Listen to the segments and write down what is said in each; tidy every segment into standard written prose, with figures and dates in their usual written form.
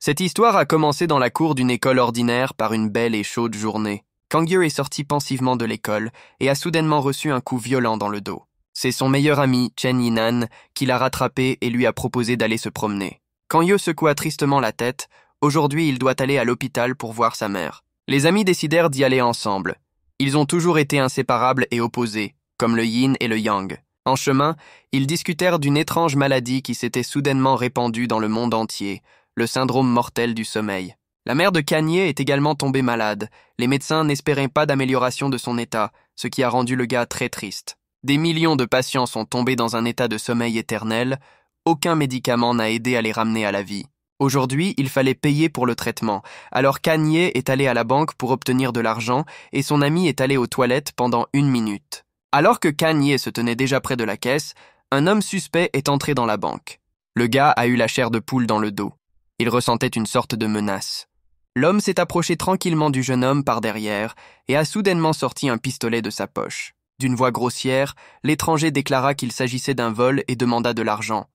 Cette histoire a commencé dans la cour d'une école ordinaire par une belle et chaude journée. Kangye est sorti pensivement de l'école et a soudainement reçu un coup violent dans le dos. C'est son meilleur ami, Chen Yinan, qui l'a rattrapé et lui a proposé d'aller se promener. Kangye secoua tristement la tête. Aujourd'hui, il doit aller à l'hôpital pour voir sa mère. Les amis décidèrent d'y aller ensemble. Ils ont toujours été inséparables et opposés, comme le yin et le yang. En chemin, ils discutèrent d'une étrange maladie qui s'était soudainement répandue dans le monde entier, le syndrome mortel du sommeil. La mère de Kangye est également tombée malade. Les médecins n'espéraient pas d'amélioration de son état, ce qui a rendu le gars très triste. Des millions de patients sont tombés dans un état de sommeil éternel. Aucun médicament n'a aidé à les ramener à la vie. Aujourd'hui, il fallait payer pour le traitement. Alors Kangye est allé à la banque pour obtenir de l'argent et son ami est allé aux toilettes pendant 1 minute. Alors que Kangye se tenait déjà près de la caisse, un homme suspect est entré dans la banque. Le gars a eu la chair de poule dans le dos. Il ressentait une sorte de menace. L'homme s'est approché tranquillement du jeune homme par derrière et a soudainement sorti un pistolet de sa poche. D'une voix grossière, l'étranger déclara qu'il s'agissait d'un vol et demanda de l'argent.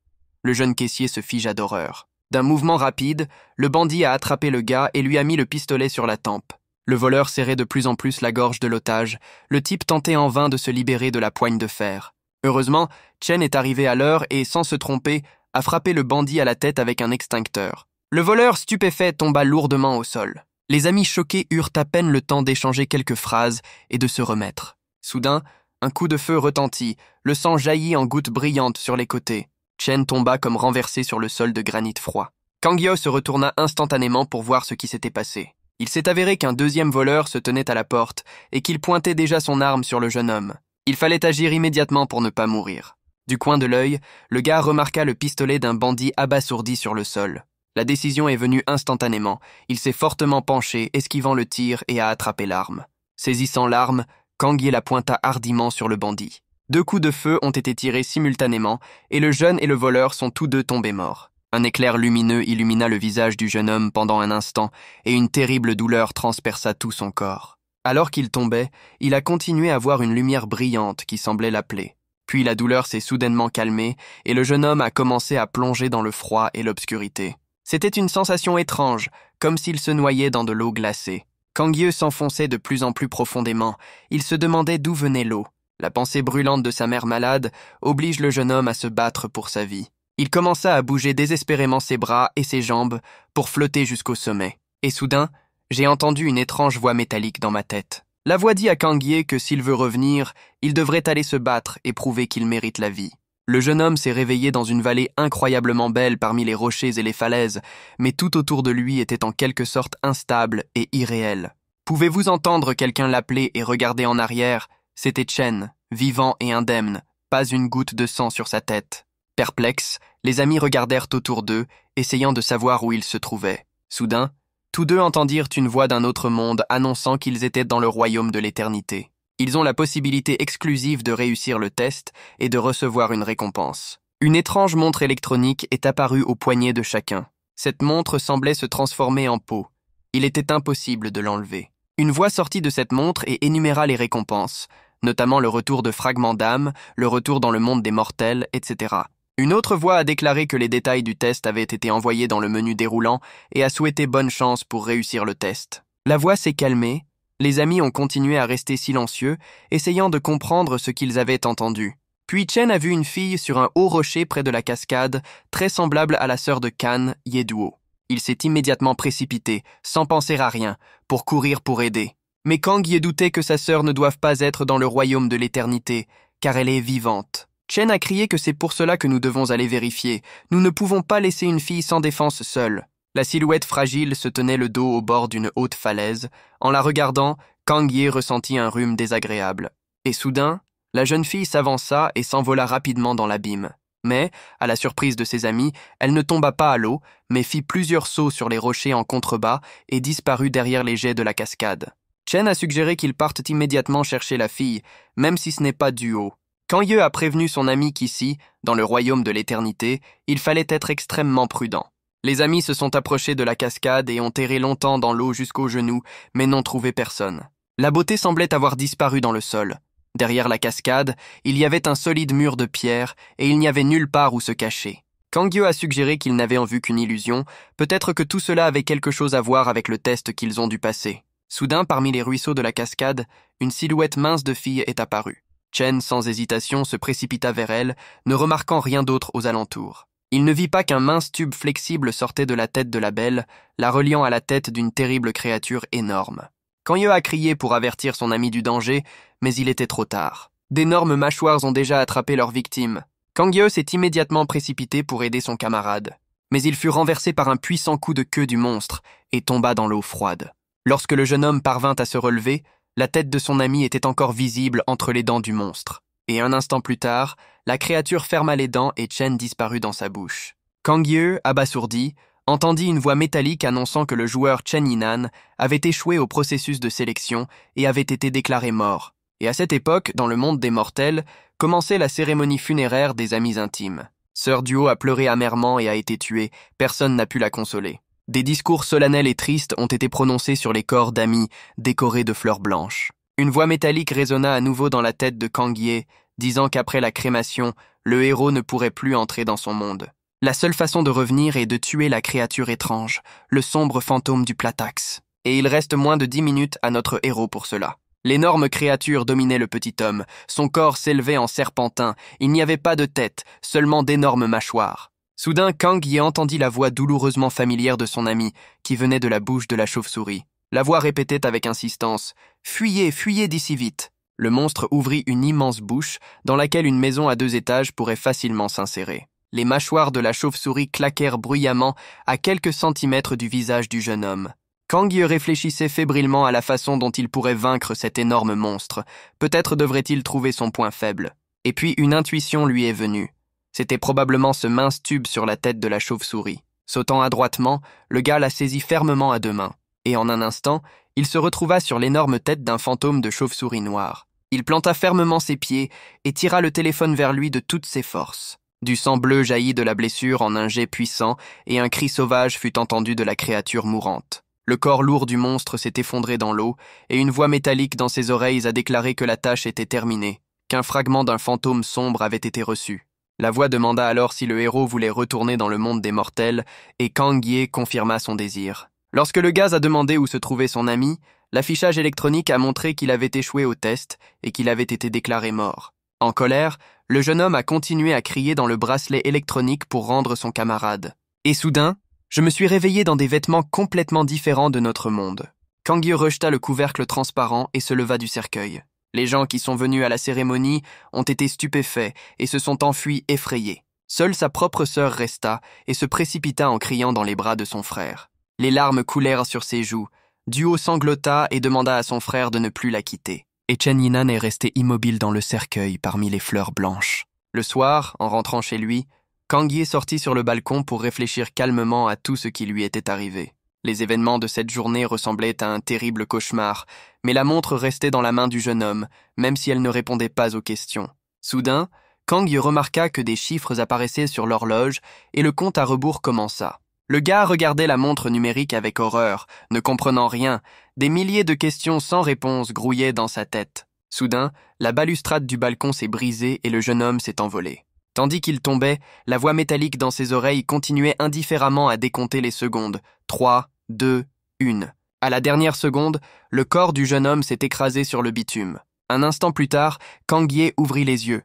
Le jeune caissier se figea d'horreur. D'un mouvement rapide, le bandit a attrapé le gars et lui a mis le pistolet sur la tempe. Le voleur serrait de plus en plus la gorge de l'otage. Le type tentait en vain de se libérer de la poigne de fer. Heureusement, Chen est arrivé à l'heure et, sans se tromper, a frappé le bandit à la tête avec un extincteur. Le voleur, stupéfait, tomba lourdement au sol. Les amis choqués eurent à peine le temps d'échanger quelques phrases et de se remettre. Soudain, un coup de feu retentit, le sang jaillit en gouttes brillantes sur les côtés. Chen tomba comme renversé sur le sol de granit froid. Kangye se retourna instantanément pour voir ce qui s'était passé. Il s'est avéré qu'un deuxième voleur se tenait à la porte et qu'il pointait déjà son arme sur le jeune homme. Il fallait agir immédiatement pour ne pas mourir. Du coin de l'œil, le gars remarqua le pistolet d'un bandit abasourdi sur le sol. La décision est venue instantanément. Il s'est fortement penché, esquivant le tir et a attrapé l'arme. Saisissant l'arme, Kangye la pointa hardiment sur le bandit. 2 coups de feu ont été tirés simultanément et le jeune et le voleur sont tous deux tombés morts. Un éclair lumineux illumina le visage du jeune homme pendant un instant et une terrible douleur transperça tout son corps. Alors qu'il tombait, il a continué à voir une lumière brillante qui semblait l'appeler. Puis la douleur s'est soudainement calmée et le jeune homme a commencé à plonger dans le froid et l'obscurité. C'était une sensation étrange, comme s'il se noyait dans de l'eau glacée. Kangye s'enfonçait de plus en plus profondément. Il se demandait d'où venait l'eau. La pensée brûlante de sa mère malade oblige le jeune homme à se battre pour sa vie. Il commença à bouger désespérément ses bras et ses jambes pour flotter jusqu'au sommet. Et soudain, j'ai entendu une étrange voix métallique dans ma tête. La voix dit à Kangye que s'il veut revenir, il devrait aller se battre et prouver qu'il mérite la vie. Le jeune homme s'est réveillé dans une vallée incroyablement belle parmi les rochers et les falaises, mais tout autour de lui était en quelque sorte instable et irréel. Pouvez-vous entendre quelqu'un l'appeler et regarder en arrière? C'était Chen, vivant et indemne, pas une goutte de sang sur sa tête. Perplexes, les amis regardèrent autour d'eux, essayant de savoir où ils se trouvaient. Soudain, tous deux entendirent une voix d'un autre monde annonçant qu'ils étaient dans le royaume de l'éternité. Ils ont la possibilité exclusive de réussir le test et de recevoir une récompense. Une étrange montre électronique est apparue au poignet de chacun. Cette montre semblait se transformer en peau. Il était impossible de l'enlever. Une voix sortit de cette montre et énuméra les récompenses, notamment le retour de fragments d'âme, le retour dans le monde des mortels, etc. Une autre voix a déclaré que les détails du test avaient été envoyés dans le menu déroulant et a souhaité bonne chance pour réussir le test. La voix s'est calmée. Les amis ont continué à rester silencieux, essayant de comprendre ce qu'ils avaient entendu. Puis Chen a vu une fille sur un haut rocher près de la cascade, très semblable à la sœur de Kan, Yeduo. Il s'est immédiatement précipité, sans penser à rien, pour courir pour aider. Mais Kangye doutait que sa sœur ne doive pas être dans le royaume de l'éternité, car elle est vivante. Chen a crié que c'est pour cela que nous devons aller vérifier. Nous ne pouvons pas laisser une fille sans défense seule. La silhouette fragile se tenait le dos au bord d'une haute falaise. En la regardant, Kangye ressentit un rhume désagréable. Et soudain, la jeune fille s'avança et s'envola rapidement dans l'abîme. Mais, à la surprise de ses amis, elle ne tomba pas à l'eau, mais fit plusieurs sauts sur les rochers en contrebas et disparut derrière les jets de la cascade. Chen a suggéré qu'ils partent immédiatement chercher la fille, même si ce n'est pas du haut. Kangye a prévenu son ami qu'ici, dans le royaume de l'éternité, il fallait être extrêmement prudent. Les amis se sont approchés de la cascade et ont erré longtemps dans l'eau jusqu'aux genoux, mais n'ont trouvé personne. La beauté semblait avoir disparu dans le sol. Derrière la cascade, il y avait un solide mur de pierre et il n'y avait nulle part où se cacher. Kangye a suggéré qu'ils n'avaient en vue qu'une illusion, peut-être que tout cela avait quelque chose à voir avec le test qu'ils ont dû passer. Soudain, parmi les ruisseaux de la cascade, une silhouette mince de fille est apparue. Chen, sans hésitation, se précipita vers elle, ne remarquant rien d'autre aux alentours. Il ne vit pas qu'un mince tube flexible sortait de la tête de la belle, la reliant à la tête d'une terrible créature énorme. Kangye a crié pour avertir son ami du danger, mais il était trop tard. D'énormes mâchoires ont déjà attrapé leur victime. Kangye s'est immédiatement précipité pour aider son camarade. Mais il fut renversé par un puissant coup de queue du monstre et tomba dans l'eau froide. Lorsque le jeune homme parvint à se relever, la tête de son ami était encore visible entre les dents du monstre. Et un instant plus tard, la créature ferma les dents et Chen disparut dans sa bouche. Kangye, abasourdi, entendit une voix métallique annonçant que le joueur Chen Yinan avait échoué au processus de sélection et avait été déclaré mort. Et à cette époque, dans le monde des mortels, commençait la cérémonie funéraire des amis intimes. Sœur Duo a pleuré amèrement et a été tuée, personne n'a pu la consoler. Des discours solennels et tristes ont été prononcés sur les corps d'amis décorés de fleurs blanches. Une voix métallique résonna à nouveau dans la tête de Kangye, disant qu'après la crémation, le héros ne pourrait plus entrer dans son monde. La seule façon de revenir est de tuer la créature étrange, le sombre fantôme du Platax. Et il reste moins de 10 minutes à notre héros pour cela. L'énorme créature dominait le petit homme, son corps s'élevait en serpentin, il n'y avait pas de tête, seulement d'énormes mâchoires. Soudain, Kangye entendit la voix douloureusement familière de son ami, qui venait de la bouche de la chauve-souris. La voix répétait avec insistance « Fuyez, fuyez d'ici vite !» Le monstre ouvrit une immense bouche, dans laquelle une maison à 2 étages pourrait facilement s'insérer. Les mâchoires de la chauve-souris claquèrent bruyamment à quelques centimètres du visage du jeune homme. Kangye réfléchissait fébrilement à la façon dont il pourrait vaincre cet énorme monstre. Peut-être devrait-il trouver son point faible. Et puis une intuition lui est venue. C'était probablement ce mince tube sur la tête de la chauve-souris. Sautant adroitement, le gars la saisit fermement à 2 mains. Et en un instant, il se retrouva sur l'énorme tête d'un fantôme de chauve-souris noire. Il planta fermement ses pieds et tira le téléphone vers lui de toutes ses forces. Du sang bleu jaillit de la blessure en un jet puissant et un cri sauvage fut entendu de la créature mourante. Le corps lourd du monstre s'est effondré dans l'eau et une voix métallique dans ses oreilles a déclaré que la tâche était terminée, qu'un fragment d'un fantôme sombre avait été reçu. La voix demanda alors si le héros voulait retourner dans le monde des mortels et Kangye confirma son désir. Lorsque le gaz a demandé où se trouvait son ami, l'affichage électronique a montré qu'il avait échoué au test et qu'il avait été déclaré mort. En colère, le jeune homme a continué à crier dans le bracelet électronique pour rendre son camarade. Et soudain, je me suis réveillé dans des vêtements complètement différents de notre monde. Kangye rejeta le couvercle transparent et se leva du cercueil. Les gens qui sont venus à la cérémonie ont été stupéfaits et se sont enfuis effrayés. Seule sa propre sœur resta et se précipita en criant dans les bras de son frère. Les larmes coulèrent sur ses joues. Duo sanglota et demanda à son frère de ne plus la quitter. Et Chen Yinan est resté immobile dans le cercueil parmi les fleurs blanches. Le soir, en rentrant chez lui, Kangye sortit sur le balcon pour réfléchir calmement à tout ce qui lui était arrivé. Les événements de cette journée ressemblaient à un terrible cauchemar, mais la montre restait dans la main du jeune homme, même si elle ne répondait pas aux questions. Soudain, Kangye remarqua que des chiffres apparaissaient sur l'horloge et le compte à rebours commença. Le gars regardait la montre numérique avec horreur, ne comprenant rien. Des milliers de questions sans réponse grouillaient dans sa tête. Soudain, la balustrade du balcon s'est brisée et le jeune homme s'est envolé. Tandis qu'il tombait, la voix métallique dans ses oreilles continuait indifféremment à décompter les secondes. 3, 2, 1. À la dernière seconde, le corps du jeune homme s'est écrasé sur le bitume. Un instant plus tard, Kangye ouvrit les yeux.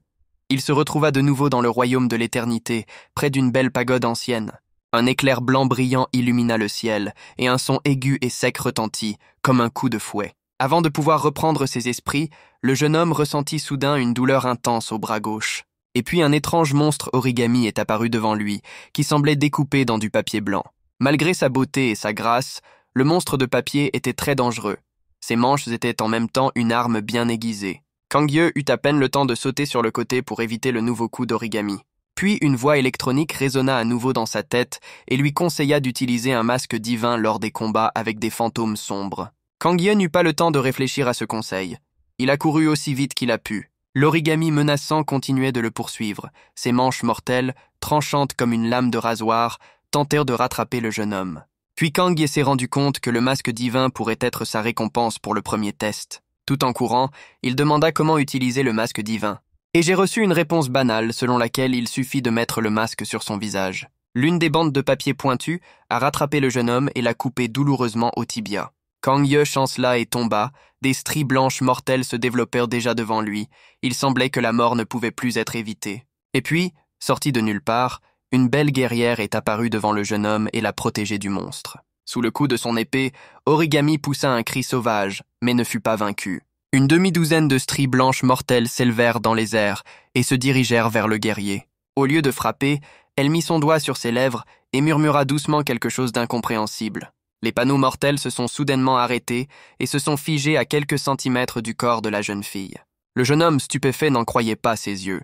Il se retrouva de nouveau dans le royaume de l'éternité, près d'une belle pagode ancienne. Un éclair blanc brillant illumina le ciel, et un son aigu et sec retentit, comme un coup de fouet. Avant de pouvoir reprendre ses esprits, le jeune homme ressentit soudain une douleur intense au bras gauche. Et puis un étrange monstre origami est apparu devant lui, qui semblait découpé dans du papier blanc. Malgré sa beauté et sa grâce, le monstre de papier était très dangereux. Ses manches étaient en même temps une arme bien aiguisée. Kangye eut à peine le temps de sauter sur le côté pour éviter le nouveau coup d'origami. Puis une voix électronique résonna à nouveau dans sa tête et lui conseilla d'utiliser un masque divin lors des combats avec des fantômes sombres. Kangye n'eut pas le temps de réfléchir à ce conseil. Il a couru aussi vite qu'il a pu. L'origami menaçant continuait de le poursuivre. Ses manches mortelles, tranchantes comme une lame de rasoir, tentèrent de rattraper le jeune homme. Puis Kangye s'est rendu compte que le masque divin pourrait être sa récompense pour le premier test. Tout en courant, il demanda comment utiliser le masque divin. Et j'ai reçu une réponse banale selon laquelle il suffit de mettre le masque sur son visage. L'une des bandes de papier pointues a rattrapé le jeune homme et l'a coupé douloureusement au tibia. Kang Ye chancela et tomba, des stries blanches mortelles se développèrent déjà devant lui, il semblait que la mort ne pouvait plus être évitée. Et puis, sortie de nulle part, une belle guerrière est apparue devant le jeune homme et l'a protégé du monstre. Sous le coup de son épée, Origami poussa un cri sauvage, mais ne fut pas vaincu. Une demi-douzaine de stries blanches mortelles s'élevèrent dans les airs et se dirigèrent vers le guerrier. Au lieu de frapper, elle mit son doigt sur ses lèvres et murmura doucement quelque chose d'incompréhensible. Les panneaux mortels se sont soudainement arrêtés et se sont figés à quelques centimètres du corps de la jeune fille. Le jeune homme stupéfait n'en croyait pas ses yeux.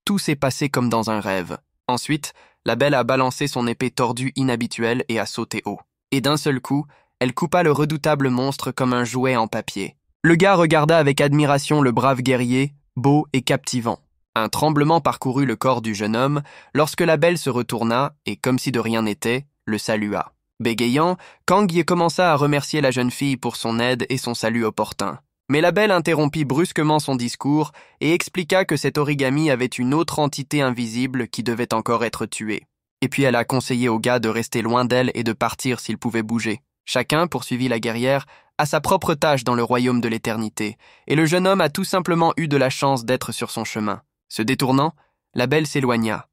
Tout s'est passé comme dans un rêve. Ensuite, la belle a balancé son épée tordue inhabituelle et a sauté haut. Et d'un seul coup, elle coupa le redoutable monstre comme un jouet en papier. Le gars regarda avec admiration le brave guerrier, beau et captivant. Un tremblement parcourut le corps du jeune homme lorsque la belle se retourna et, comme si de rien n'était, le salua. Bégayant, Kang Ye commença à remercier la jeune fille pour son aide et son salut opportun. Mais la belle interrompit brusquement son discours et expliqua que cet origami avait une autre entité invisible qui devait encore être tuée. Et puis elle a conseillé au gars de rester loin d'elle et de partir s'il pouvait bouger. Chacun, poursuivit la guerrière, a sa propre tâche dans le royaume de l'éternité, et le jeune homme a tout simplement eu de la chance d'être sur son chemin. Se détournant, la belle s'éloigna.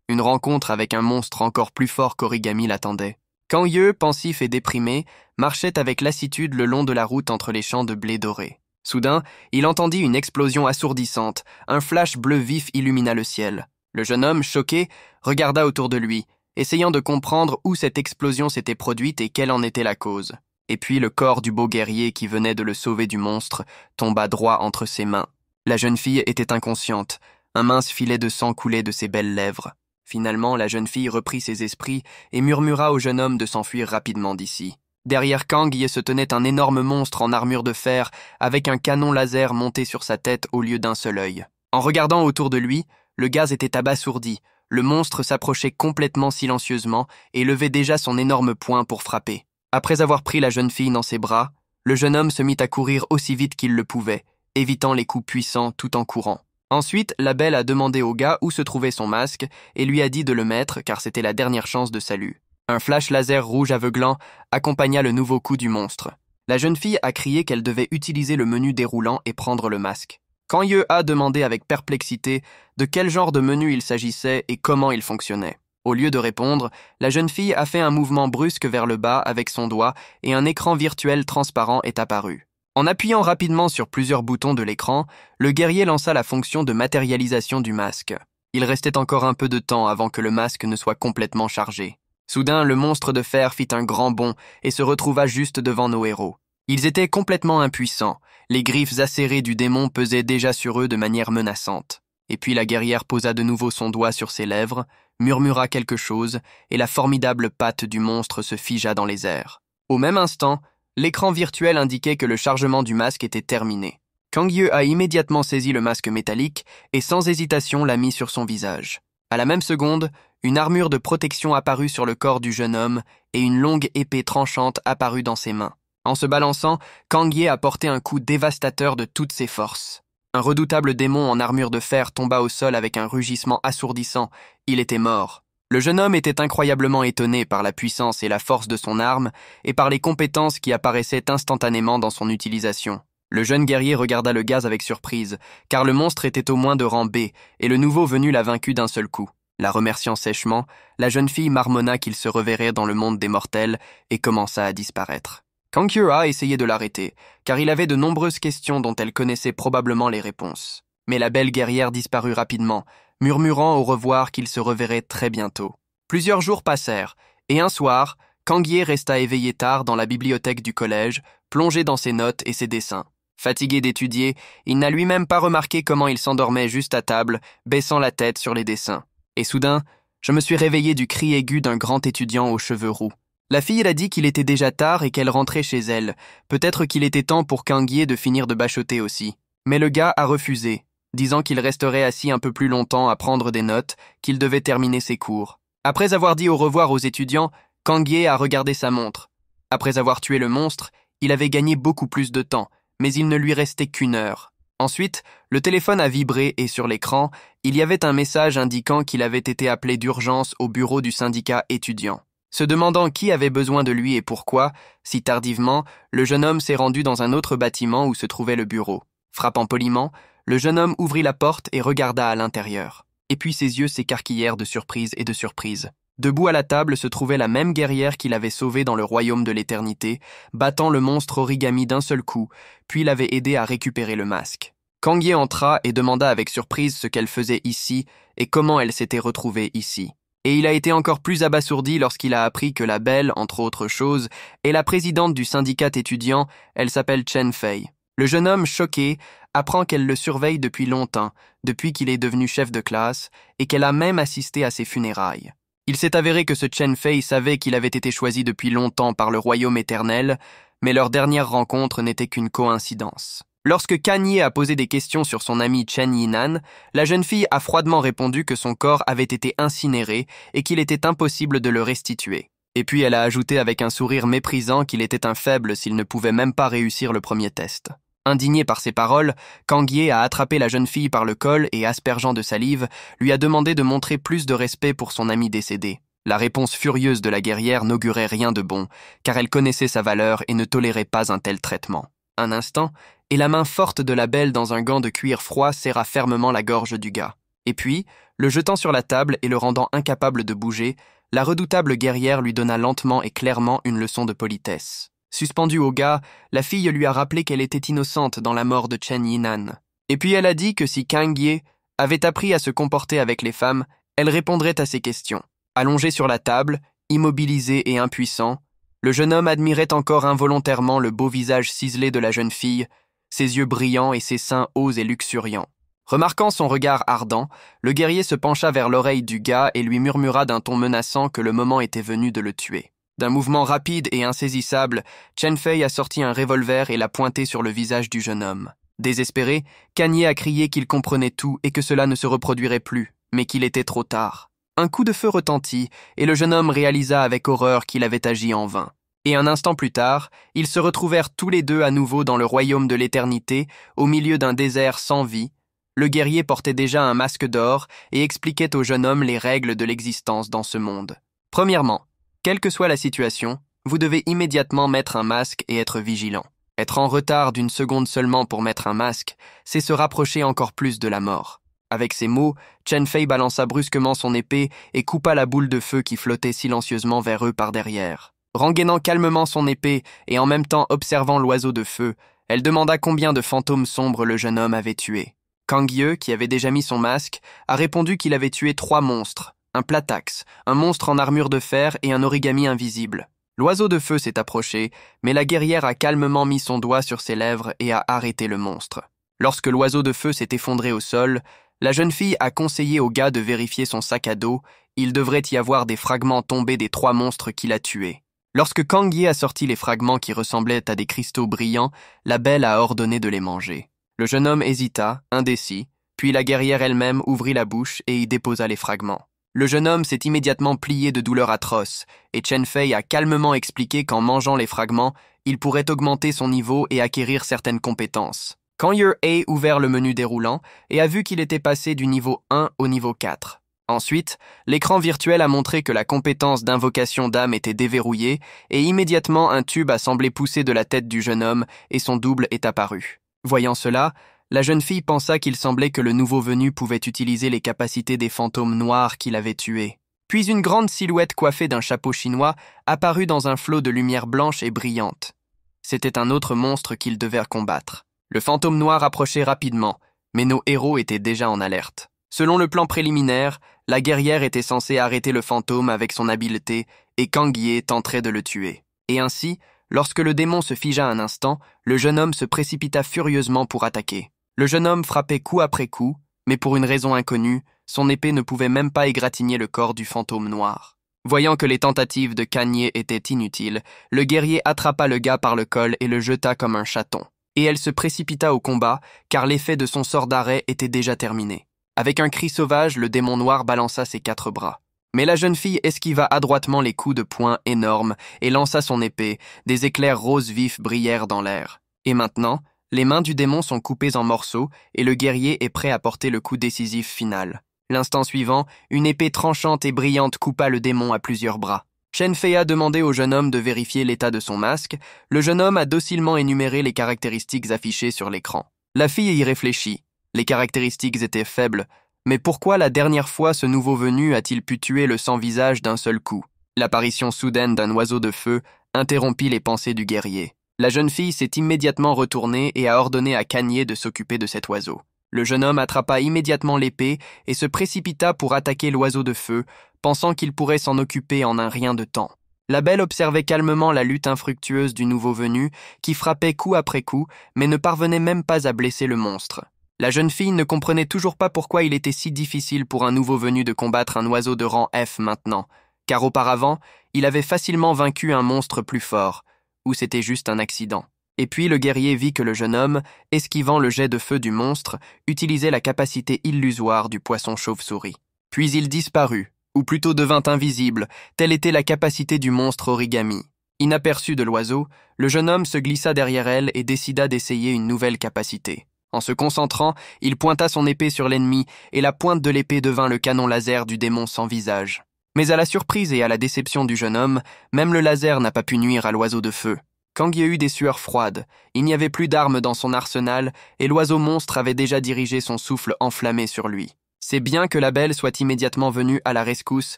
Une rencontre avec un monstre encore plus fort qu'Origami l'attendait. Kang Ye, pensif et déprimé, marchait avec lassitude le long de la route entre les champs de blé doré. Soudain, il entendit une explosion assourdissante, un flash bleu vif illumina le ciel. Le jeune homme, choqué, regarda autour de lui, essayant de comprendre où cette explosion s'était produite et quelle en était la cause. Et puis le corps du beau guerrier qui venait de le sauver du monstre tomba droit entre ses mains. La jeune fille était inconsciente, un mince filet de sang coulait de ses belles lèvres. Finalement, la jeune fille reprit ses esprits et murmura au jeune homme de s'enfuir rapidement d'ici. Derrière Kang Ye se tenait un énorme monstre en armure de fer avec un canon laser monté sur sa tête au lieu d'un seul œil. En regardant autour de lui, le gaz était abasourdi. Le monstre s'approchait complètement silencieusement et levait déjà son énorme poing pour frapper. Après avoir pris la jeune fille dans ses bras, le jeune homme se mit à courir aussi vite qu'il le pouvait, évitant les coups puissants tout en courant. Ensuite, la belle a demandé au gars où se trouvait son masque et lui a dit de le mettre car c'était la dernière chance de salut. Un flash laser rouge aveuglant accompagna le nouveau coup du monstre. La jeune fille a crié qu'elle devait utiliser le menu déroulant et prendre le masque. Kang Ye a demandé avec perplexité de quel genre de menu il s'agissait et comment il fonctionnait. Au lieu de répondre, la jeune fille a fait un mouvement brusque vers le bas avec son doigt et un écran virtuel transparent est apparu. En appuyant rapidement sur plusieurs boutons de l'écran, le guerrier lança la fonction de matérialisation du masque. Il restait encore un peu de temps avant que le masque ne soit complètement chargé. Soudain, le monstre de fer fit un grand bond et se retrouva juste devant nos héros. Ils étaient complètement impuissants. Les griffes acérées du démon pesaient déjà sur eux de manière menaçante. Et puis la guerrière posa de nouveau son doigt sur ses lèvres, murmura quelque chose, et la formidable patte du monstre se figea dans les airs. Au même instant, l'écran virtuel indiquait que le chargement du masque était terminé. Kang Ye a immédiatement saisi le masque métallique et sans hésitation l'a mis sur son visage. À la même seconde, une armure de protection apparut sur le corps du jeune homme et une longue épée tranchante apparut dans ses mains. En se balançant, Kang Ye a porté un coup dévastateur de toutes ses forces. Un redoutable démon en armure de fer tomba au sol avec un rugissement assourdissant. Il était mort. Le jeune homme était incroyablement étonné par la puissance et la force de son arme et par les compétences qui apparaissaient instantanément dans son utilisation. Le jeune guerrier regarda le gaz avec surprise, car le monstre était au moins de rang B et le nouveau venu l'a vaincu d'un seul coup. La remerciant sèchement, la jeune fille marmonna qu'il se reverrait dans le monde des mortels et commença à disparaître. Kang Ye a essayé de l'arrêter, car il avait de nombreuses questions dont elle connaissait probablement les réponses. Mais la belle guerrière disparut rapidement, murmurant au revoir qu'il se reverrait très bientôt. Plusieurs jours passèrent, et un soir, Kang Ye resta éveillé tard dans la bibliothèque du collège, plongé dans ses notes et ses dessins. Fatigué d'étudier, il n'a lui-même pas remarqué comment il s'endormait juste à table, baissant la tête sur les dessins. Et soudain, je me suis réveillé du cri aigu d'un grand étudiant aux cheveux roux. La fille a dit qu'il était déjà tard et qu'elle rentrait chez elle. Peut-être qu'il était temps pour Kang Ye de finir de bachoter aussi. Mais le gars a refusé, disant qu'il resterait assis un peu plus longtemps à prendre des notes, qu'il devait terminer ses cours. Après avoir dit au revoir aux étudiants, Kang Ye a regardé sa montre. Après avoir tué le monstre, il avait gagné beaucoup plus de temps, mais il ne lui restait qu'1 heure. Ensuite, le téléphone a vibré et sur l'écran, il y avait un message indiquant qu'il avait été appelé d'urgence au bureau du syndicat étudiant. Se demandant qui avait besoin de lui et pourquoi, si tardivement, le jeune homme s'est rendu dans un autre bâtiment où se trouvait le bureau. Frappant poliment, le jeune homme ouvrit la porte et regarda à l'intérieur. Et puis ses yeux s'écarquillèrent de surprise et de surprise. Debout à la table se trouvait la même guerrière qui l'avait sauvé dans le royaume de l'éternité, battant le monstre origami d'un seul coup, puis l'avait aidé à récupérer le masque. Kang Ye entra et demanda avec surprise ce qu'elle faisait ici et comment elle s'était retrouvée ici. Et il a été encore plus abasourdi lorsqu'il a appris que la belle, entre autres choses, est la présidente du syndicat étudiant, elle s'appelle Chen Fei. Le jeune homme, choqué, apprend qu'elle le surveille depuis longtemps, depuis qu'il est devenu chef de classe, et qu'elle a même assisté à ses funérailles. Il s'est avéré que ce Chen Fei savait qu'il avait été choisi depuis longtemps par le royaume éternel, mais leur dernière rencontre n'était qu'une coïncidence. Lorsque Kang Ye a posé des questions sur son amie Chen Yinan, la jeune fille a froidement répondu que son corps avait été incinéré et qu'il était impossible de le restituer. Et puis elle a ajouté avec un sourire méprisant qu'il était un faible s'il ne pouvait même pas réussir le premier test. Indigné par ces paroles, Kang Ye a attrapé la jeune fille par le col et, aspergeant de salive, lui a demandé de montrer plus de respect pour son ami décédé. La réponse furieuse de la guerrière n'augurait rien de bon, car elle connaissait sa valeur et ne tolérait pas un tel traitement. Un instant, et la main forte de la belle dans un gant de cuir froid serra fermement la gorge du gars. Et puis, le jetant sur la table et le rendant incapable de bouger, la redoutable guerrière lui donna lentement et clairement une leçon de politesse. Suspendue au gars, la fille lui a rappelé qu'elle était innocente dans la mort de Chen Yinan. Et puis elle a dit que si Kang Ye avait appris à se comporter avec les femmes, elle répondrait à ses questions. Allongé sur la table, immobilisé et impuissant, le jeune homme admirait encore involontairement le beau visage ciselé de la jeune fille, ses yeux brillants et ses seins hauts et luxuriants. Remarquant son regard ardent, le guerrier se pencha vers l'oreille du gars et lui murmura d'un ton menaçant que le moment était venu de le tuer. D'un mouvement rapide et insaisissable, Chen Fei a sorti un revolver et l'a pointé sur le visage du jeune homme. Désespéré, Kang Ye a crié qu'il comprenait tout et que cela ne se reproduirait plus, mais qu'il était trop tard. Un coup de feu retentit et le jeune homme réalisa avec horreur qu'il avait agi en vain. Et un instant plus tard, ils se retrouvèrent tous les deux à nouveau dans le royaume de l'éternité, au milieu d'un désert sans vie. Le guerrier portait déjà un masque d'or et expliquait au jeune homme les règles de l'existence dans ce monde. Premièrement, quelle que soit la situation, vous devez immédiatement mettre un masque et être vigilant. Être en retard d'une seconde seulement pour mettre un masque, c'est se rapprocher encore plus de la mort. Avec ces mots, Chen Fei balança brusquement son épée et coupa la boule de feu qui flottait silencieusement vers eux par derrière. Rengainant calmement son épée et en même temps observant l'oiseau de feu, elle demanda combien de fantômes sombres le jeune homme avait tué. Kang Ye, qui avait déjà mis son masque, a répondu qu'il avait tué 3 monstres, un platax, un monstre en armure de fer et un origami invisible. L'oiseau de feu s'est approché, mais la guerrière a calmement mis son doigt sur ses lèvres et a arrêté le monstre. Lorsque l'oiseau de feu s'est effondré au sol, la jeune fille a conseillé au gars de vérifier son sac à dos, il devrait y avoir des fragments tombés des 3 monstres qu'il a tués. Lorsque Kang Ye a sorti les fragments qui ressemblaient à des cristaux brillants, la belle a ordonné de les manger. Le jeune homme hésita, indécis, puis la guerrière elle-même ouvrit la bouche et y déposa les fragments. Le jeune homme s'est immédiatement plié de douleur atroce, et Chen Fei a calmement expliqué qu'en mangeant les fragments, il pourrait augmenter son niveau et acquérir certaines compétences. Kang Ye a ouvert le menu déroulant et a vu qu'il était passé du niveau 1 au niveau 4. Ensuite, l'écran virtuel a montré que la compétence d'invocation d'âme était déverrouillée et immédiatement un tube a semblé pousser de la tête du jeune homme et son double est apparu. Voyant cela, la jeune fille pensa qu'il semblait que le nouveau venu pouvait utiliser les capacités des fantômes noirs qu'il avait tués. Puis une grande silhouette coiffée d'un chapeau chinois apparut dans un flot de lumière blanche et brillante. C'était un autre monstre qu'ils devaient combattre. Le fantôme noir approchait rapidement, mais nos héros étaient déjà en alerte. Selon le plan préliminaire, la guerrière était censée arrêter le fantôme avec son habileté et Kang Ye tenterait de le tuer. Et ainsi, lorsque le démon se figea un instant, le jeune homme se précipita furieusement pour attaquer. Le jeune homme frappait coup après coup, mais pour une raison inconnue, son épée ne pouvait même pas égratigner le corps du fantôme noir. Voyant que les tentatives de Kang Ye étaient inutiles, le guerrier attrapa le gars par le col et le jeta comme un chaton. Et elle se précipita au combat, car l'effet de son sort d'arrêt était déjà terminé. Avec un cri sauvage, le démon noir balança ses 4 bras. Mais la jeune fille esquiva adroitement les coups de poing énormes et lança son épée, des éclairs roses vifs brillèrent dans l'air. Et maintenant, Les mains du démon sont coupées en morceaux et le guerrier est prêt à porter le coup décisif final. L'instant suivant, une épée tranchante et brillante coupa le démon à plusieurs bras. Chen Fei a demandé au jeune homme de vérifier l'état de son masque. Le jeune homme a docilement énuméré les caractéristiques affichées sur l'écran. La fille y réfléchit. Les caractéristiques étaient faibles. Mais pourquoi la dernière fois ce nouveau venu a-t-il pu tuer le sans-visage d'un seul coup? L'apparition soudaine d'un oiseau de feu interrompit les pensées du guerrier. La jeune fille s'est immédiatement retournée et a ordonné à Kanye de s'occuper de cet oiseau. Le jeune homme attrapa immédiatement l'épée et se précipita pour attaquer l'oiseau de feu, pensant qu'il pourrait s'en occuper en un rien de temps. La belle observait calmement la lutte infructueuse du nouveau venu, qui frappait coup après coup, mais ne parvenait même pas à blesser le monstre. La jeune fille ne comprenait toujours pas pourquoi il était si difficile pour un nouveau venu de combattre un oiseau de rang F maintenant, car auparavant, il avait facilement vaincu un monstre plus fort, ou c'était juste un accident. Et puis le guerrier vit que le jeune homme, esquivant le jet de feu du monstre, utilisait la capacité illusoire du poisson chauve-souris. Puis il disparut, ou plutôt devint invisible, telle était la capacité du monstre origami. Inaperçu de l'oiseau, le jeune homme se glissa derrière elle et décida d'essayer une nouvelle capacité. En se concentrant, il pointa son épée sur l'ennemi et la pointe de l'épée devint le canon laser du démon sans visage. Mais à la surprise et à la déception du jeune homme, même le laser n'a pas pu nuire à l'oiseau de feu. Kang Ye eut des sueurs froides, il n'y avait plus d'armes dans son arsenal et l'oiseau monstre avait déjà dirigé son souffle enflammé sur lui. C'est bien que la belle soit immédiatement venue à la rescousse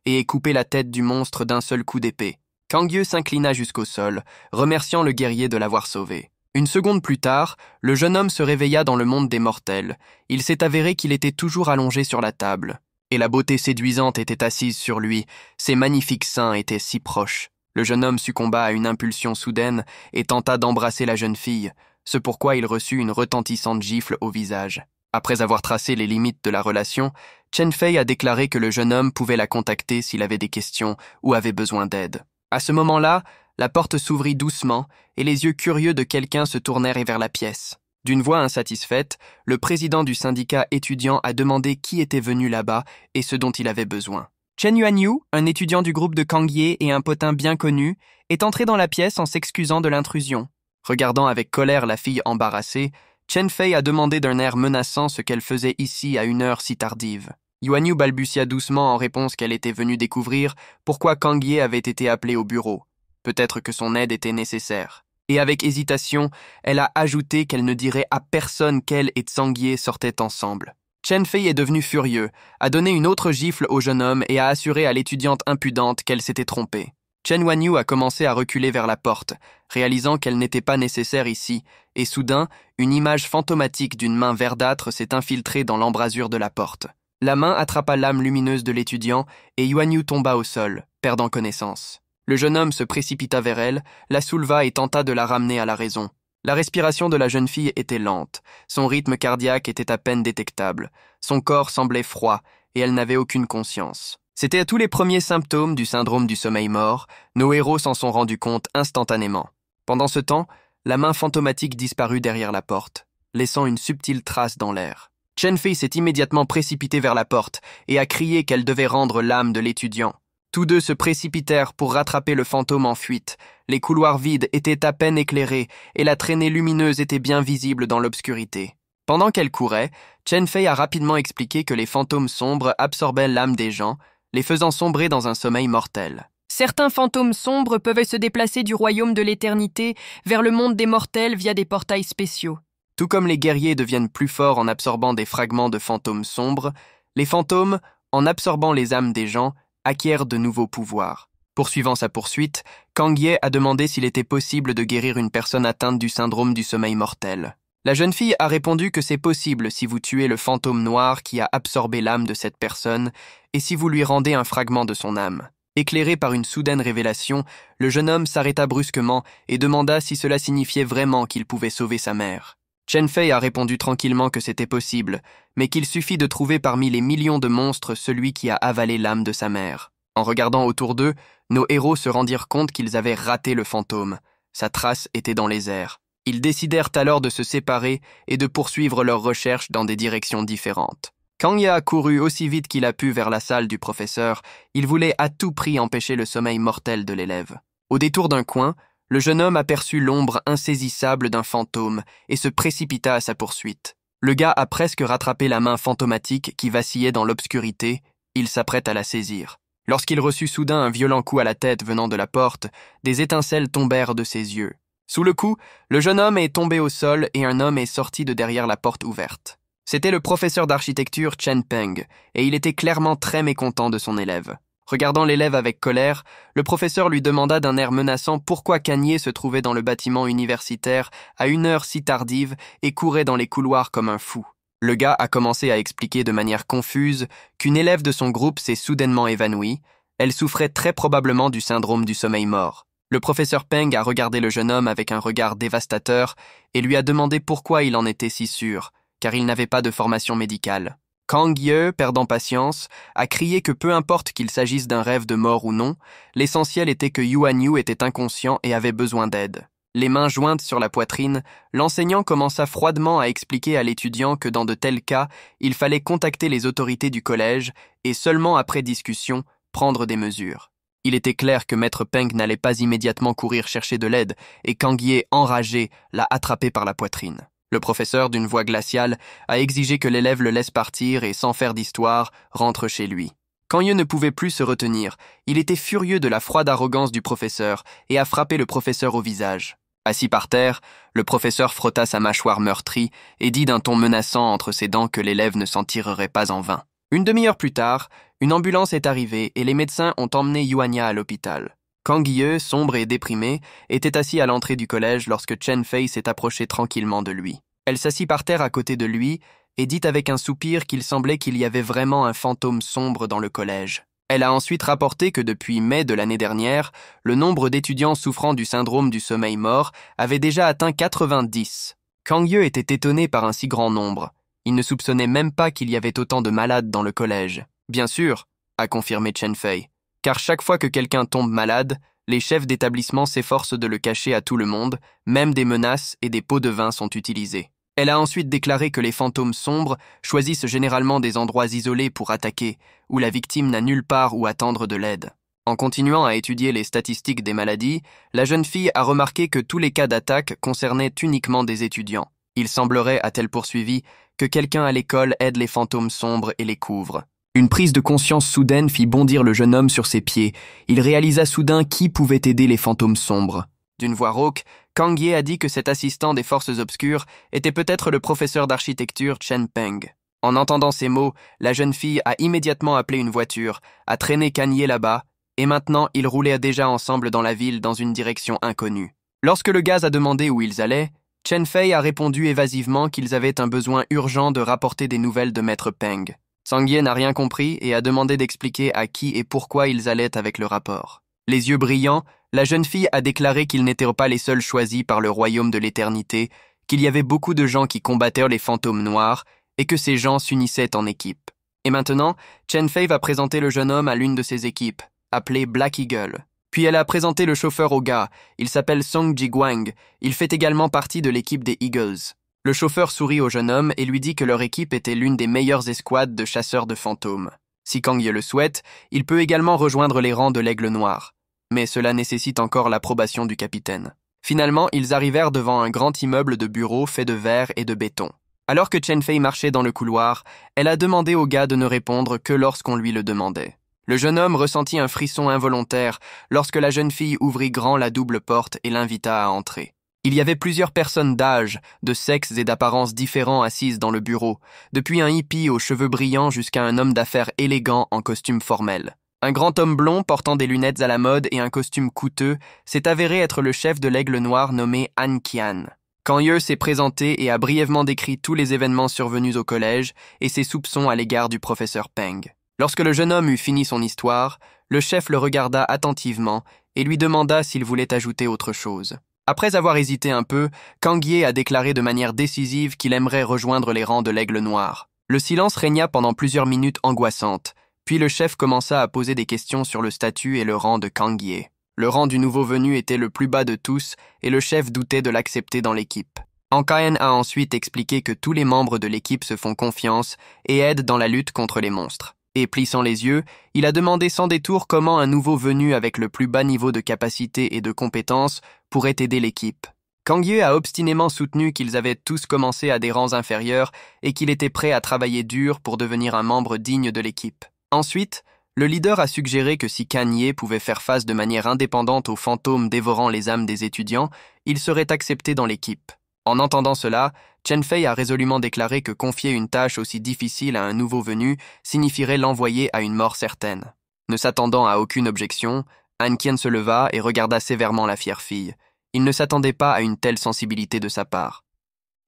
et ait coupé la tête du monstre d'un seul coup d'épée. Kang Ye s'inclina jusqu'au sol, remerciant le guerrier de l'avoir sauvé. Une seconde plus tard, le jeune homme se réveilla dans le monde des mortels. Il s'est avéré qu'il était toujours allongé sur la table. Et la beauté séduisante était assise sur lui, ses magnifiques seins étaient si proches. Le jeune homme succomba à une impulsion soudaine et tenta d'embrasser la jeune fille, ce pourquoi il reçut une retentissante gifle au visage. Après avoir tracé les limites de la relation, Chen Fei a déclaré que le jeune homme pouvait la contacter s'il avait des questions ou avait besoin d'aide. À ce moment-là, la porte s'ouvrit doucement et les yeux curieux de quelqu'un se tournèrent vers la pièce. D'une voix insatisfaite, le président du syndicat étudiant a demandé qui était venu là-bas et ce dont il avait besoin. Chen Yuanyu, un étudiant du groupe de Kang Ye et un potin bien connu, est entré dans la pièce en s'excusant de l'intrusion. Regardant avec colère la fille embarrassée, Chen Fei a demandé d'un air menaçant ce qu'elle faisait ici à une heure si tardive. Yuanyu balbutia doucement en réponse qu'elle était venue découvrir pourquoi Kang Ye avait été appelé au bureau. Peut-être que son aide était nécessaire. Et avec hésitation, elle a ajouté qu'elle ne dirait à personne qu'elle et Tsang Ye sortaient ensemble. Chen Fei est devenu furieux, a donné une autre gifle au jeune homme et a assuré à l'étudiante impudente qu'elle s'était trompée. Chen Wanyu a commencé à reculer vers la porte, réalisant qu'elle n'était pas nécessaire ici, et soudain, une image fantomatique d'une main verdâtre s'est infiltrée dans l'embrasure de la porte. La main attrapa l'âme lumineuse de l'étudiant et Yuanyu tomba au sol, perdant connaissance. Le jeune homme se précipita vers elle, la souleva et tenta de la ramener à la raison. La respiration de la jeune fille était lente, son rythme cardiaque était à peine détectable, son corps semblait froid et elle n'avait aucune conscience. C'était à tous les premiers symptômes du syndrome du sommeil mort, nos héros s'en sont rendus compte instantanément. Pendant ce temps, la main fantomatique disparut derrière la porte, laissant une subtile trace dans l'air. Chen Fei s'est immédiatement précipitée vers la porte et a crié qu'elle devait rendre l'âme de l'étudiant. Tous deux se précipitèrent pour rattraper le fantôme en fuite. Les couloirs vides étaient à peine éclairés et la traînée lumineuse était bien visible dans l'obscurité. Pendant qu'elle courait, Chen Fei a rapidement expliqué que les fantômes sombres absorbaient l'âme des gens, les faisant sombrer dans un sommeil mortel. Certains fantômes sombres peuvent se déplacer du royaume de l'éternité vers le monde des mortels via des portails spéciaux. Tout comme les guerriers deviennent plus forts en absorbant des fragments de fantômes sombres, les fantômes, en absorbant les âmes des gens, acquiert de nouveaux pouvoirs. Poursuivant sa poursuite, Kang Ye a demandé s'il était possible de guérir une personne atteinte du syndrome du sommeil mortel. La jeune fille a répondu que c'est possible si vous tuez le fantôme noir qui a absorbé l'âme de cette personne et si vous lui rendez un fragment de son âme. Éclairé par une soudaine révélation, le jeune homme s'arrêta brusquement et demanda si cela signifiait vraiment qu'il pouvait sauver sa mère. Chen Fei a répondu tranquillement que c'était possible, mais qu'il suffit de trouver parmi les millions de monstres celui qui a avalé l'âme de sa mère. En regardant autour d'eux, nos héros se rendirent compte qu'ils avaient raté le fantôme. Sa trace était dans les airs. Ils décidèrent alors de se séparer et de poursuivre leurs recherches dans des directions différentes. Kang Ye a couru aussi vite qu'il a pu vers la salle du professeur. Il voulait à tout prix empêcher le sommeil mortel de l'élève. Au détour d'un coin, Le jeune homme aperçut l'ombre insaisissable d'un fantôme et se précipita à sa poursuite. Le gars a presque rattrapé la main fantomatique qui vacillait dans l'obscurité, il s'apprête à la saisir. Lorsqu'il reçut soudain un violent coup à la tête venant de la porte, des étincelles tombèrent de ses yeux. Sous le coup, le jeune homme est tombé au sol et un homme est sorti de derrière la porte ouverte. C'était le professeur d'architecture Chen Peng, et il était clairement très mécontent de son élève. Regardant l'élève avec colère, le professeur lui demanda d'un air menaçant pourquoi Kanye se trouvait dans le bâtiment universitaire à une heure si tardive et courait dans les couloirs comme un fou. Le gars a commencé à expliquer de manière confuse qu'une élève de son groupe s'est soudainement évanouie. Elle souffrait très probablement du syndrome du sommeil mort. Le professeur Peng a regardé le jeune homme avec un regard dévastateur et lui a demandé pourquoi il en était si sûr, car il n'avait pas de formation médicale. Kang Ye, perdant patience, a crié que peu importe qu'il s'agisse d'un rêve de mort ou non, l'essentiel était que Yuan Yu était inconscient et avait besoin d'aide. Les mains jointes sur la poitrine, l'enseignant commença froidement à expliquer à l'étudiant que dans de tels cas, il fallait contacter les autorités du collège et seulement après discussion, prendre des mesures. Il était clair que Maître Peng n'allait pas immédiatement courir chercher de l'aide et Kang Ye, enragé, l'a attrapé par la poitrine. Le professeur, d'une voix glaciale, a exigé que l'élève le laisse partir et, sans faire d'histoire, rentre chez lui. Kang Ye ne pouvait plus se retenir. Il était furieux de la froide arrogance du professeur et a frappé le professeur au visage. Assis par terre, le professeur frotta sa mâchoire meurtrie et dit d'un ton menaçant entre ses dents que l'élève ne s'en tirerait pas en vain. Une demi-heure plus tard, une ambulance est arrivée et les médecins ont emmené Yuanya à l'hôpital. Kang Ye, sombre et déprimé, était assis à l'entrée du collège lorsque Chen Fei s'est approchée tranquillement de lui. Elle s'assit par terre à côté de lui et dit avec un soupir qu'il semblait qu'il y avait vraiment un fantôme sombre dans le collège. Elle a ensuite rapporté que depuis mai de l'année dernière, le nombre d'étudiants souffrant du syndrome du sommeil mort avait déjà atteint 90. Kang Ye était étonné par un si grand nombre. Il ne soupçonnait même pas qu'il y avait autant de malades dans le collège. Bien sûr, a confirmé Chen Fei, car chaque fois que quelqu'un tombe malade, les chefs d'établissement s'efforcent de le cacher à tout le monde, même des menaces et des pots de vin sont utilisés. Elle a ensuite déclaré que les fantômes sombres choisissent généralement des endroits isolés pour attaquer, où la victime n'a nulle part où attendre de l'aide. En continuant à étudier les statistiques des maladies, la jeune fille a remarqué que tous les cas d'attaque concernaient uniquement des étudiants. Il semblerait, a-t-elle poursuivi, que quelqu'un à l'école aide les fantômes sombres et les couvre. Une prise de conscience soudaine fit bondir le jeune homme sur ses pieds. Il réalisa soudain qui pouvait aider les fantômes sombres. D'une voix rauque, Kang Ye a dit que cet assistant des forces obscures était peut-être le professeur d'architecture Chen Peng. En entendant ces mots, la jeune fille a immédiatement appelé une voiture, a traîné Kang Ye là-bas, et maintenant ils roulaient déjà ensemble dans la ville dans une direction inconnue. Lorsque le gaz a demandé où ils allaient, Chen Fei a répondu évasivement qu'ils avaient un besoin urgent de rapporter des nouvelles de Maître Peng. Kang Ye n'a rien compris et a demandé d'expliquer à qui et pourquoi ils allaient avec le rapport. Les yeux brillants, la jeune fille a déclaré qu'ils n'étaient pas les seuls choisis par le royaume de l'éternité, qu'il y avait beaucoup de gens qui combattaient les fantômes noirs et que ces gens s'unissaient en équipe. Et maintenant, Chen Fei va présenter le jeune homme à l'une de ses équipes, appelée Black Eagle. Puis elle a présenté le chauffeur au gars, il s'appelle Song Ji-Guang, il fait également partie de l'équipe des Eagles. Le chauffeur sourit au jeune homme et lui dit que leur équipe était l'une des meilleures escouades de chasseurs de fantômes. Si Kang Ye le souhaite, il peut également rejoindre les rangs de l'Aigle Noir. Mais cela nécessite encore l'approbation du capitaine. Finalement, ils arrivèrent devant un grand immeuble de bureaux fait de verre et de béton. Alors que Chen Fei marchait dans le couloir, elle a demandé au gars de ne répondre que lorsqu'on lui le demandait. Le jeune homme ressentit un frisson involontaire lorsque la jeune fille ouvrit grand la double porte et l'invita à entrer. Il y avait plusieurs personnes d'âge, de sexe et d'apparence différents assises dans le bureau, depuis un hippie aux cheveux brillants jusqu'à un homme d'affaires élégant en costume formel. Un grand homme blond portant des lunettes à la mode et un costume coûteux s'est avéré être le chef de l'Aigle Noir nommé Han Qian. Kang Ye s'est présenté et a brièvement décrit tous les événements survenus au collège et ses soupçons à l'égard du professeur Peng. Lorsque le jeune homme eut fini son histoire, le chef le regarda attentivement et lui demanda s'il voulait ajouter autre chose. Après avoir hésité un peu, Kang Ye a déclaré de manière décisive qu'il aimerait rejoindre les rangs de l'Aigle Noir. Le silence régna pendant plusieurs minutes angoissantes, puis le chef commença à poser des questions sur le statut et le rang de Kang Ye. Le rang du nouveau venu était le plus bas de tous et le chef doutait de l'accepter dans l'équipe. Han Qian a ensuite expliqué que tous les membres de l'équipe se font confiance et aident dans la lutte contre les monstres. Et, plissant les yeux, il a demandé sans détour comment un nouveau venu avec le plus bas niveau de capacité et de compétence pourrait aider l'équipe. Kang Ye a obstinément soutenu qu'ils avaient tous commencé à des rangs inférieurs et qu'il était prêt à travailler dur pour devenir un membre digne de l'équipe. Ensuite, le leader a suggéré que si Kang Ye pouvait faire face de manière indépendante aux fantômes dévorant les âmes des étudiants, il serait accepté dans l'équipe. En entendant cela, Chen Fei a résolument déclaré que confier une tâche aussi difficile à un nouveau venu signifierait l'envoyer à une mort certaine. Ne s'attendant à aucune objection, Han Qian se leva et regarda sévèrement la fière fille. Il ne s'attendait pas à une telle sensibilité de sa part.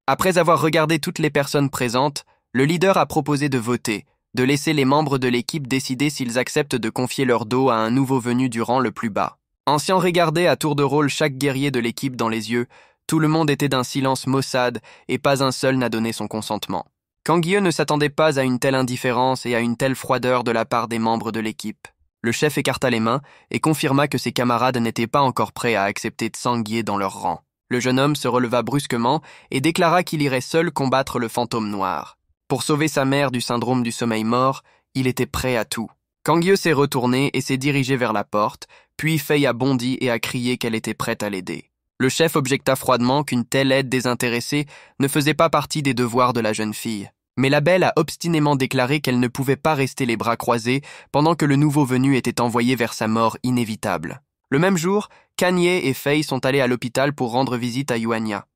Après avoir regardé toutes les personnes présentes, le leader a proposé de voter, de laisser les membres de l'équipe décider s'ils acceptent de confier leur dos à un nouveau venu du rang le plus bas. Ancien regardait à tour de rôle chaque guerrier de l'équipe dans les yeux. Tout le monde était d'un silence maussade et pas un seul n'a donné son consentement. Kang Ye ne s'attendait pas à une telle indifférence et à une telle froideur de la part des membres de l'équipe. Le chef écarta les mains et confirma que ses camarades n'étaient pas encore prêts à accepter Tsang Ye dans leur rang. Le jeune homme se releva brusquement et déclara qu'il irait seul combattre le fantôme noir. Pour sauver sa mère du syndrome du sommeil mort, il était prêt à tout. Kang Ye s'est retourné et s'est dirigé vers la porte, puis Fei a bondi et a crié qu'elle était prête à l'aider. Le chef objecta froidement qu'une telle aide désintéressée ne faisait pas partie des devoirs de la jeune fille. Mais la belle a obstinément déclaré qu'elle ne pouvait pas rester les bras croisés pendant que le nouveau venu était envoyé vers sa mort inévitable. Le même jour, Kang Ye et Fei sont allés à l'hôpital pour rendre visite à Yuanya.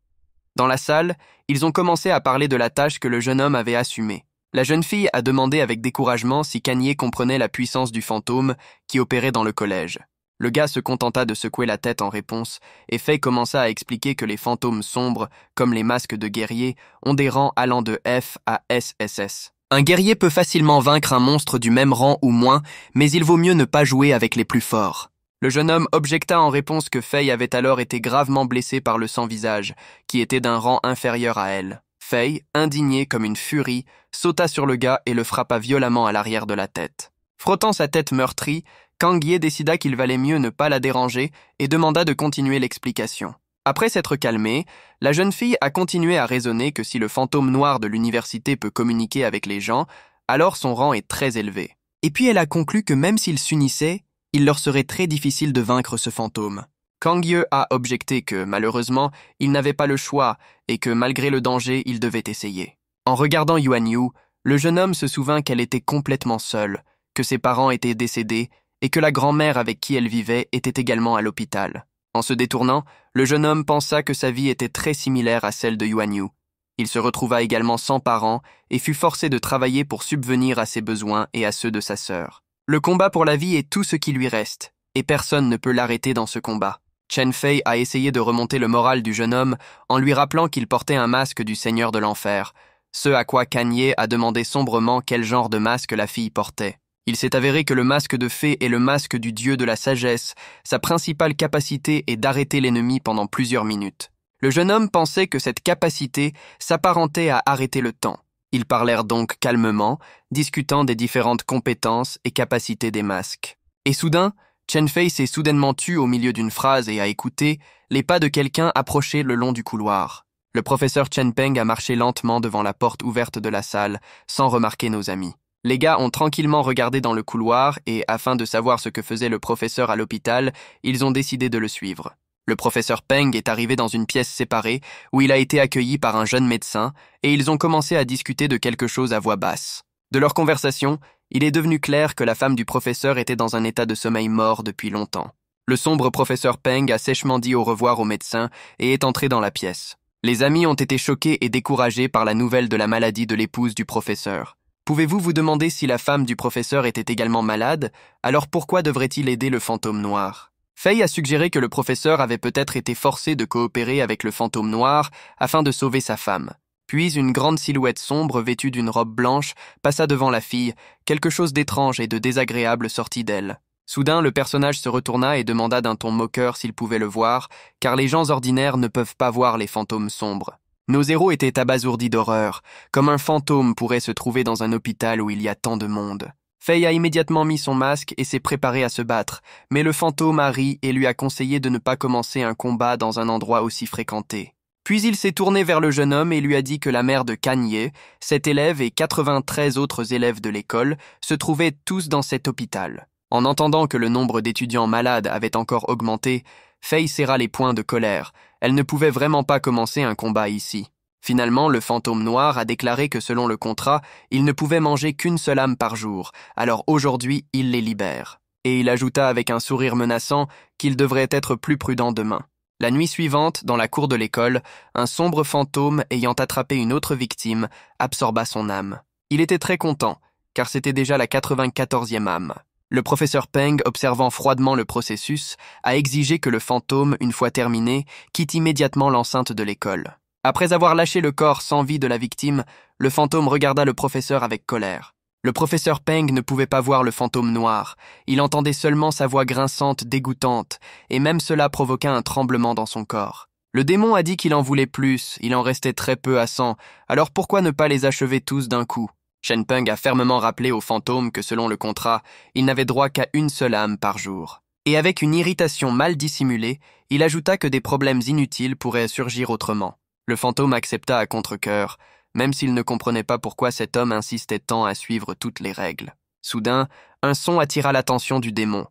Dans la salle, ils ont commencé à parler de la tâche que le jeune homme avait assumée. La jeune fille a demandé avec découragement si Kang Ye comprenait la puissance du fantôme qui opérait dans le collège. Le gars se contenta de secouer la tête en réponse, et Fei commença à expliquer que les fantômes sombres, comme les masques de guerriers, ont des rangs allant de F à SSS. Un guerrier peut facilement vaincre un monstre du même rang ou moins, mais il vaut mieux ne pas jouer avec les plus forts. Le jeune homme objecta en réponse que Fei avait alors été gravement blessée par le sans-visage, qui était d'un rang inférieur à elle. Fei, indignée comme une furie, sauta sur le gars et le frappa violemment à l'arrière de la tête. Frottant sa tête meurtrie, Kang Ye décida qu'il valait mieux ne pas la déranger et demanda de continuer l'explication. Après s'être calmée, la jeune fille a continué à raisonner que si le fantôme noir de l'université peut communiquer avec les gens, alors son rang est très élevé. Et puis elle a conclu que même s'ils s'unissaient, il leur serait très difficile de vaincre ce fantôme. Kang Ye a objecté que, malheureusement, il n'avait pas le choix et que, malgré le danger, il devait essayer. En regardant Yuan Yu, le jeune homme se souvint qu'elle était complètement seule, que ses parents étaient décédés et que la grand-mère avec qui elle vivait était également à l'hôpital. En se détournant, le jeune homme pensa que sa vie était très similaire à celle de Yuan Yu. Il se retrouva également sans parents et fut forcé de travailler pour subvenir à ses besoins et à ceux de sa sœur. Le combat pour la vie est tout ce qui lui reste, et personne ne peut l'arrêter dans ce combat. Chen Fei a essayé de remonter le moral du jeune homme en lui rappelant qu'il portait un masque du Seigneur de l'Enfer, ce à quoi Kang Ye a demandé sombrement quel genre de masque la fille portait. Il s'est avéré que le masque de fée est le masque du dieu de la sagesse. Sa principale capacité est d'arrêter l'ennemi pendant plusieurs minutes. Le jeune homme pensait que cette capacité s'apparentait à arrêter le temps. Ils parlèrent donc calmement, discutant des différentes compétences et capacités des masques. Et soudain, Chen Fei s'est soudainement tue au milieu d'une phrase et a écouté les pas de quelqu'un approcher le long du couloir. Le professeur Chen Peng a marché lentement devant la porte ouverte de la salle, sans remarquer nos amis. Les gars ont tranquillement regardé dans le couloir et, afin de savoir ce que faisait le professeur à l'hôpital, ils ont décidé de le suivre. Le professeur Peng est arrivé dans une pièce séparée où il a été accueilli par un jeune médecin et ils ont commencé à discuter de quelque chose à voix basse. De leur conversation, il est devenu clair que la femme du professeur était dans un état de sommeil mort depuis longtemps. Le sombre professeur Peng a sèchement dit au revoir au médecin et est entré dans la pièce. Les amis ont été choqués et découragés par la nouvelle de la maladie de l'épouse du professeur. Pouvez-vous vous demander si la femme du professeur était également malade? Alors pourquoi devrait-il aider le fantôme noir? Fei a suggéré que le professeur avait peut-être été forcé de coopérer avec le fantôme noir afin de sauver sa femme. Puis une grande silhouette sombre vêtue d'une robe blanche passa devant la fille, quelque chose d'étrange et de désagréable sortit d'elle. Soudain, le personnage se retourna et demanda d'un ton moqueur s'il pouvait le voir, car les gens ordinaires ne peuvent pas voir les fantômes sombres. Nos héros étaient abasourdis d'horreur, comme un fantôme pourrait se trouver dans un hôpital où il y a tant de monde. Fei a immédiatement mis son masque et s'est préparé à se battre, mais le fantôme a ri et lui a conseillé de ne pas commencer un combat dans un endroit aussi fréquenté. Puis il s'est tourné vers le jeune homme et lui a dit que la mère de Kanye, cet élève et 93 autres élèves de l'école se trouvaient tous dans cet hôpital. En entendant que le nombre d'étudiants malades avait encore augmenté, Faye serra les poings de colère. Elle ne pouvait vraiment pas commencer un combat ici. Finalement, le fantôme noir a déclaré que selon le contrat, il ne pouvait manger qu'une seule âme par jour, alors aujourd'hui, il les libère. Et il ajouta avec un sourire menaçant qu'il devrait être plus prudent demain. La nuit suivante, dans la cour de l'école, un sombre fantôme ayant attrapé une autre victime absorba son âme. Il était très content, car c'était déjà la 94e âme. Le professeur Peng, observant froidement le processus, a exigé que le fantôme, une fois terminé, quitte immédiatement l'enceinte de l'école. Après avoir lâché le corps sans vie de la victime, le fantôme regarda le professeur avec colère. Le professeur Peng ne pouvait pas voir le fantôme noir, il entendait seulement sa voix grinçante, dégoûtante, et même cela provoqua un tremblement dans son corps. Le démon a dit qu'il en voulait plus, il en restait très peu à 100, alors pourquoi ne pas les achever tous d'un coup? Shen Peng a fermement rappelé au fantôme que selon le contrat, il n'avait droit qu'à une seule âme par jour. Et avec une irritation mal dissimulée, il ajouta que des problèmes inutiles pourraient surgir autrement. Le fantôme accepta à contre-cœur, même s'il ne comprenait pas pourquoi cet homme insistait tant à suivre toutes les règles. Soudain, un son attira l'attention du démon.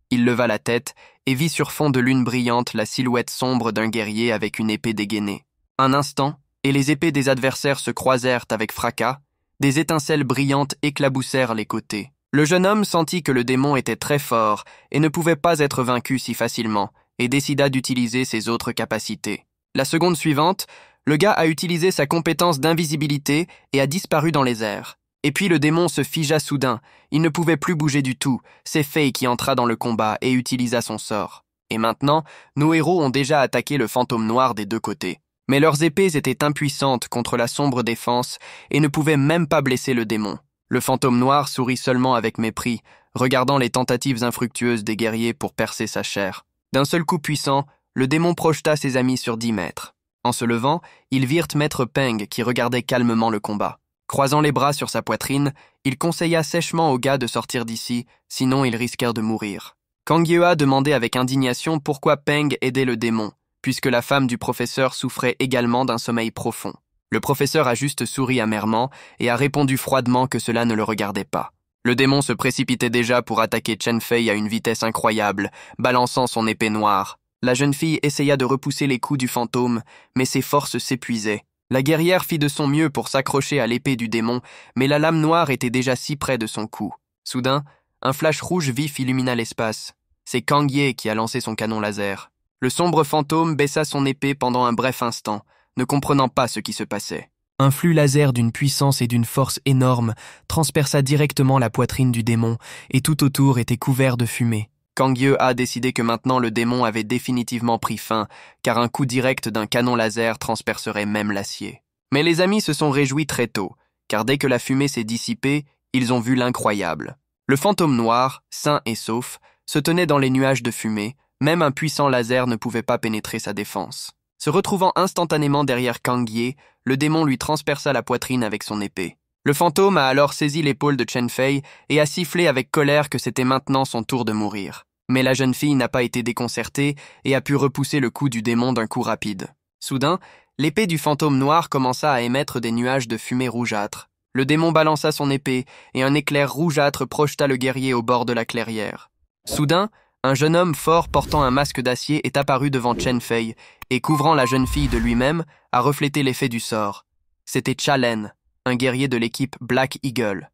Il leva la tête et vit sur fond de lune brillante la silhouette sombre d'un guerrier avec une épée dégainée. Un instant, et les épées des adversaires se croisèrent avec fracas, des étincelles brillantes éclaboussèrent les côtés. Le jeune homme sentit que le démon était très fort et ne pouvait pas être vaincu si facilement, et décida d'utiliser ses autres capacités. La seconde suivante, le gars a utilisé sa compétence d'invisibilité et a disparu dans les airs. Et puis le démon se figea soudain, il ne pouvait plus bouger du tout, c'est Faye qui entra dans le combat et utilisa son sort. Et maintenant, nos héros ont déjà attaqué le fantôme noir des deux côtés. Mais leurs épées étaient impuissantes contre la sombre défense et ne pouvaient même pas blesser le démon. Le fantôme noir sourit seulement avec mépris, regardant les tentatives infructueuses des guerriers pour percer sa chair. D'un seul coup puissant, le démon projeta ses amis sur 10 mètres. En se levant, ils virent Maître Peng qui regardait calmement le combat. Croisant les bras sur sa poitrine, il conseilla sèchement aux gars de sortir d'ici, sinon ils risquèrent de mourir. Kang Yeoha demandait avec indignation pourquoi Peng aidait le démon, puisque la femme du professeur souffrait également d'un sommeil profond. Le professeur a juste souri amèrement et a répondu froidement que cela ne le regardait pas. Le démon se précipitait déjà pour attaquer Chen Fei à une vitesse incroyable, balançant son épée noire. La jeune fille essaya de repousser les coups du fantôme, mais ses forces s'épuisaient. La guerrière fit de son mieux pour s'accrocher à l'épée du démon, mais la lame noire était déjà si près de son cou. Soudain, un flash rouge vif illumina l'espace. C'est Kang Ye qui a lancé son canon laser. Le sombre fantôme baissa son épée pendant un bref instant, ne comprenant pas ce qui se passait. Un flux laser d'une puissance et d'une force énorme transperça directement la poitrine du démon, et tout autour était couvert de fumée. Kang Yeoha a décidé que maintenant le démon avait définitivement pris fin, car un coup direct d'un canon laser transpercerait même l'acier. Mais les amis se sont réjouis très tôt, car dès que la fumée s'est dissipée, ils ont vu l'incroyable. Le fantôme noir, sain et sauf, se tenait dans les nuages de fumée, même un puissant laser ne pouvait pas pénétrer sa défense. Se retrouvant instantanément derrière Kang Ye, le démon lui transperça la poitrine avec son épée. Le fantôme a alors saisi l'épaule de Chen Fei et a sifflé avec colère que c'était maintenant son tour de mourir. Mais la jeune fille n'a pas été déconcertée et a pu repousser le coup du démon d'un coup rapide. Soudain, l'épée du fantôme noir commença à émettre des nuages de fumée rougeâtre. Le démon balança son épée et un éclair rougeâtre projeta le guerrier au bord de la clairière. Soudain, un jeune homme fort portant un masque d'acier est apparu devant Chen Fei et, couvrant la jeune fille de lui-même, a reflété l'effet du sort. C'était Cha Len, un guerrier de l'équipe Black Eagle.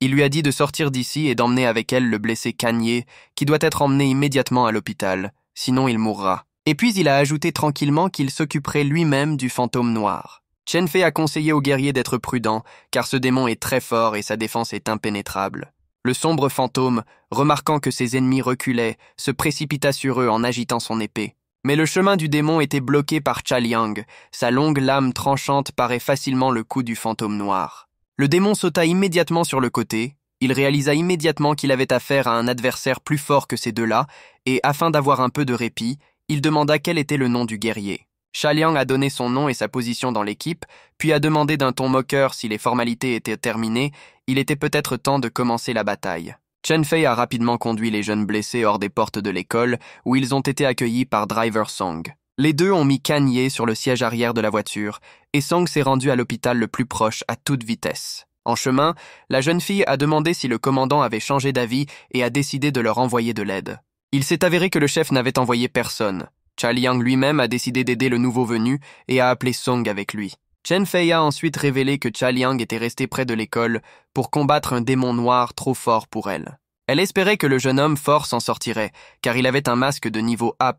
Il lui a dit de sortir d'ici et d'emmener avec elle le blessé Kanye, qui doit être emmené immédiatement à l'hôpital, sinon il mourra. Et puis il a ajouté tranquillement qu'il s'occuperait lui-même du fantôme noir. Chen Fei a conseillé au guerrier d'être prudent, car ce démon est très fort et sa défense est impénétrable. Le sombre fantôme, remarquant que ses ennemis reculaient, se précipita sur eux en agitant son épée. Mais le chemin du démon était bloqué par Cha Liang, sa longue lame tranchante parait facilement le coup du fantôme noir. Le démon sauta immédiatement sur le côté, il réalisa immédiatement qu'il avait affaire à un adversaire plus fort que ces deux-là, et afin d'avoir un peu de répit, il demanda quel était le nom du guerrier. Cha Liang a donné son nom et sa position dans l'équipe, puis a demandé d'un ton moqueur si les formalités étaient terminées, il était peut-être temps de commencer la bataille. Chen Fei a rapidement conduit les jeunes blessés hors des portes de l'école, où ils ont été accueillis par Driver Song. Les deux ont mis Kanye sur le siège arrière de la voiture, et Song s'est rendu à l'hôpital le plus proche à toute vitesse. En chemin, la jeune fille a demandé si le commandant avait changé d'avis et a décidé de leur envoyer de l'aide. Il s'est avéré que le chef n'avait envoyé personne. Cha Liang lui-même a décidé d'aider le nouveau venu et a appelé Song avec lui. Chen Fei a ensuite révélé que Cha Liang était resté près de l'école pour combattre un démon noir trop fort pour elle. Elle espérait que le jeune homme fort s'en sortirait, car il avait un masque de niveau A+,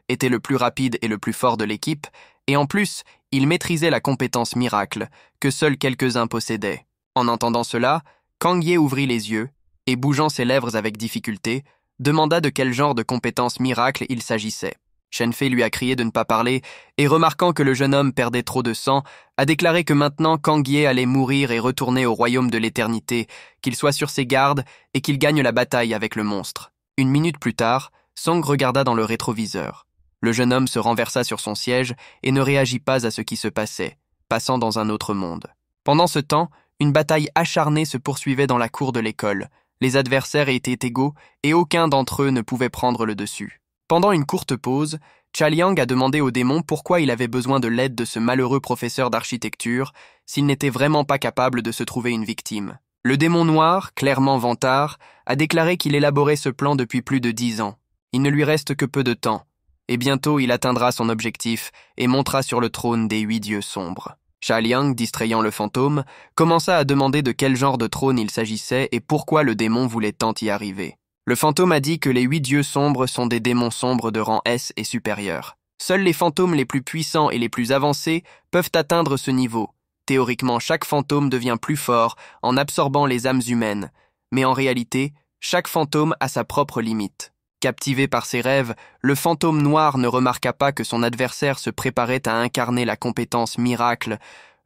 était le plus rapide et le plus fort de l'équipe, et en plus, il maîtrisait la compétence miracle, que seuls quelques-uns possédaient. En entendant cela, Kang Ye ouvrit les yeux, et bougeant ses lèvres avec difficulté, demanda de quel genre de compétence miracle il s'agissait. Chen Fei lui a crié de ne pas parler, et remarquant que le jeune homme perdait trop de sang, a déclaré que maintenant Kang Ye allait mourir et retourner au royaume de l'éternité, qu'il soit sur ses gardes et qu'il gagne la bataille avec le monstre. Une minute plus tard, Song regarda dans le rétroviseur. Le jeune homme se renversa sur son siège et ne réagit pas à ce qui se passait, passant dans un autre monde. Pendant ce temps, une bataille acharnée se poursuivait dans la cour de l'école. Les adversaires étaient égaux et aucun d'entre eux ne pouvait prendre le dessus. Pendant une courte pause, Cha Liang a demandé au démon pourquoi il avait besoin de l'aide de ce malheureux professeur d'architecture s'il n'était vraiment pas capable de se trouver une victime. Le démon noir, clairement vantard, a déclaré qu'il élaborait ce plan depuis plus de 10 ans. Il ne lui reste que peu de temps, et bientôt il atteindra son objectif et montera sur le trône des 8 dieux sombres. Cha Liang, distrayant le fantôme, commença à demander de quel genre de trône il s'agissait et pourquoi le démon voulait tant y arriver. Le fantôme a dit que les 8 dieux sombres sont des démons sombres de rang S et supérieur. Seuls les fantômes les plus puissants et les plus avancés peuvent atteindre ce niveau. Théoriquement, chaque fantôme devient plus fort en absorbant les âmes humaines, mais en réalité, chaque fantôme a sa propre limite. Captivé par ses rêves, le fantôme noir ne remarqua pas que son adversaire se préparait à incarner la compétence miracle.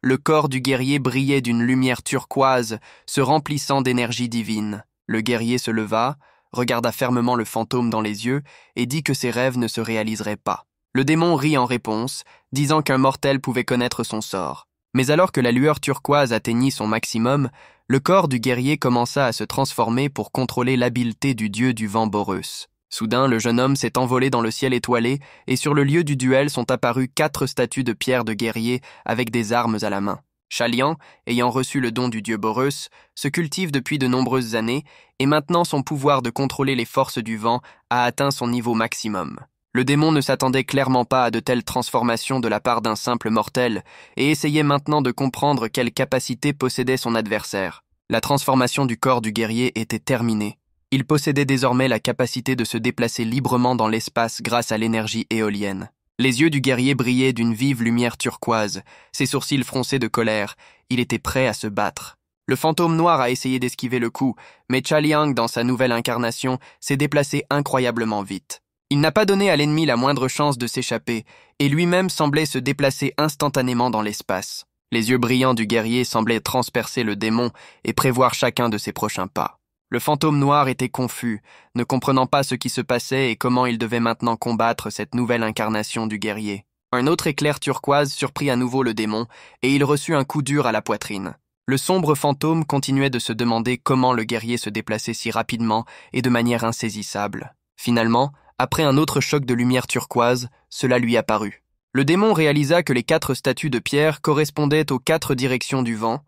Le corps du guerrier brillait d'une lumière turquoise, se remplissant d'énergie divine. Le guerrier se leva, regarda fermement le fantôme dans les yeux et dit que ses rêves ne se réaliseraient pas. Le démon rit en réponse, disant qu'un mortel pouvait connaître son sort. Mais alors que la lueur turquoise atteignit son maximum, le corps du guerrier commença à se transformer pour contrôler l'habileté du dieu du vent Boreus. Soudain, le jeune homme s'est envolé dans le ciel étoilé et sur le lieu du duel sont apparues 4 statues de pierre de guerrier avec des armes à la main. Cha Liang, ayant reçu le don du dieu Boreus, se cultive depuis de nombreuses années et maintenant son pouvoir de contrôler les forces du vent a atteint son niveau maximum. Le démon ne s'attendait clairement pas à de telles transformations de la part d'un simple mortel et essayait maintenant de comprendre quelle capacité possédait son adversaire. La transformation du corps du guerrier était terminée. Il possédait désormais la capacité de se déplacer librement dans l'espace grâce à l'énergie éolienne. Les yeux du guerrier brillaient d'une vive lumière turquoise, ses sourcils froncés de colère, il était prêt à se battre. Le fantôme noir a essayé d'esquiver le coup, mais Cha Liang, dans sa nouvelle incarnation, s'est déplacé incroyablement vite. Il n'a pas donné à l'ennemi la moindre chance de s'échapper, et lui-même semblait se déplacer instantanément dans l'espace. Les yeux brillants du guerrier semblaient transpercer le démon et prévoir chacun de ses prochains pas. Le fantôme noir était confus, ne comprenant pas ce qui se passait et comment il devait maintenant combattre cette nouvelle incarnation du guerrier. Un autre éclair turquoise surprit à nouveau le démon, et il reçut un coup dur à la poitrine. Le sombre fantôme continuait de se demander comment le guerrier se déplaçait si rapidement et de manière insaisissable. Finalement, après un autre choc de lumière turquoise, cela lui apparut. Le démon réalisa que les 4 statues de pierre correspondaient aux 4 directions du vent,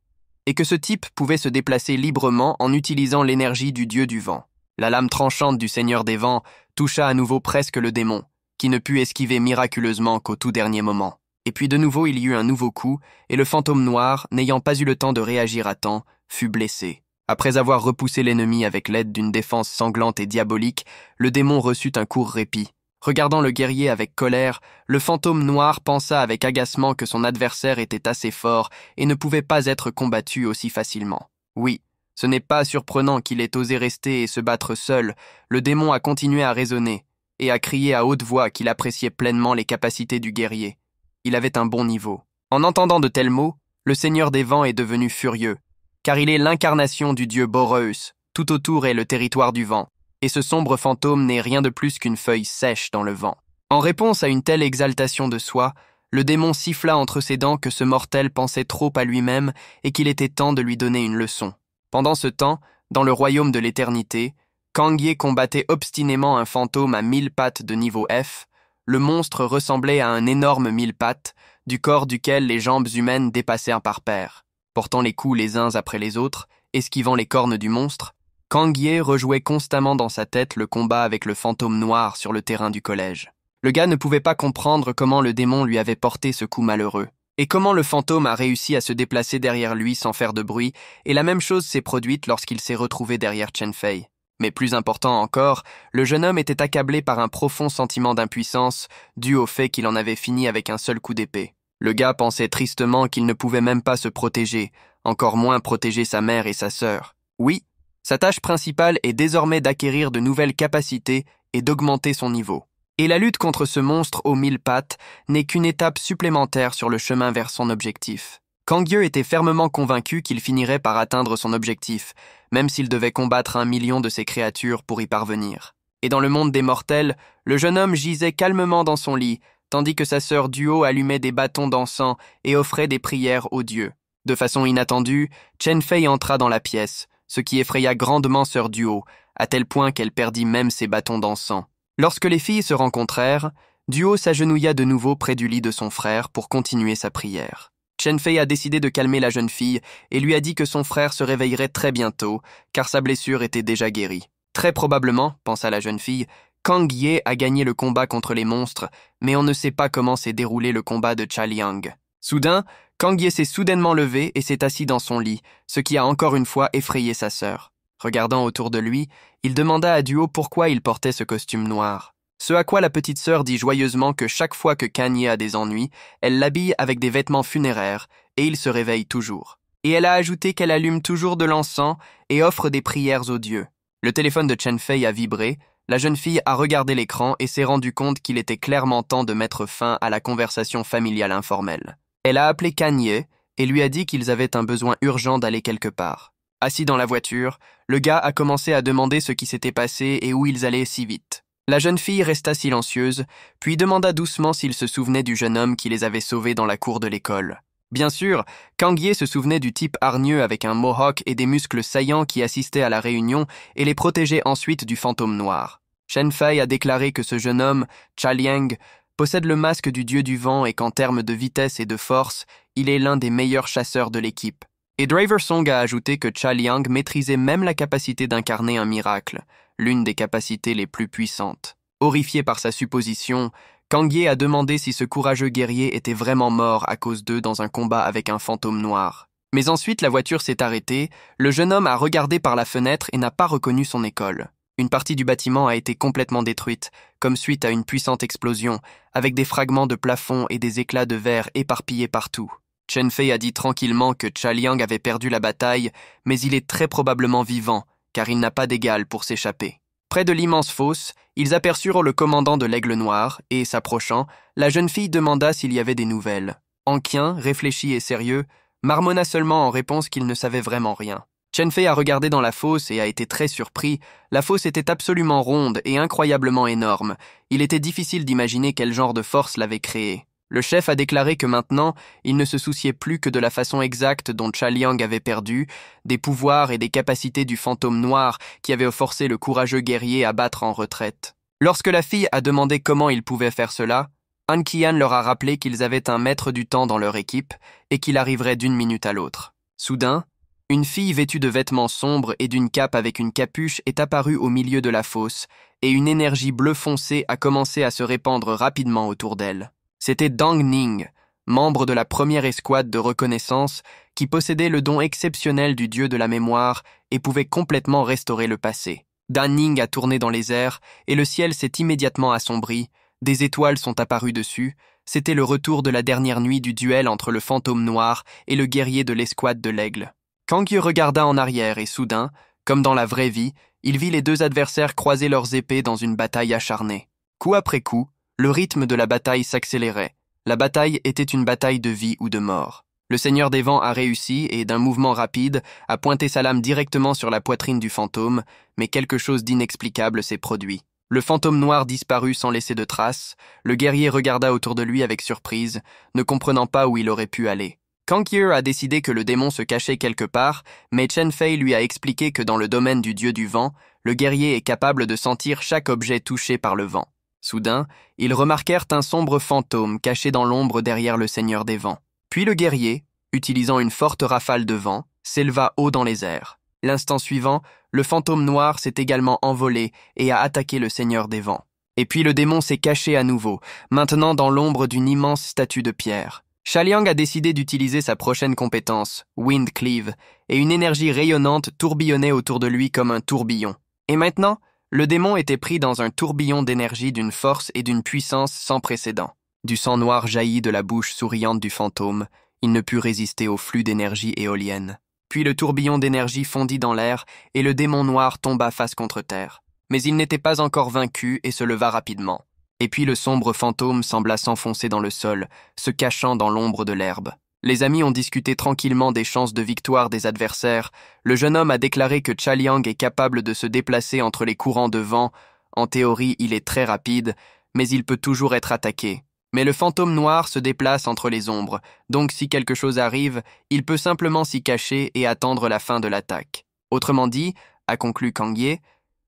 et que ce type pouvait se déplacer librement en utilisant l'énergie du dieu du vent. La lame tranchante du seigneur des vents toucha à nouveau presque le démon, qui ne put esquiver miraculeusement qu'au tout dernier moment. Et puis de nouveau il y eut un nouveau coup, et le fantôme noir, n'ayant pas eu le temps de réagir à temps, fut blessé. Après avoir repoussé l'ennemi avec l'aide d'une défense sanglante et diabolique, le démon reçut un court répit. Regardant le guerrier avec colère, le fantôme noir pensa avec agacement que son adversaire était assez fort et ne pouvait pas être combattu aussi facilement. Oui, ce n'est pas surprenant qu'il ait osé rester et se battre seul. Le démon a continué à raisonner et a crié à haute voix qu'il appréciait pleinement les capacités du guerrier. Il avait un bon niveau. En entendant de tels mots, le seigneur des vents est devenu furieux, car il est l'incarnation du dieu Boreus. Tout autour est le territoire du vent. Et ce sombre fantôme n'est rien de plus qu'une feuille sèche dans le vent. En réponse à une telle exaltation de soi, le démon siffla entre ses dents que ce mortel pensait trop à lui-même et qu'il était temps de lui donner une leçon. Pendant ce temps, dans le royaume de l'éternité, Kang Ye combattait obstinément un fantôme à 1000 pattes de niveau F. le monstre ressemblait à un énorme mille-pattes, du corps duquel les jambes humaines dépassaient par paires. Portant les coups les uns après les autres, esquivant les cornes du monstre, Kang Ye rejouait constamment dans sa tête le combat avec le fantôme noir sur le terrain du collège. Le gars ne pouvait pas comprendre comment le démon lui avait porté ce coup malheureux, et comment le fantôme a réussi à se déplacer derrière lui sans faire de bruit, et la même chose s'est produite lorsqu'il s'est retrouvé derrière Chen Fei. Mais plus important encore, le jeune homme était accablé par un profond sentiment d'impuissance dû au fait qu'il en avait fini avec un seul coup d'épée. Le gars pensait tristement qu'il ne pouvait même pas se protéger, encore moins protéger sa mère et sa sœur. Oui, sa tâche principale est désormais d'acquérir de nouvelles capacités et d'augmenter son niveau. Et la lutte contre ce monstre aux 1000 pattes n'est qu'une étape supplémentaire sur le chemin vers son objectif. Kang Ye était fermement convaincu qu'il finirait par atteindre son objectif, même s'il devait combattre 1 million de ces créatures pour y parvenir. Et dans le monde des mortels, le jeune homme gisait calmement dans son lit, tandis que sa sœur Duo allumait des bâtons d'encens et offrait des prières aux dieux. De façon inattendue, Chen Fei entra dans la pièce, ce qui effraya grandement sœur Duo, à tel point qu'elle perdit même ses bâtons d'encens. Lorsque les filles se rencontrèrent, Duo s'agenouilla de nouveau près du lit de son frère pour continuer sa prière. Chen Fei a décidé de calmer la jeune fille et lui a dit que son frère se réveillerait très bientôt, car sa blessure était déjà guérie. Très probablement, pensa la jeune fille, Kang Ye a gagné le combat contre les monstres, mais on ne sait pas comment s'est déroulé le combat de Cha Liang. Soudain, Kang Ye s'est soudainement levé et s'est assis dans son lit, ce qui a encore une fois effrayé sa sœur. Regardant autour de lui, il demanda à Duo pourquoi il portait ce costume noir. Ce à quoi la petite sœur dit joyeusement que chaque fois que Kanye a des ennuis, elle l'habille avec des vêtements funéraires, et il se réveille toujours. Et elle a ajouté qu'elle allume toujours de l'encens et offre des prières aux dieux. Le téléphone de Chen Fei a vibré, la jeune fille a regardé l'écran et s'est rendu compte qu'il était clairement temps de mettre fin à la conversation familiale informelle. Elle a appelé Kanye et lui a dit qu'ils avaient un besoin urgent d'aller quelque part. Assis dans la voiture, le gars a commencé à demander ce qui s'était passé et où ils allaient si vite. La jeune fille resta silencieuse, puis demanda doucement s'il se souvenait du jeune homme qui les avait sauvés dans la cour de l'école. Bien sûr, Kang Ye se souvenait du type hargneux avec un mohawk et des muscles saillants qui assistait à la réunion et les protégeait ensuite du fantôme noir. Chen Fei a déclaré que ce jeune homme, Cha Liang, possède le masque du dieu du vent et qu'en termes de vitesse et de force, il est l'un des meilleurs chasseurs de l'équipe. Et Driver Song a ajouté que Cha Liang maîtrisait même la capacité d'incarner un miracle, l'une des capacités les plus puissantes. Horrifié par sa supposition, Kang Ye a demandé si ce courageux guerrier était vraiment mort à cause d'eux dans un combat avec un fantôme noir. Mais ensuite, la voiture s'est arrêtée, le jeune homme a regardé par la fenêtre et n'a pas reconnu son école. Une partie du bâtiment a été complètement détruite, comme suite à une puissante explosion, avec des fragments de plafond et des éclats de verre éparpillés partout. Chen Fei a dit tranquillement que Cha Liang avait perdu la bataille, mais il est très probablement vivant, car il n'a pas d'égal pour s'échapper. Près de l'immense fosse, ils aperçurent le commandant de l'Aigle Noir, et, s'approchant, la jeune fille demanda s'il y avait des nouvelles. Ankien, réfléchi et sérieux, marmonna seulement en réponse qu'il ne savait vraiment rien. Chen Fei a regardé dans la fosse et a été très surpris. La fosse était absolument ronde et incroyablement énorme. Il était difficile d'imaginer quel genre de force l'avait créée. Le chef a déclaré que maintenant, il ne se souciait plus que de la façon exacte dont Cha Liang avait perdu, des pouvoirs et des capacités du fantôme noir qui avait forcé le courageux guerrier à battre en retraite. Lorsque la fille a demandé comment il pouvait faire cela, Anqian leur a rappelé qu'ils avaient un maître du temps dans leur équipe et qu'il arriverait d'une minute à l'autre. Soudain, une fille vêtue de vêtements sombres et d'une cape avec une capuche est apparue au milieu de la fosse et une énergie bleu foncé a commencé à se répandre rapidement autour d'elle. C'était Dang Ning, membre de la première escouade de reconnaissance qui possédait le don exceptionnel du dieu de la mémoire et pouvait complètement restaurer le passé. Dan Ning a tourné dans les airs et le ciel s'est immédiatement assombri, des étoiles sont apparues dessus, c'était le retour de la dernière nuit du duel entre le fantôme noir et le guerrier de l'escouade de l'aigle. Kang Ye regarda en arrière et soudain, comme dans la vraie vie, il vit les deux adversaires croiser leurs épées dans une bataille acharnée. Coup après coup, le rythme de la bataille s'accélérait. La bataille était une bataille de vie ou de mort. Le Seigneur des Vents a réussi et, d'un mouvement rapide, a pointé sa lame directement sur la poitrine du fantôme, mais quelque chose d'inexplicable s'est produit. Le fantôme noir disparut sans laisser de traces, le guerrier regarda autour de lui avec surprise, ne comprenant pas où il aurait pu aller. Kang Ye a décidé que le démon se cachait quelque part, mais Chen Fei lui a expliqué que dans le domaine du dieu du vent, le guerrier est capable de sentir chaque objet touché par le vent. Soudain, ils remarquèrent un sombre fantôme caché dans l'ombre derrière le Seigneur des Vents. Puis le guerrier, utilisant une forte rafale de vent, s'éleva haut dans les airs. L'instant suivant, le fantôme noir s'est également envolé et a attaqué le Seigneur des Vents. Et puis le démon s'est caché à nouveau, maintenant dans l'ombre d'une immense statue de pierre. Shaliang a décidé d'utiliser sa prochaine compétence, Wind Cleave, et une énergie rayonnante tourbillonnait autour de lui comme un tourbillon. Et maintenant, le démon était pris dans un tourbillon d'énergie d'une force et d'une puissance sans précédent. Du sang noir jaillit de la bouche souriante du fantôme, il ne put résister au flux d'énergie éolienne. Puis le tourbillon d'énergie fondit dans l'air et le démon noir tomba face contre terre. Mais il n'était pas encore vaincu et se leva rapidement. Et puis le sombre fantôme sembla s'enfoncer dans le sol, se cachant dans l'ombre de l'herbe. Les amis ont discuté tranquillement des chances de victoire des adversaires. Le jeune homme a déclaré que Shaliang est capable de se déplacer entre les courants de vent. En théorie, il est très rapide, mais il peut toujours être attaqué. Mais le fantôme noir se déplace entre les ombres, donc si quelque chose arrive, il peut simplement s'y cacher et attendre la fin de l'attaque. Autrement dit, a conclu Kang Ye,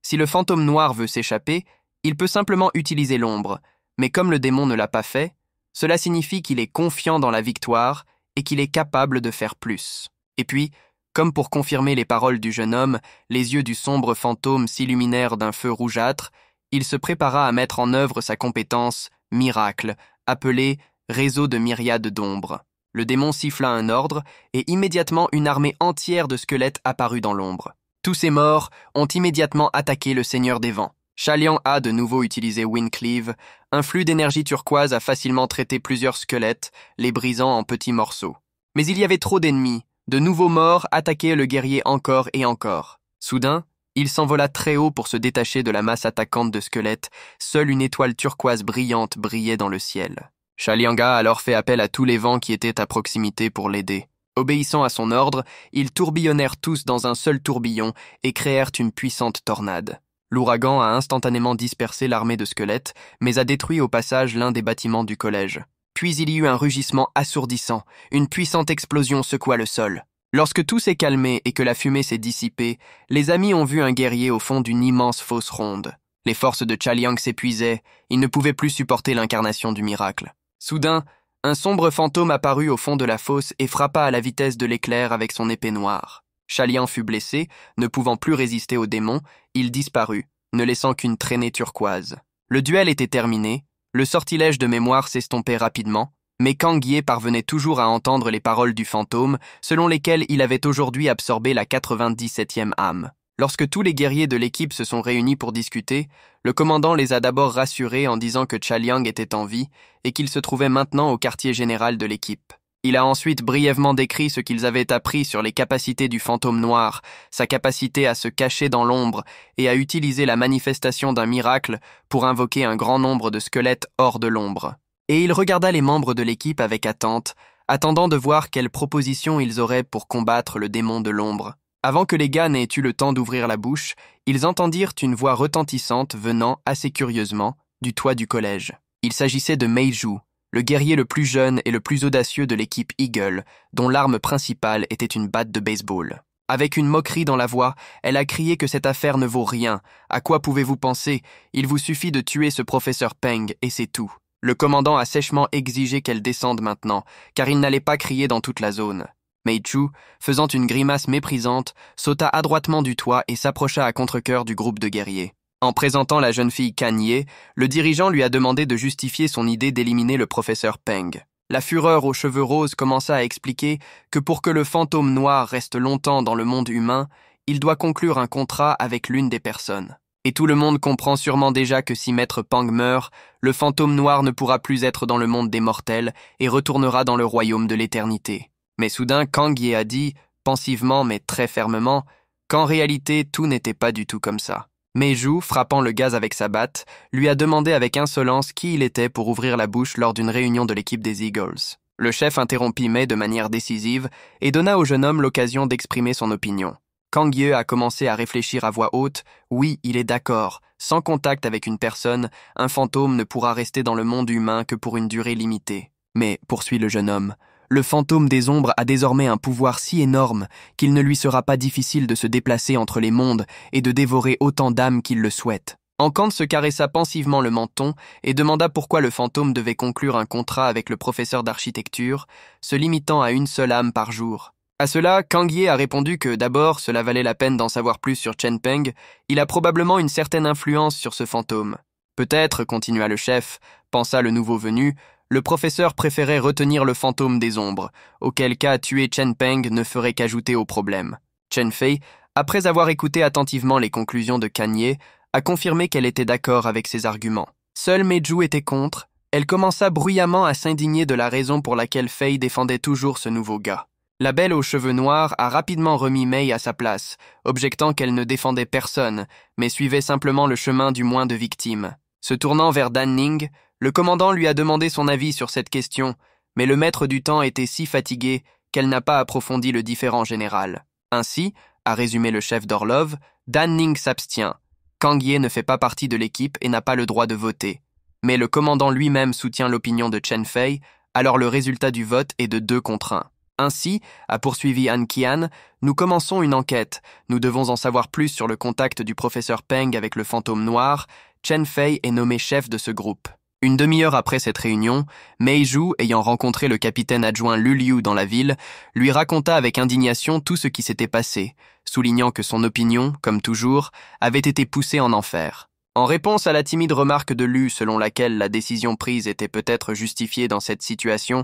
si le fantôme noir veut s'échapper, il peut simplement utiliser l'ombre, mais comme le démon ne l'a pas fait, cela signifie qu'il est confiant dans la victoire et qu'il est capable de faire plus. Et puis, comme pour confirmer les paroles du jeune homme, les yeux du sombre fantôme s'illuminèrent d'un feu rougeâtre, il se prépara à mettre en œuvre sa compétence « miracle », appelée « réseau de myriades d'ombres ». Le démon siffla un ordre et immédiatement une armée entière de squelettes apparut dans l'ombre. Tous ces morts ont immédiatement attaqué le Seigneur des Vents. Shaliang a de nouveau utilisé Wind Cleave. Un flux d'énergie turquoise a facilement traité plusieurs squelettes, les brisant en petits morceaux. Mais il y avait trop d'ennemis. De nouveaux morts attaquaient le guerrier encore et encore. Soudain, il s'envola très haut pour se détacher de la masse attaquante de squelettes. Seule une étoile turquoise brillante brillait dans le ciel. Shaliang a alors fait appel à tous les vents qui étaient à proximité pour l'aider. Obéissant à son ordre, ils tourbillonnèrent tous dans un seul tourbillon et créèrent une puissante tornade. L'ouragan a instantanément dispersé l'armée de squelettes, mais a détruit au passage l'un des bâtiments du collège. Puis il y eut un rugissement assourdissant, une puissante explosion secoua le sol. Lorsque tout s'est calmé et que la fumée s'est dissipée, les amis ont vu un guerrier au fond d'une immense fosse ronde. Les forces de Shaliang s'épuisaient, il ne pouvait plus supporter l'incarnation du miracle. Soudain, un sombre fantôme apparut au fond de la fosse et frappa à la vitesse de l'éclair avec son épée noire. Shaliang fut blessé, ne pouvant plus résister au démon, il disparut, ne laissant qu'une traînée turquoise. Le duel était terminé, le sortilège de mémoire s'estompait rapidement, mais Kang Ye parvenait toujours à entendre les paroles du fantôme, selon lesquelles il avait aujourd'hui absorbé la 97e âme. Lorsque tous les guerriers de l'équipe se sont réunis pour discuter, le commandant les a d'abord rassurés en disant que Shaliang était en vie et qu'il se trouvait maintenant au quartier général de l'équipe. Il a ensuite brièvement décrit ce qu'ils avaient appris sur les capacités du fantôme noir, sa capacité à se cacher dans l'ombre et à utiliser la manifestation d'un miracle pour invoquer un grand nombre de squelettes hors de l'ombre. Et il regarda les membres de l'équipe avec attente, attendant de voir quelles propositions ils auraient pour combattre le démon de l'ombre. Avant que les gars n'aient eu le temps d'ouvrir la bouche, ils entendirent une voix retentissante venant, assez curieusement, du toit du collège. Il s'agissait de Meiju, le guerrier le plus jeune et le plus audacieux de l'équipe Eagle, dont l'arme principale était une batte de baseball. Avec une moquerie dans la voix, elle a crié que cette affaire ne vaut rien. À quoi pouvez-vous penser? Il vous suffit de tuer ce professeur Peng, et c'est tout. Le commandant a sèchement exigé qu'elle descende maintenant, car il n'allait pas crier dans toute la zone. Meiju, faisant une grimace méprisante, sauta adroitement du toit et s'approcha à contre-cœur du groupe de guerriers. En présentant la jeune fille Kang Ye, le dirigeant lui a demandé de justifier son idée d'éliminer le professeur Peng. La fureur aux cheveux roses commença à expliquer que pour que le fantôme noir reste longtemps dans le monde humain, il doit conclure un contrat avec l'une des personnes. Et tout le monde comprend sûrement déjà que si Maître Peng meurt, le fantôme noir ne pourra plus être dans le monde des mortels et retournera dans le royaume de l'éternité. Mais soudain, Kang Ye a dit, pensivement mais très fermement, qu'en réalité tout n'était pas du tout comme ça. Meiju, frappant le gaz avec sa batte, lui a demandé avec insolence qui il était pour ouvrir la bouche lors d'une réunion de l'équipe des Eagles. Le chef interrompit Mei de manière décisive et donna au jeune homme l'occasion d'exprimer son opinion. Kang Ye a commencé à réfléchir à voix haute. Oui, il est d'accord. Sans contact avec une personne, un fantôme ne pourra rester dans le monde humain que pour une durée limitée. Mais, poursuit le jeune homme, le fantôme des ombres a désormais un pouvoir si énorme qu'il ne lui sera pas difficile de se déplacer entre les mondes et de dévorer autant d'âmes qu'il le souhaite. Enkant se caressa pensivement le menton et demanda pourquoi le fantôme devait conclure un contrat avec le professeur d'architecture, se limitant à une seule âme par jour. À cela, Kang Ye a répondu que d'abord, cela valait la peine d'en savoir plus sur Chen Peng, il a probablement une certaine influence sur ce fantôme. Peut-être, continua le chef, pensa le nouveau venu, le professeur préférait retenir le fantôme des ombres, auquel cas tuer Chen Peng ne ferait qu'ajouter au problème. Chen Fei, après avoir écouté attentivement les conclusions de Kang Ye, a confirmé qu'elle était d'accord avec ses arguments. Seule Meiju était contre, elle commença bruyamment à s'indigner de la raison pour laquelle Fei défendait toujours ce nouveau gars. La belle aux cheveux noirs a rapidement remis Mei à sa place, objectant qu'elle ne défendait personne, mais suivait simplement le chemin du moins de victimes. Se tournant vers Dan Ning, le commandant lui a demandé son avis sur cette question, mais le maître du temps était si fatigué qu'elle n'a pas approfondi le différend général. Ainsi, a résumé le chef d'Orlov, Dan Ning s'abstient. Kang Ye ne fait pas partie de l'équipe et n'a pas le droit de voter. Mais le commandant lui-même soutient l'opinion de Chen Fei, alors le résultat du vote est de 2 contre 1. Ainsi, a poursuivi Han Qian, nous commençons une enquête. Nous devons en savoir plus sur le contact du professeur Peng avec le fantôme noir. Chen Fei est nommé chef de ce groupe. Une demi-heure après cette réunion, Meiju, ayant rencontré le capitaine adjoint Lu Liu dans la ville, lui raconta avec indignation tout ce qui s'était passé, soulignant que son opinion, comme toujours, avait été poussée en enfer. En réponse à la timide remarque de Lu selon laquelle la décision prise était peut-être justifiée dans cette situation,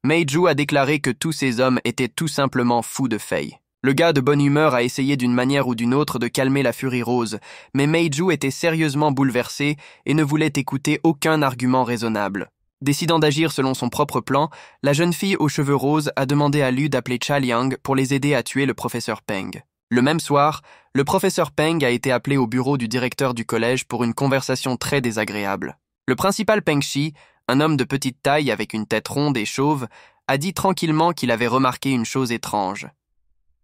Meiju a déclaré que tous ces hommes étaient tout simplement fous de Fei. Le gars de bonne humeur a essayé d'une manière ou d'une autre de calmer la furie rose, mais Meiju était sérieusement bouleversé et ne voulait écouter aucun argument raisonnable. Décidant d'agir selon son propre plan, la jeune fille aux cheveux roses a demandé à Lu d'appeler Cha Liang pour les aider à tuer le professeur Peng. Le même soir, le professeur Peng a été appelé au bureau du directeur du collège pour une conversation très désagréable. Le principal Peng Shi, un homme de petite taille avec une tête ronde et chauve, a dit tranquillement qu'il avait remarqué une chose étrange.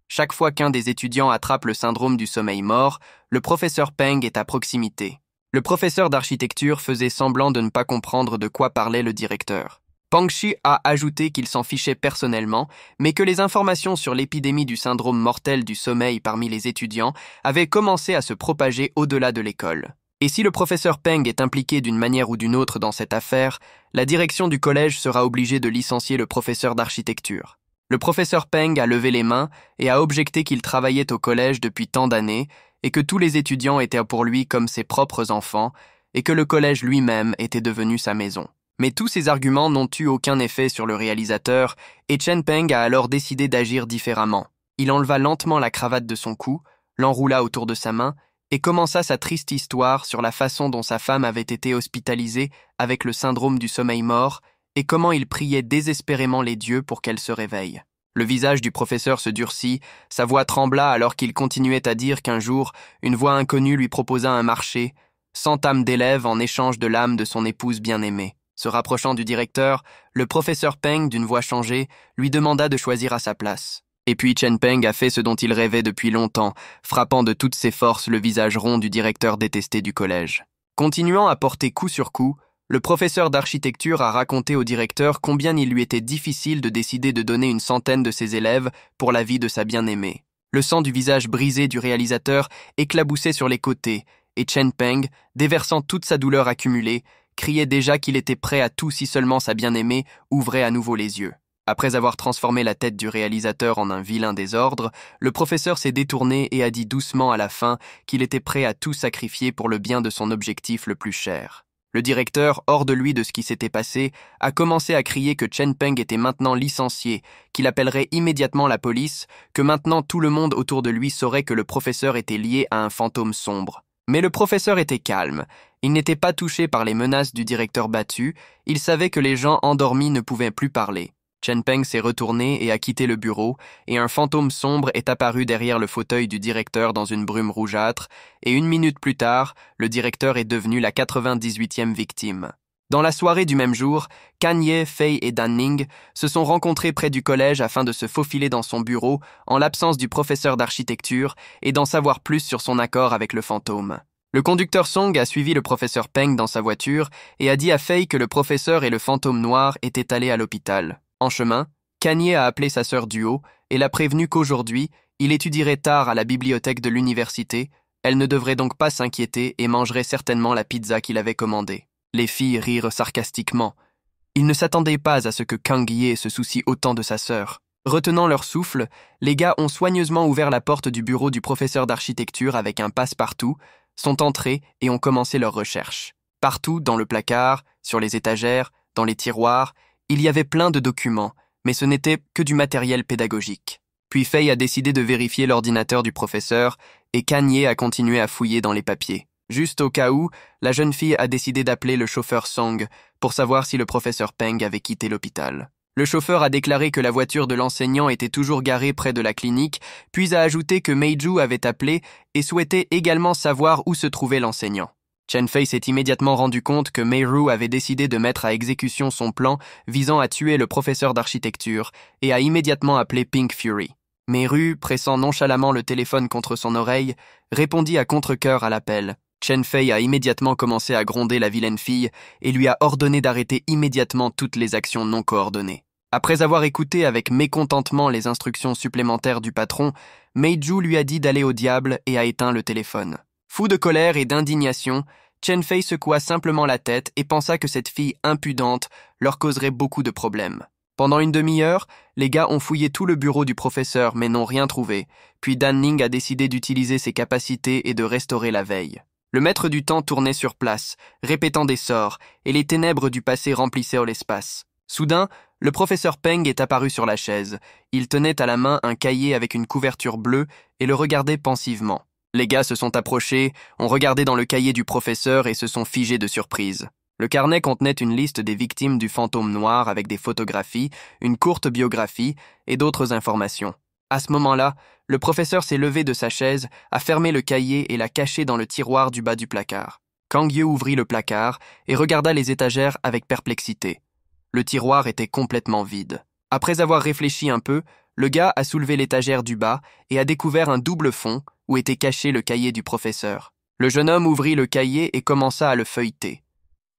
Chaque fois qu'un des étudiants attrape le syndrome du sommeil mort, le professeur Peng est à proximité. Le professeur d'architecture faisait semblant de ne pas comprendre de quoi parlait le directeur. Peng Shi a ajouté qu'il s'en fichait personnellement, mais que les informations sur l'épidémie du syndrome mortel du sommeil parmi les étudiants avaient commencé à se propager au-delà de l'école. Et si le professeur Peng est impliqué d'une manière ou d'une autre dans cette affaire, la direction du collège sera obligée de licencier le professeur d'architecture. Le professeur Peng a levé les mains et a objecté qu'il travaillait au collège depuis tant d'années et que tous les étudiants étaient pour lui comme ses propres enfants et que le collège lui-même était devenu sa maison. Mais tous ces arguments n'ont eu aucun effet sur le réalisateur et Chen Peng a alors décidé d'agir différemment. Il enleva lentement la cravate de son cou, l'enroula autour de sa main et commença sa triste histoire sur la façon dont sa femme avait été hospitalisée avec le syndrome du sommeil mort et comment il priait désespérément les dieux pour qu'elle se réveille. Le visage du professeur se durcit, sa voix trembla alors qu'il continuait à dire qu'un jour, une voix inconnue lui proposa un marché, 100 âmes d'élèves en échange de l'âme de son épouse bien-aimée. Se rapprochant du directeur, le professeur Peng, d'une voix changée, lui demanda de choisir à sa place. Et puis Chen Peng a fait ce dont il rêvait depuis longtemps, frappant de toutes ses forces le visage rond du directeur détesté du collège. Continuant à porter coup sur coup, le professeur d'architecture a raconté au directeur combien il lui était difficile de décider de donner une centaine de ses élèves pour la vie de sa bien-aimée. Le sang du visage brisé du réalisateur éclaboussait sur les côtés, et Chen Peng, déversant toute sa douleur accumulée, criait déjà qu'il était prêt à tout si seulement sa bien-aimée ouvrait à nouveau les yeux. Après avoir transformé la tête du réalisateur en un vilain désordre, le professeur s'est détourné et a dit doucement à la fin qu'il était prêt à tout sacrifier pour le bien de son objectif le plus cher. Le directeur, hors de lui de ce qui s'était passé, a commencé à crier que Chen Peng était maintenant licencié, qu'il appellerait immédiatement la police, que maintenant tout le monde autour de lui saurait que le professeur était lié à un fantôme sombre. Mais le professeur était calme. Il n'était pas touché par les menaces du directeur battu, il savait que les gens endormis ne pouvaient plus parler. Chen Peng s'est retourné et a quitté le bureau, et un fantôme sombre est apparu derrière le fauteuil du directeur dans une brume rougeâtre, et 1 minute plus tard, le directeur est devenu la 98e victime. Dans la soirée du même jour, Kang Ye, Fei et Dan Ning se sont rencontrés près du collège afin de se faufiler dans son bureau en l'absence du professeur d'architecture et d'en savoir plus sur son accord avec le fantôme. Le conducteur Song a suivi le professeur Peng dans sa voiture et a dit à Fei que le professeur et le fantôme noir étaient allés à l'hôpital. En chemin, Kang Ye a appelé sa sœur du haut et l'a prévenu qu'aujourd'hui, il étudierait tard à la bibliothèque de l'université, Elle ne devrait donc pas s'inquiéter et mangerait certainement la pizza qu'il avait commandée. Les filles rirent sarcastiquement. Ils ne s'attendaient pas à ce que Kang Ye se soucie autant de sa sœur. Retenant leur souffle, les gars ont soigneusement ouvert la porte du bureau du professeur d'architecture avec un passe-partout, sont entrés et ont commencé leurs recherches. Partout, dans le placard, sur les étagères, dans les tiroirs, il y avait plein de documents, mais ce n'était que du matériel pédagogique. Puis Faye a décidé de vérifier l'ordinateur du professeur et Kanye a continué à fouiller dans les papiers. Juste au cas où, la jeune fille a décidé d'appeler le chauffeur Song pour savoir si le professeur Peng avait quitté l'hôpital. Le chauffeur a déclaré que la voiture de l'enseignant était toujours garée près de la clinique, puis a ajouté que Meiju avait appelé et souhaitait également savoir où se trouvait l'enseignant. Chen Fei s'est immédiatement rendu compte que Meiru avait décidé de mettre à exécution son plan visant à tuer le professeur d'architecture et a immédiatement appelé Pink Fury. Meiru, pressant nonchalamment le téléphone contre son oreille, répondit à contre-cœur à l'appel. Chen Fei a immédiatement commencé à gronder la vilaine fille et lui a ordonné d'arrêter immédiatement toutes les actions non coordonnées. Après avoir écouté avec mécontentement les instructions supplémentaires du patron, Meiju lui a dit d'aller au diable et a éteint le téléphone. Fou de colère et d'indignation, Chen Fei secoua simplement la tête et pensa que cette fille impudente leur causerait beaucoup de problèmes. Pendant une demi-heure, les gars ont fouillé tout le bureau du professeur mais n'ont rien trouvé, puis Dan Ning a décidé d'utiliser ses capacités et de restaurer la veille. Le maître du temps tournait sur place, répétant des sorts, et les ténèbres du passé remplissaient l'espace. Soudain, le professeur Peng est apparu sur la chaise. Il tenait à la main un cahier avec une couverture bleue et le regardait pensivement. Les gars se sont approchés, ont regardé dans le cahier du professeur et se sont figés de surprise. Le carnet contenait une liste des victimes du fantôme noir avec des photographies, une courte biographie et d'autres informations. À ce moment-là, le professeur s'est levé de sa chaise, a fermé le cahier et l'a caché dans le tiroir du bas du placard. Kang Ye ouvrit le placard et regarda les étagères avec perplexité. Le tiroir était complètement vide. Après avoir réfléchi un peu, le gars a soulevé l'étagère du bas et a découvert un double fond où était caché le cahier du professeur. Le jeune homme ouvrit le cahier et commença à le feuilleter.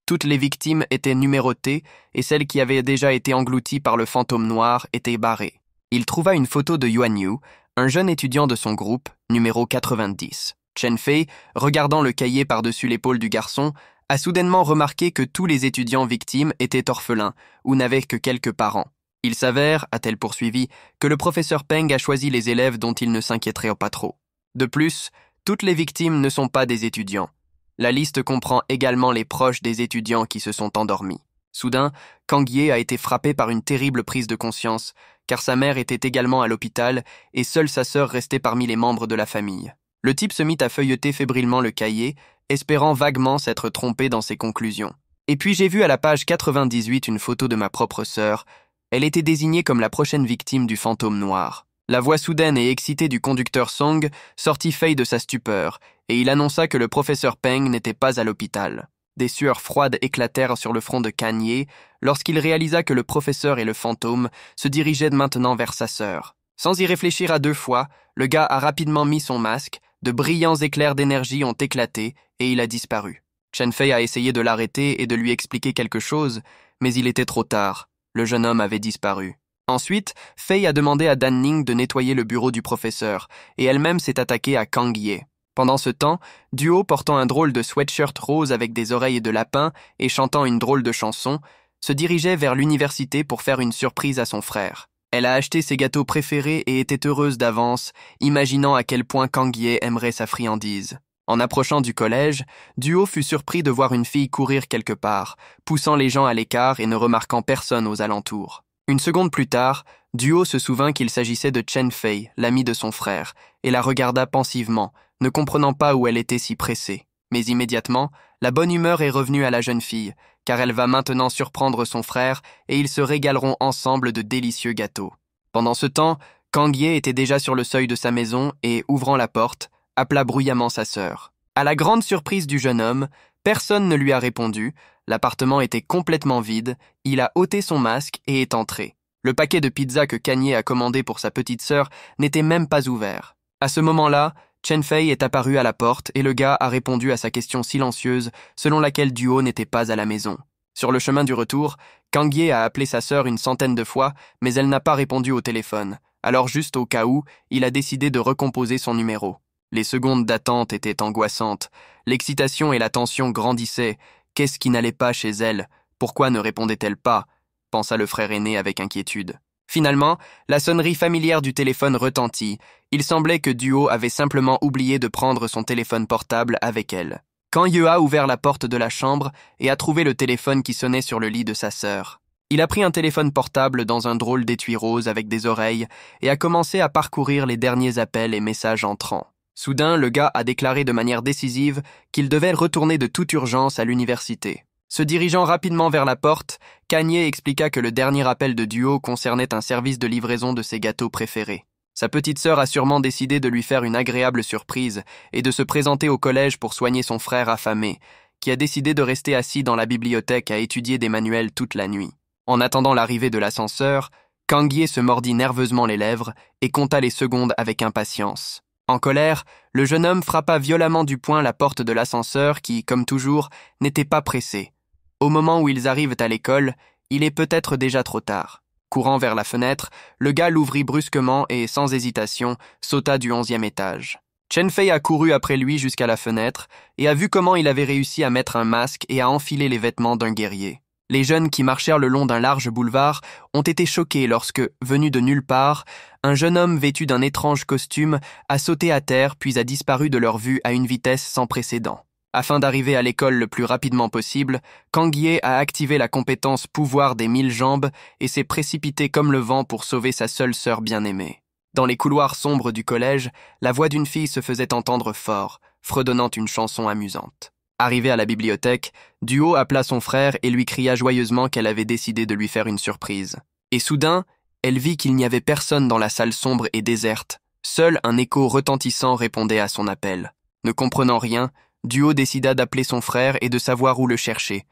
Toutes les victimes étaient numérotées et celles qui avaient déjà été englouties par le fantôme noir étaient barrées. Il trouva une photo de Yuan Yu, un jeune étudiant de son groupe, numéro 90. Chen Fei, regardant le cahier par-dessus l'épaule du garçon, a soudainement remarqué que tous les étudiants victimes étaient orphelins ou n'avaient que quelques parents. Il s'avère, a-t-elle poursuivi, que le professeur Peng a choisi les élèves dont il ne s'inquiéterait pas trop. De plus, toutes les victimes ne sont pas des étudiants. La liste comprend également les proches des étudiants qui se sont endormis. Soudain, Kang Ye a été frappé par une terrible prise de conscience, car sa mère était également à l'hôpital et seule sa sœur restait parmi les membres de la famille. Le type se mit à feuilleter fébrilement le cahier, espérant vaguement s'être trompé dans ses conclusions. Et puis j'ai vu à la page 98 une photo de ma propre sœur. Elle était désignée comme la prochaine victime du fantôme noir. La voix soudaine et excitée du conducteur Song sortit Fei de sa stupeur, et il annonça que le professeur Peng n'était pas à l'hôpital. Des sueurs froides éclatèrent sur le front de Kanye lorsqu'il réalisa que le professeur et le fantôme se dirigeaient maintenant vers sa sœur. Sans y réfléchir à deux fois, le gars a rapidement mis son masque, de brillants éclairs d'énergie ont éclaté et il a disparu. Chen Fei a essayé de l'arrêter et de lui expliquer quelque chose, mais il était trop tard. Le jeune homme avait disparu. Ensuite, Fei a demandé à Dan Ning de nettoyer le bureau du professeur et elle-même s'est attaquée à Kang Ye. Pendant ce temps, Duo, portant un drôle de sweatshirt rose avec des oreilles de lapin et chantant une drôle de chanson, se dirigeait vers l'université pour faire une surprise à son frère. Elle a acheté ses gâteaux préférés et était heureuse d'avance, imaginant à quel point Kang Ye aimerait sa friandise. En approchant du collège, Duo fut surpris de voir une fille courir quelque part, poussant les gens à l'écart et ne remarquant personne aux alentours. Une seconde plus tard, Duo se souvint qu'il s'agissait de Chen Fei, l'amie de son frère, et la regarda pensivement, ne comprenant pas où elle était si pressée. Mais immédiatement, la bonne humeur est revenue à la jeune fille, car elle va maintenant surprendre son frère et ils se régaleront ensemble de délicieux gâteaux. Pendant ce temps, Kang Ye était déjà sur le seuil de sa maison et, ouvrant la porte, appela bruyamment sa sœur. À la grande surprise du jeune homme, personne ne lui a répondu, l'appartement était complètement vide, il a ôté son masque et est entré. Le paquet de pizza que Kanye a commandé pour sa petite sœur n'était même pas ouvert. À ce moment-là, Chen Fei est apparu à la porte et le gars a répondu à sa question silencieuse selon laquelle Duo n'était pas à la maison. Sur le chemin du retour, Kang Ye a appelé sa sœur une centaine de fois, mais elle n'a pas répondu au téléphone. Alors juste au cas où, il a décidé de recomposer son numéro. Les secondes d'attente étaient angoissantes. L'excitation et la tension grandissaient. Qu'est-ce qui n'allait pas chez elle? Pourquoi ne répondait-elle pas? Pensa le frère aîné avec inquiétude. Finalement, la sonnerie familière du téléphone retentit. Il semblait que Duo avait simplement oublié de prendre son téléphone portable avec elle. Kang-ye a ouvert la porte de la chambre et a trouvé le téléphone qui sonnait sur le lit de sa sœur. Il a pris un téléphone portable dans un drôle d'étui rose avec des oreilles et a commencé à parcourir les derniers appels et messages entrants. Soudain, le gars a déclaré de manière décisive qu'il devait retourner de toute urgence à l'université. Se dirigeant rapidement vers la porte, Kanye expliqua que le dernier appel de Duo concernait un service de livraison de ses gâteaux préférés. Sa petite sœur a sûrement décidé de lui faire une agréable surprise et de se présenter au collège pour soigner son frère affamé, qui a décidé de rester assis dans la bibliothèque à étudier des manuels toute la nuit. En attendant l'arrivée de l'ascenseur, Kang-ye se mordit nerveusement les lèvres et compta les secondes avec impatience. En colère, le jeune homme frappa violemment du poing la porte de l'ascenseur qui, comme toujours, n'était pas pressée. Au moment où ils arrivent à l'école, il est peut-être déjà trop tard. Courant vers la fenêtre, le gars l'ouvrit brusquement et, sans hésitation, sauta du 11e étage. Chen Fei a couru après lui jusqu'à la fenêtre et a vu comment il avait réussi à mettre un masque et à enfiler les vêtements d'un guerrier. Les jeunes qui marchèrent le long d'un large boulevard ont été choqués lorsque, venu de nulle part, un jeune homme vêtu d'un étrange costume a sauté à terre puis a disparu de leur vue à une vitesse sans précédent. Afin d'arriver à l'école le plus rapidement possible, Kang-ye a activé la compétence pouvoir des 1000 jambes et s'est précipité comme le vent pour sauver sa seule sœur bien-aimée. Dans les couloirs sombres du collège, la voix d'une fille se faisait entendre fort, fredonnant une chanson amusante. Arrivée à la bibliothèque, Duo appela son frère et lui cria joyeusement qu'elle avait décidé de lui faire une surprise. Et soudain, elle vit qu'il n'y avait personne dans la salle sombre et déserte. Seul un écho retentissant répondait à son appel. Ne comprenant rien, Duo décida d'appeler son frère et de savoir où le chercher.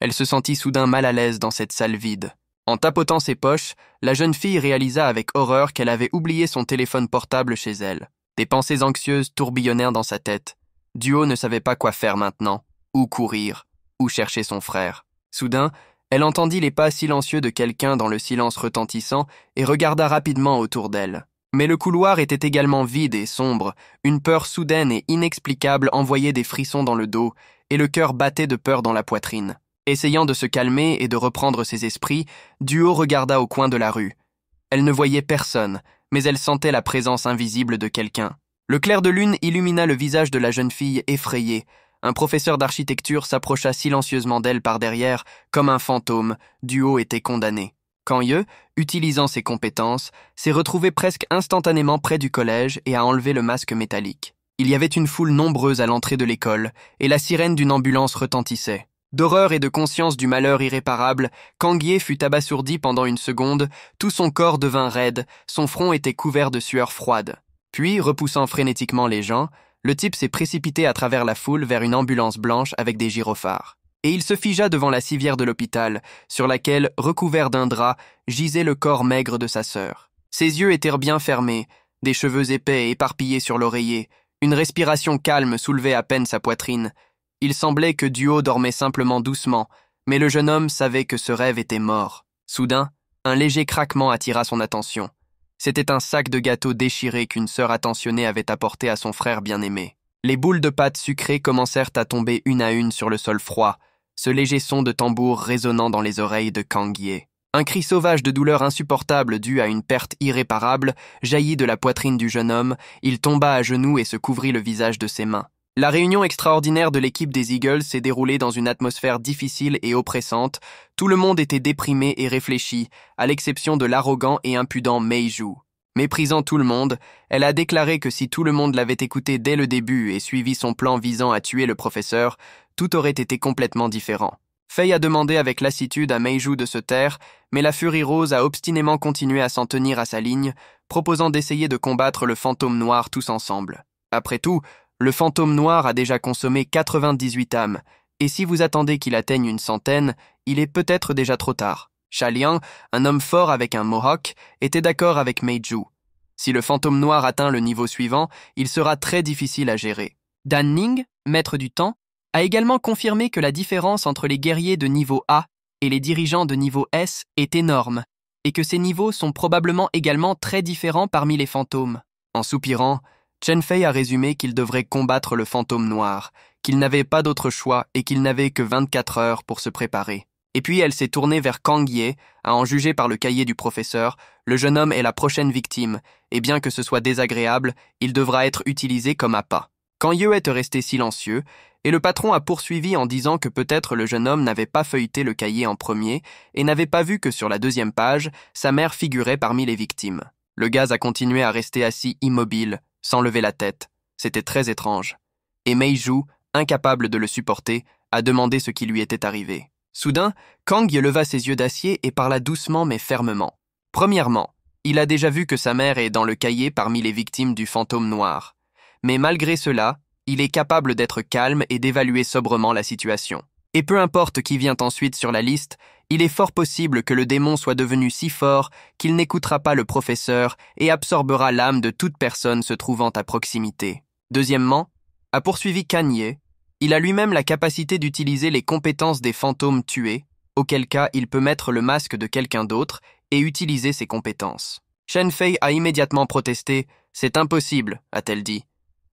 Elle se sentit soudain mal à l'aise dans cette salle vide. En tapotant ses poches, la jeune fille réalisa avec horreur qu'elle avait oublié son téléphone portable chez elle. Des pensées anxieuses tourbillonnèrent dans sa tête. Duo ne savait pas quoi faire maintenant, où courir, où chercher son frère. Soudain, elle entendit les pas silencieux de quelqu'un dans le silence retentissant et regarda rapidement autour d'elle. Mais le couloir était également vide et sombre, une peur soudaine et inexplicable envoyait des frissons dans le dos et le cœur battait de peur dans la poitrine. Essayant de se calmer et de reprendre ses esprits, Duo regarda au coin de la rue. Elle ne voyait personne, mais elle sentait la présence invisible de quelqu'un. Le clair de lune illumina le visage de la jeune fille effrayée. Un professeur d'architecture s'approcha silencieusement d'elle par derrière, comme un fantôme. Duo était condamné. Kang-ye, utilisant ses compétences, s'est retrouvé presque instantanément près du collège et a enlevé le masque métallique. Il y avait une foule nombreuse à l'entrée de l'école, et la sirène d'une ambulance retentissait. D'horreur et de conscience du malheur irréparable, Kang-ye fut abasourdi pendant une seconde, tout son corps devint raide, son front était couvert de sueur froide. Puis, repoussant frénétiquement les gens, le type s'est précipité à travers la foule vers une ambulance blanche avec des gyrophares. Et il se figea devant la civière de l'hôpital, sur laquelle, recouvert d'un drap, gisait le corps maigre de sa sœur. Ses yeux étaient bien fermés, des cheveux épais éparpillés sur l'oreiller, une respiration calme soulevait à peine sa poitrine. Il semblait que Duo dormait simplement doucement, mais le jeune homme savait que ce rêve était mort. Soudain, un léger craquement attira son attention. C'était un sac de gâteaux déchiré qu'une sœur attentionnée avait apporté à son frère bien-aimé. Les boules de pâte sucrées commencèrent à tomber une à une sur le sol froid, ce léger son de tambour résonnant dans les oreilles de Kang-ye. Un cri sauvage de douleur insupportable dû à une perte irréparable jaillit de la poitrine du jeune homme, il tomba à genoux et se couvrit le visage de ses mains. La réunion extraordinaire de l'équipe des Eagles s'est déroulée dans une atmosphère difficile et oppressante. Tout le monde était déprimé et réfléchi, à l'exception de l'arrogant et impudent Meiju. Méprisant tout le monde, elle a déclaré que si tout le monde l'avait écouté dès le début et suivi son plan visant à tuer le professeur, tout aurait été complètement différent. Fei a demandé avec lassitude à Meiju de se taire, mais la Furie Rose a obstinément continué à s'en tenir à sa ligne, proposant d'essayer de combattre le fantôme noir tous ensemble. Après tout, le fantôme noir a déjà consommé 98 âmes, et si vous attendez qu'il atteigne une centaine, il est peut-être déjà trop tard. Sha Liang, un homme fort avec un mohawk, était d'accord avec Meiju. Si le fantôme noir atteint le niveau suivant, il sera très difficile à gérer. Dan Ning, maître du temps, a également confirmé que la différence entre les guerriers de niveau A et les dirigeants de niveau S est énorme, et que ces niveaux sont probablement également très différents parmi les fantômes. En soupirant, Chen Fei a résumé qu'il devrait combattre le fantôme noir, qu'il n'avait pas d'autre choix et qu'il n'avait que 24 heures pour se préparer. Et puis elle s'est tournée vers Kang Ye, à en juger par le cahier du professeur, le jeune homme est la prochaine victime, et bien que ce soit désagréable, il devra être utilisé comme appât. Kang Ye est resté silencieux, et le patron a poursuivi en disant que peut-être le jeune homme n'avait pas feuilleté le cahier en premier et n'avait pas vu que sur la deuxième page, sa mère figurait parmi les victimes. Le gaz a continué à rester assis immobile, sans lever la tête. C'était très étrange. Et Meiju, incapable de le supporter, a demandé ce qui lui était arrivé. Soudain, Kang Ye leva ses yeux d'acier et parla doucement mais fermement. Premièrement, il a déjà vu que sa mère est dans le cahier parmi les victimes du fantôme noir. Mais malgré cela, il est capable d'être calme et d'évaluer sobrement la situation. Et peu importe qui vient ensuite sur la liste, il est fort possible que le démon soit devenu si fort qu'il n'écoutera pas le professeur et absorbera l'âme de toute personne se trouvant à proximité. Deuxièmement, a poursuivi Kang Ye, il a lui-même la capacité d'utiliser les compétences des fantômes tués, auquel cas il peut mettre le masque de quelqu'un d'autre et utiliser ses compétences. Chen Fei a immédiatement protesté « C'est impossible », a-t-elle dit.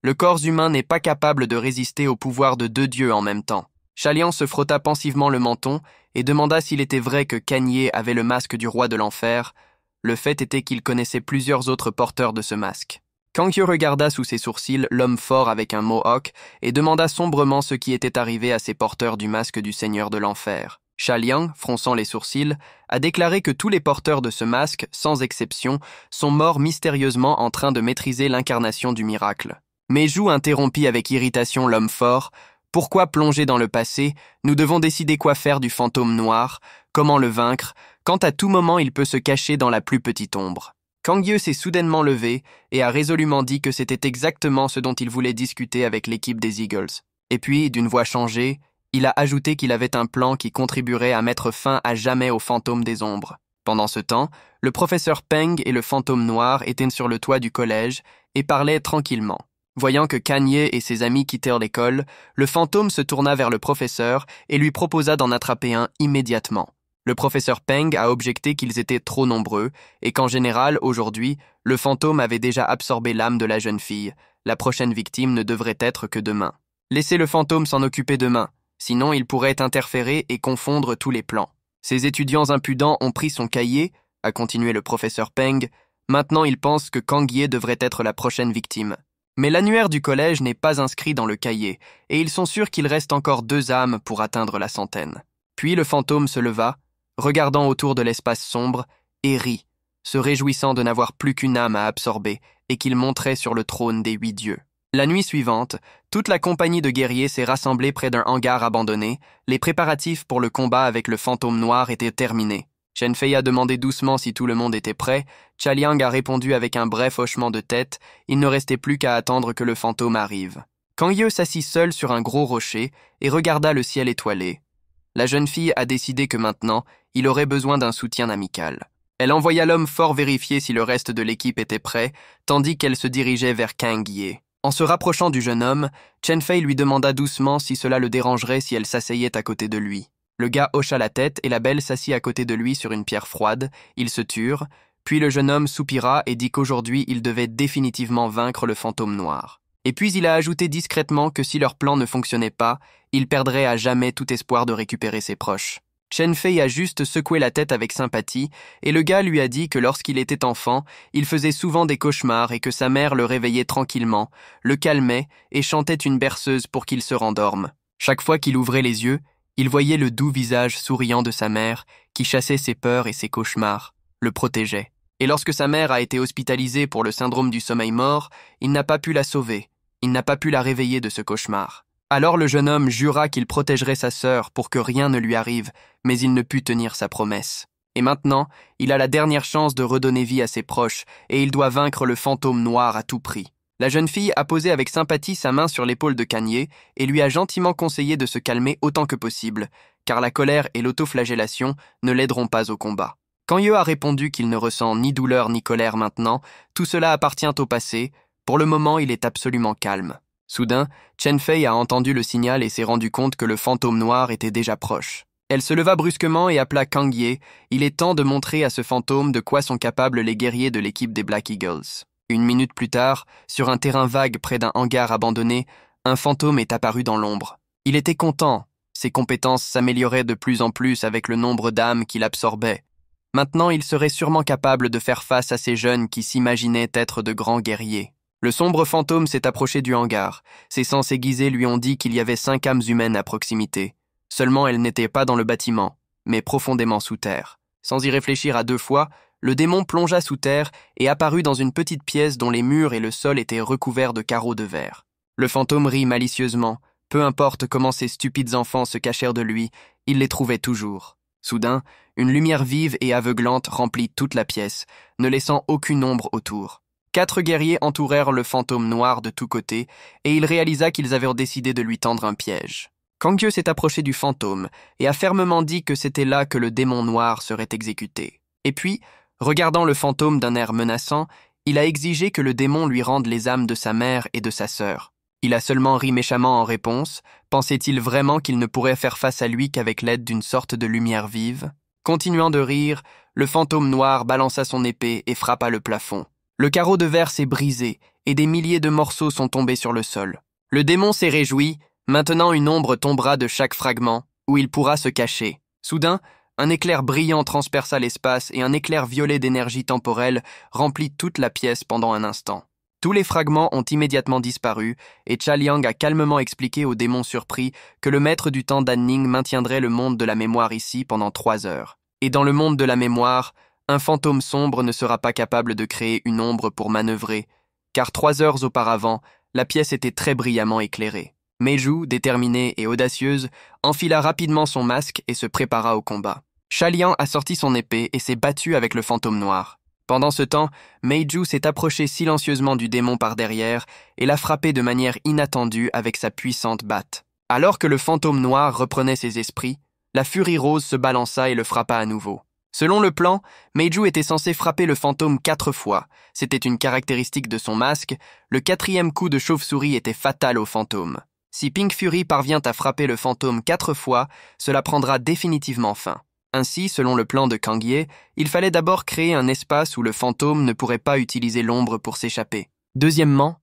Le corps humain n'est pas capable de résister au pouvoir de deux dieux en même temps. Chalian se frotta pensivement le menton et demanda s'il était vrai que Kang Ye avait le masque du roi de l'enfer. Le fait était qu'il connaissait plusieurs autres porteurs de ce masque. Kang Ye regarda sous ses sourcils l'homme fort avec un mohawk et demanda sombrement ce qui était arrivé à ces porteurs du masque du seigneur de l'enfer. Chalian, fronçant les sourcils, a déclaré que tous les porteurs de ce masque, sans exception, sont morts mystérieusement en train de maîtriser l'incarnation du miracle. Meiju interrompit avec irritation l'homme fort. Pourquoi plonger dans le passé? Nous devons décider quoi faire du fantôme noir, comment le vaincre, quand à tout moment il peut se cacher dans la plus petite ombre. Kang Ye s'est soudainement levé et a résolument dit que c'était exactement ce dont il voulait discuter avec l'équipe des Eagles. Et puis, d'une voix changée, il a ajouté qu'il avait un plan qui contribuerait à mettre fin à jamais au fantôme des ombres. Pendant ce temps, le professeur Peng et le fantôme noir étaient sur le toit du collège et parlaient tranquillement. Voyant que Kang Ye et ses amis quittèrent l'école, le fantôme se tourna vers le professeur et lui proposa d'en attraper un immédiatement. Le professeur Peng a objecté qu'ils étaient trop nombreux et qu'en général, aujourd'hui, le fantôme avait déjà absorbé l'âme de la jeune fille. La prochaine victime ne devrait être que demain. Laissez le fantôme s'en occuper demain, sinon il pourrait interférer et confondre tous les plans. Ces étudiants impudents ont pris son cahier, a continué le professeur Peng. Maintenant ils pensent que Kang Ye devrait être la prochaine victime. Mais l'annuaire du collège n'est pas inscrit dans le cahier, et ils sont sûrs qu'il reste encore 2 âmes pour atteindre la centaine. Puis le fantôme se leva, regardant autour de l'espace sombre, et rit, se réjouissant de n'avoir plus qu'une âme à absorber, et qu'il monterait sur le trône des 8 dieux. La nuit suivante, toute la compagnie de guerriers s'est rassemblée près d'un hangar abandonné, les préparatifs pour le combat avec le fantôme noir étaient terminés. Chen Fei a demandé doucement si tout le monde était prêt, Chaliang a répondu avec un bref hochement de tête, il ne restait plus qu'à attendre que le fantôme arrive. Kang Ye s'assit seul sur un gros rocher et regarda le ciel étoilé. La jeune fille a décidé que maintenant, il aurait besoin d'un soutien amical. Elle envoya l'homme fort vérifier si le reste de l'équipe était prêt, tandis qu'elle se dirigeait vers Kang Ye. En se rapprochant du jeune homme, Chen Fei lui demanda doucement si cela le dérangerait si elle s'asseyait à côté de lui. Le gars hocha la tête et la belle s'assit à côté de lui sur une pierre froide. Ils se turent, puis le jeune homme soupira et dit qu'aujourd'hui il devait définitivement vaincre le fantôme noir. Et puis il a ajouté discrètement que si leur plan ne fonctionnait pas, il perdrait à jamais tout espoir de récupérer ses proches. Chen Fei a juste secoué la tête avec sympathie et le gars lui a dit que lorsqu'il était enfant, il faisait souvent des cauchemars et que sa mère le réveillait tranquillement, le calmait et chantait une berceuse pour qu'il se rendorme. Chaque fois qu'il ouvrait les yeux, il voyait le doux visage souriant de sa mère qui chassait ses peurs et ses cauchemars, le protégeait. Et lorsque sa mère a été hospitalisée pour le syndrome du sommeil mort, il n'a pas pu la sauver, il n'a pas pu la réveiller de ce cauchemar. Alors le jeune homme jura qu'il protégerait sa sœur pour que rien ne lui arrive, mais il ne put tenir sa promesse. Et maintenant, il a la dernière chance de redonner vie à ses proches, et il doit vaincre le fantôme noir à tout prix. La jeune fille a posé avec sympathie sa main sur l'épaule de Kang Ye et lui a gentiment conseillé de se calmer autant que possible, car la colère et l'autoflagellation ne l'aideront pas au combat. Kang Ye a répondu qu'il ne ressent ni douleur ni colère maintenant, tout cela appartient au passé, pour le moment il est absolument calme. Soudain, Chen Fei a entendu le signal et s'est rendu compte que le fantôme noir était déjà proche. Elle se leva brusquement et appela Kang Ye, il est temps de montrer à ce fantôme de quoi sont capables les guerriers de l'équipe des Black Eagles. Une minute plus tard, sur un terrain vague près d'un hangar abandonné, un fantôme est apparu dans l'ombre. Il était content. Ses compétences s'amélioraient de plus en plus avec le nombre d'âmes qu'il absorbait. Maintenant, il serait sûrement capable de faire face à ces jeunes qui s'imaginaient être de grands guerriers. Le sombre fantôme s'est approché du hangar. Ses sens aiguisés lui ont dit qu'il y avait 5 âmes humaines à proximité. Seulement, elles n'étaient pas dans le bâtiment, mais profondément sous terre. Sans y réfléchir à 2 fois, le démon plongea sous terre et apparut dans une petite pièce dont les murs et le sol étaient recouverts de carreaux de verre. Le fantôme rit malicieusement. Peu importe comment ces stupides enfants se cachèrent de lui, il les trouvait toujours. Soudain, une lumière vive et aveuglante remplit toute la pièce, ne laissant aucune ombre autour. 4 guerriers entourèrent le fantôme noir de tous côtés, et il réalisa qu'ils avaient décidé de lui tendre un piège. Kangye s'est approché du fantôme et a fermement dit que c'était là que le démon noir serait exécuté. Et puis, regardant le fantôme d'un air menaçant, il a exigé que le démon lui rende les âmes de sa mère et de sa sœur. Il a seulement ri méchamment en réponse. Pensait-il vraiment qu'il ne pourrait faire face à lui qu'avec l'aide d'une sorte de lumière vive? Continuant de rire, le fantôme noir balança son épée et frappa le plafond. Le carreau de verre s'est brisé et des milliers de morceaux sont tombés sur le sol. Le démon s'est réjoui. Maintenant une ombre tombera de chaque fragment, où il pourra se cacher. Soudain, un éclair brillant transperça l'espace et un éclair violet d'énergie temporelle remplit toute la pièce pendant un instant. Tous les fragments ont immédiatement disparu et Chaliang a calmement expliqué au démon surpris que le maître du temps d'Anning maintiendrait le monde de la mémoire ici pendant 3 heures. Et dans le monde de la mémoire, un fantôme sombre ne sera pas capable de créer une ombre pour manœuvrer, car 3 heures auparavant, la pièce était très brillamment éclairée. Meiju, déterminée et audacieuse, enfila rapidement son masque et se prépara au combat. Chaliang a sorti son épée et s'est battu avec le fantôme noir. Pendant ce temps, Meiju s'est approché silencieusement du démon par derrière et l'a frappé de manière inattendue avec sa puissante batte. Alors que le fantôme noir reprenait ses esprits, la furie rose se balança et le frappa à nouveau. Selon le plan, Meiju était censé frapper le fantôme 4 fois. C'était une caractéristique de son masque. Le 4e coup de chauve-souris était fatal au fantôme. Si Pink Fury parvient à frapper le fantôme 4 fois, cela prendra définitivement fin. Ainsi, selon le plan de Kangye, il fallait d'abord créer un espace où le fantôme ne pourrait pas utiliser l'ombre pour s'échapper. Deuxièmement,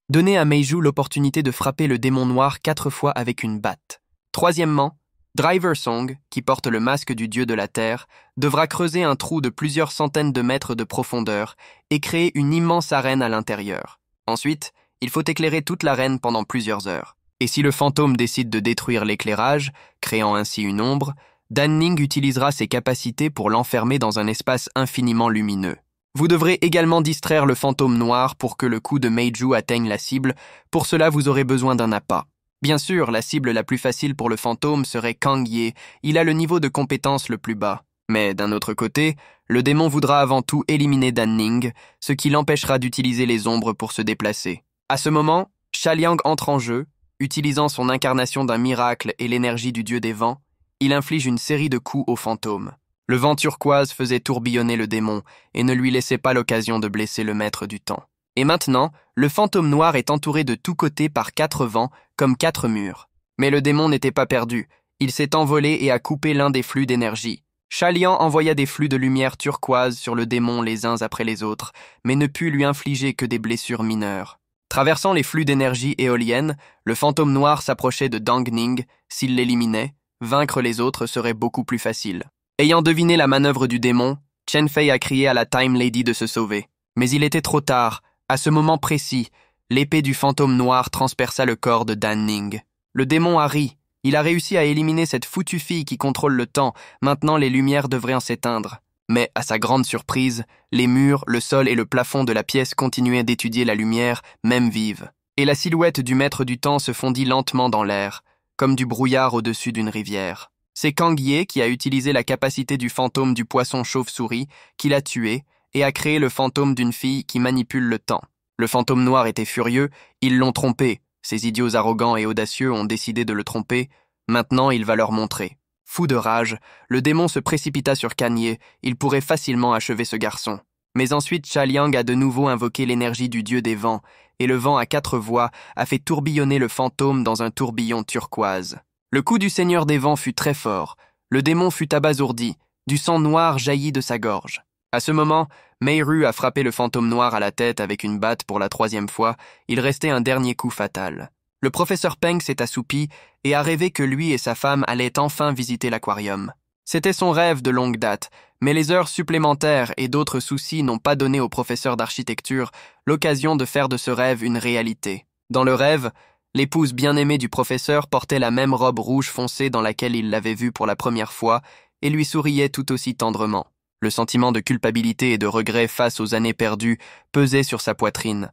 donner à Meiju l'opportunité de frapper le démon noir 4 fois avec une batte. Troisièmement, Driver Song, qui porte le masque du dieu de la terre, devra creuser un trou de plusieurs centaines de mètres de profondeur et créer une immense arène à l'intérieur. Ensuite, il faut éclairer toute l'arène pendant plusieurs heures. Et si le fantôme décide de détruire l'éclairage, créant ainsi une ombre, Danning utilisera ses capacités pour l'enfermer dans un espace infiniment lumineux. Vous devrez également distraire le fantôme noir pour que le coup de Meiju atteigne la cible. Pour cela, vous aurez besoin d'un appât. Bien sûr, la cible la plus facile pour le fantôme serait Kangye. Il a le niveau de compétence le plus bas. Mais d'un autre côté, le démon voudra avant tout éliminer Danning, ce qui l'empêchera d'utiliser les ombres pour se déplacer. À ce moment, Chaliang entre en jeu. Utilisant son incarnation d'un miracle et l'énergie du dieu des vents, il inflige une série de coups au fantôme. Le vent turquoise faisait tourbillonner le démon et ne lui laissait pas l'occasion de blesser le maître du temps. Et maintenant, le fantôme noir est entouré de tous côtés par 4 vents, comme 4 murs. Mais le démon n'était pas perdu. Il s'est envolé et a coupé l'un des flux d'énergie. Chaliang envoya des flux de lumière turquoise sur le démon les uns après les autres, mais ne put lui infliger que des blessures mineures. Traversant les flux d'énergie éolienne, le fantôme noir s'approchait de Dangning. S'il l'éliminait, vaincre les autres serait beaucoup plus facile. Ayant deviné la manœuvre du démon, Chen Fei a crié à la Time Lady de se sauver. Mais il était trop tard. À ce moment précis, l'épée du fantôme noir transperça le corps de Danning. Le démon a ri. Il a réussi à éliminer cette foutue fille qui contrôle le temps. Maintenant, les lumières devraient en s'éteindre. Mais, à sa grande surprise, les murs, le sol et le plafond de la pièce continuaient d'étudier la lumière, même vive. Et la silhouette du maître du temps se fondit lentement dans l'air, comme du brouillard au-dessus d'une rivière. C'est Kangye qui a utilisé la capacité du fantôme du poisson chauve-souris, qui l'a tué, et a créé le fantôme d'une fille qui manipule le temps. Le fantôme noir était furieux, ils l'ont trompé. Ces idiots arrogants et audacieux ont décidé de le tromper. Maintenant, il va leur montrer. Fou de rage, le démon se précipita sur Kangye. Il pourrait facilement achever ce garçon. Mais ensuite, Chaliang a de nouveau invoqué l'énergie du dieu des vents, et le vent à 4 voies a fait tourbillonner le fantôme dans un tourbillon turquoise. Le coup du seigneur des vents fut très fort. Le démon fut abasourdi. Du sang noir jaillit de sa gorge. À ce moment, Meiru a frappé le fantôme noir à la tête avec une batte pour la 3e fois. Il restait un dernier coup fatal. Le professeur Peng s'est assoupi et a rêvé que lui et sa femme allaient enfin visiter l'aquarium. C'était son rêve de longue date, mais les heures supplémentaires et d'autres soucis n'ont pas donné au professeur d'architecture l'occasion de faire de ce rêve une réalité. Dans le rêve, l'épouse bien-aimée du professeur portait la même robe rouge foncée dans laquelle il l'avait vue pour la première fois et lui souriait tout aussi tendrement. Le sentiment de culpabilité et de regret face aux années perdues pesait sur sa poitrine.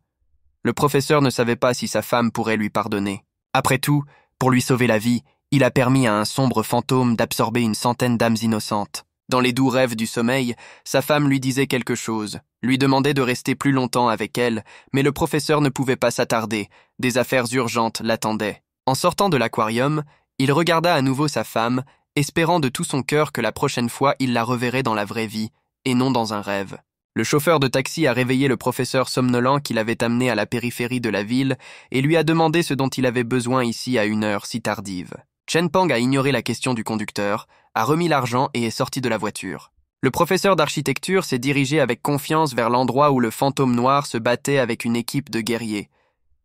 Le professeur ne savait pas si sa femme pourrait lui pardonner. Après tout, pour lui sauver la vie, il a permis à un sombre fantôme d'absorber une centaine d'âmes innocentes. Dans les doux rêves du sommeil, sa femme lui disait quelque chose, lui demandait de rester plus longtemps avec elle, mais le professeur ne pouvait pas s'attarder, des affaires urgentes l'attendaient. En sortant de l'aquarium, il regarda à nouveau sa femme, espérant de tout son cœur que la prochaine fois il la reverrait dans la vraie vie, et non dans un rêve. Le chauffeur de taxi a réveillé le professeur somnolent qui l'avait amené à la périphérie de la ville et lui a demandé ce dont il avait besoin ici à une heure si tardive. Chen Peng a ignoré la question du conducteur, a remis l'argent et est sorti de la voiture. Le professeur d'architecture s'est dirigé avec confiance vers l'endroit où le fantôme noir se battait avec une équipe de guerriers.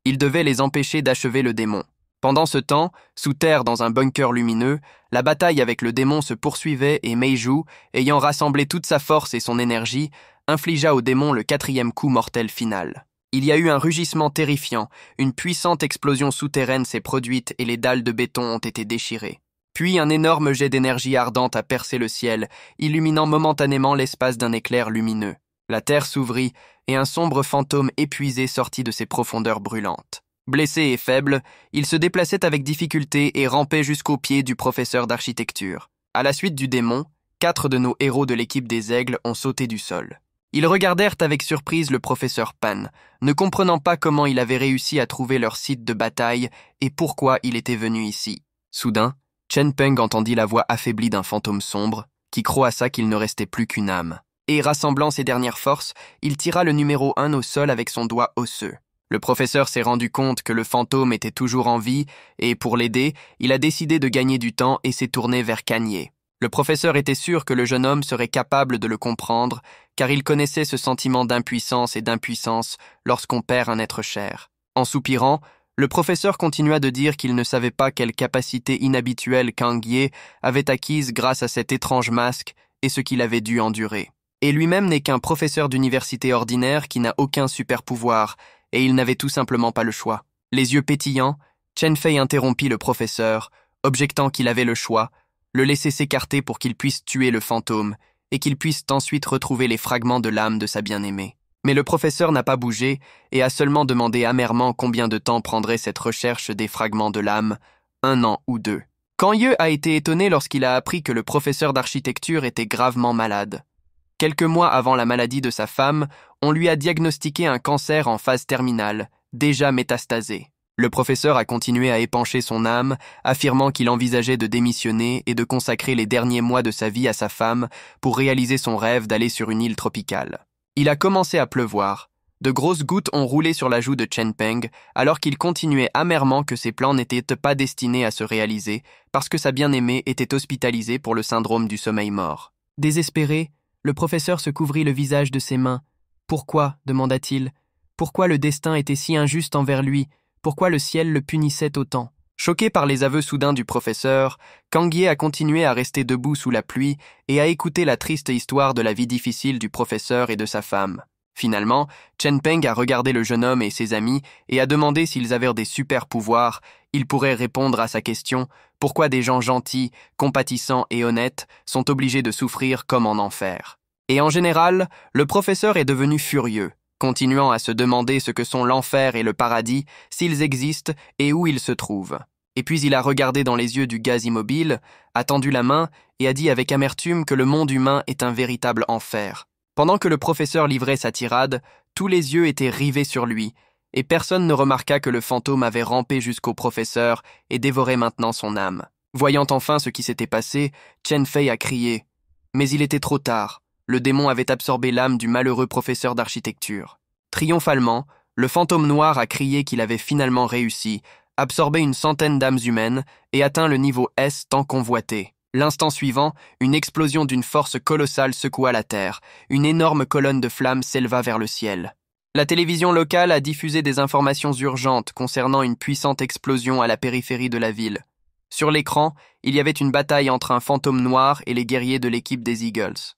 Il devait les empêcher d'achever le démon. Pendant ce temps, sous terre dans un bunker lumineux, la bataille avec le démon se poursuivait et Meiju, ayant rassemblé toute sa force et son énergie, infligea au démon le 4e coup mortel final. Il y a eu un rugissement terrifiant, une puissante explosion souterraine s'est produite et les dalles de béton ont été déchirées. Puis un énorme jet d'énergie ardente a percé le ciel, illuminant momentanément l'espace d'un éclair lumineux. La terre s'ouvrit et un sombre fantôme épuisé sortit de ses profondeurs brûlantes. Blessé et faible, il se déplaçait avec difficulté et rampait jusqu'aux pieds du professeur d'architecture. À la suite du démon, 4 de nos héros de l'équipe des Aigles ont sauté du sol. Ils regardèrent avec surprise le professeur Pan, ne comprenant pas comment il avait réussi à trouver leur site de bataille et pourquoi il était venu ici. Soudain, Chen Peng entendit la voix affaiblie d'un fantôme sombre, qui croassa qu'il ne restait plus qu'une âme. Et, rassemblant ses dernières forces, il tira le numéro 1 au sol avec son doigt osseux. Le professeur s'est rendu compte que le fantôme était toujours en vie et, pour l'aider, il a décidé de gagner du temps et s'est tourné vers Kanye. Le professeur était sûr que le jeune homme serait capable de le comprendre, car il connaissait ce sentiment d'impuissance et d'impuissance lorsqu'on perd un être cher. En soupirant, le professeur continua de dire qu'il ne savait pas quelle capacité inhabituelle Kang Ye avait acquise grâce à cet étrange masque et ce qu'il avait dû endurer. Et lui-même n'est qu'un professeur d'université ordinaire qui n'a aucun super-pouvoir, et il n'avait tout simplement pas le choix. Les yeux pétillants, Chen Fei interrompit le professeur, objectant qu'il avait le choix, le laisser s'écarter pour qu'il puisse tuer le fantôme, et qu'il puisse ensuite retrouver les fragments de l'âme de sa bien-aimée. Mais le professeur n'a pas bougé et a seulement demandé amèrement combien de temps prendrait cette recherche des fragments de l'âme, 1 an ou 2. Kanye a été étonné lorsqu'il a appris que le professeur d'architecture était gravement malade. Quelques mois avant la maladie de sa femme, on lui a diagnostiqué un cancer en phase terminale, déjà métastasé. Le professeur a continué à épancher son âme, affirmant qu'il envisageait de démissionner et de consacrer les derniers mois de sa vie à sa femme pour réaliser son rêve d'aller sur une île tropicale. Il a commencé à pleuvoir. De grosses gouttes ont roulé sur la joue de Chen Peng, alors qu'il continuait amèrement que ses plans n'étaient pas destinés à se réaliser parce que sa bien-aimée était hospitalisée pour le syndrome du sommeil mort. Désespéré, le professeur se couvrit le visage de ses mains. « Pourquoi ?» demanda-t-il. « Pourquoi le destin était si injuste envers lui ? Pourquoi le ciel le punissait autant ?» Choqué par les aveux soudains du professeur, Kang Ye a continué à rester debout sous la pluie et à écouter la triste histoire de la vie difficile du professeur et de sa femme. Finalement, Chen Peng a regardé le jeune homme et ses amis et a demandé s'ils avaient des super-pouvoirs. Il pourrait répondre à sa question « Pourquoi des gens gentils, compatissants et honnêtes sont obligés de souffrir comme en enfer ?» Et en général, le professeur est devenu furieux, continuant à se demander ce que sont l'enfer et le paradis, s'ils existent et où ils se trouvent. Et puis il a regardé dans les yeux du gaz immobile, a tendu la main et a dit avec amertume que le monde humain est un véritable enfer. Pendant que le professeur livrait sa tirade, tous les yeux étaient rivés sur lui, et personne ne remarqua que le fantôme avait rampé jusqu'au professeur et dévorait maintenant son âme. Voyant enfin ce qui s'était passé, Chen Fei a crié. Mais il était trop tard. Le démon avait absorbé l'âme du malheureux professeur d'architecture. Triomphalement, le fantôme noir a crié qu'il avait finalement réussi, absorbé une centaine d'âmes humaines et atteint le niveau S tant convoité. L'instant suivant, une explosion d'une force colossale secoua la terre. Une énorme colonne de flammes s'éleva vers le ciel. La télévision locale a diffusé des informations urgentes concernant une puissante explosion à la périphérie de la ville. Sur l'écran, il y avait une bataille entre un fantôme noir et les guerriers de l'équipe des Eagles.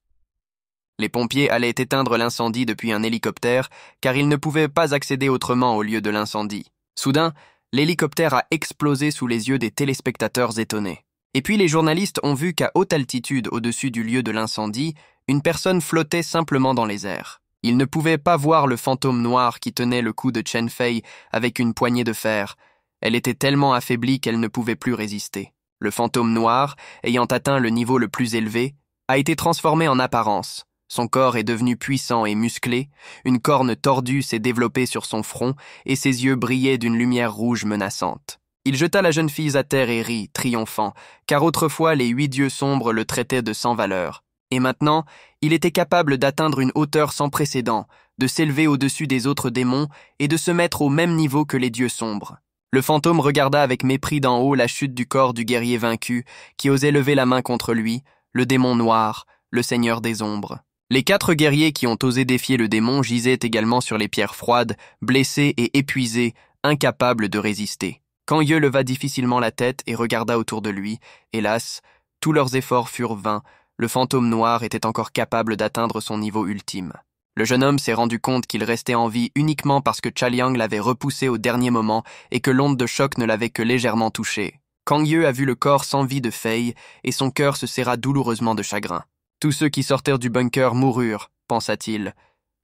Les pompiers allaient éteindre l'incendie depuis un hélicoptère, car ils ne pouvaient pas accéder autrement au lieu de l'incendie. Soudain, l'hélicoptère a explosé sous les yeux des téléspectateurs étonnés. Et puis les journalistes ont vu qu'à haute altitude au-dessus du lieu de l'incendie, une personne flottait simplement dans les airs. Ils ne pouvaient pas voir le fantôme noir qui tenait le cou de Chen Fei avec une poignée de fer. Elle était tellement affaiblie qu'elle ne pouvait plus résister. Le fantôme noir, ayant atteint le niveau le plus élevé, a été transformé en apparence. Son corps est devenu puissant et musclé, une corne tordue s'est développée sur son front et ses yeux brillaient d'une lumière rouge menaçante. Il jeta la jeune fille à terre et rit, triomphant, car autrefois les 8 dieux sombres le traitaient de sans valeur. Et maintenant, il était capable d'atteindre une hauteur sans précédent, de s'élever au-dessus des autres démons et de se mettre au même niveau que les dieux sombres. Le fantôme regarda avec mépris d'en haut la chute du corps du guerrier vaincu, qui osait lever la main contre lui, le démon noir, le seigneur des ombres. Les 4 guerriers qui ont osé défier le démon gisaient également sur les pierres froides, blessés et épuisés, incapables de résister. Kang Ye leva difficilement la tête et regarda autour de lui. Hélas, tous leurs efforts furent vains. Le fantôme noir était encore capable d'atteindre son niveau ultime. Le jeune homme s'est rendu compte qu'il restait en vie uniquement parce que Chaliang l'avait repoussé au dernier moment et que l'onde de choc ne l'avait que légèrement touché. Kang Ye a vu le corps sans vie de Fei et son cœur se serra douloureusement de chagrin. Tous ceux qui sortirent du bunker moururent, pensa-t-il.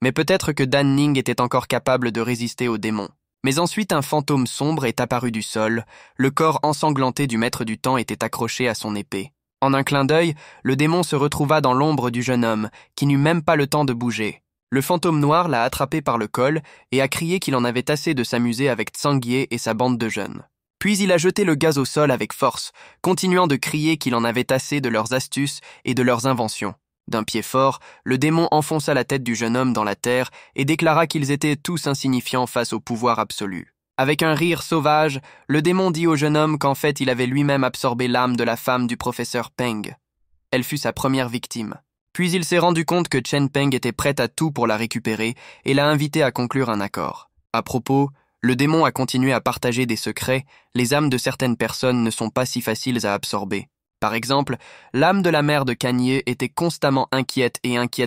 Mais peut-être que Dan Ning était encore capable de résister aux démons. Mais ensuite un fantôme sombre est apparu du sol, le corps ensanglanté du maître du temps était accroché à son épée. En un clin d'œil, le démon se retrouva dans l'ombre du jeune homme, qui n'eut même pas le temps de bouger. Le fantôme noir l'a attrapé par le col et a crié qu'il en avait assez de s'amuser avec Tsang Ye et sa bande de jeunes. Puis il a jeté le gaz au sol avec force, continuant de crier qu'il en avait assez de leurs astuces et de leurs inventions. D'un pied fort, le démon enfonça la tête du jeune homme dans la terre et déclara qu'ils étaient tous insignifiants face au pouvoir absolu. Avec un rire sauvage, le démon dit au jeune homme qu'en fait il avait lui-même absorbé l'âme de la femme du professeur Peng. Elle fut sa première victime. Puis il s'est rendu compte que Chen Peng était prête à tout pour la récupérer et l'a invité à conclure un accord. À propos, le démon a continué à partager des secrets, les âmes de certaines personnes ne sont pas si faciles à absorber. Par exemple, l'âme de la mère de Kang Ye était constamment inquiète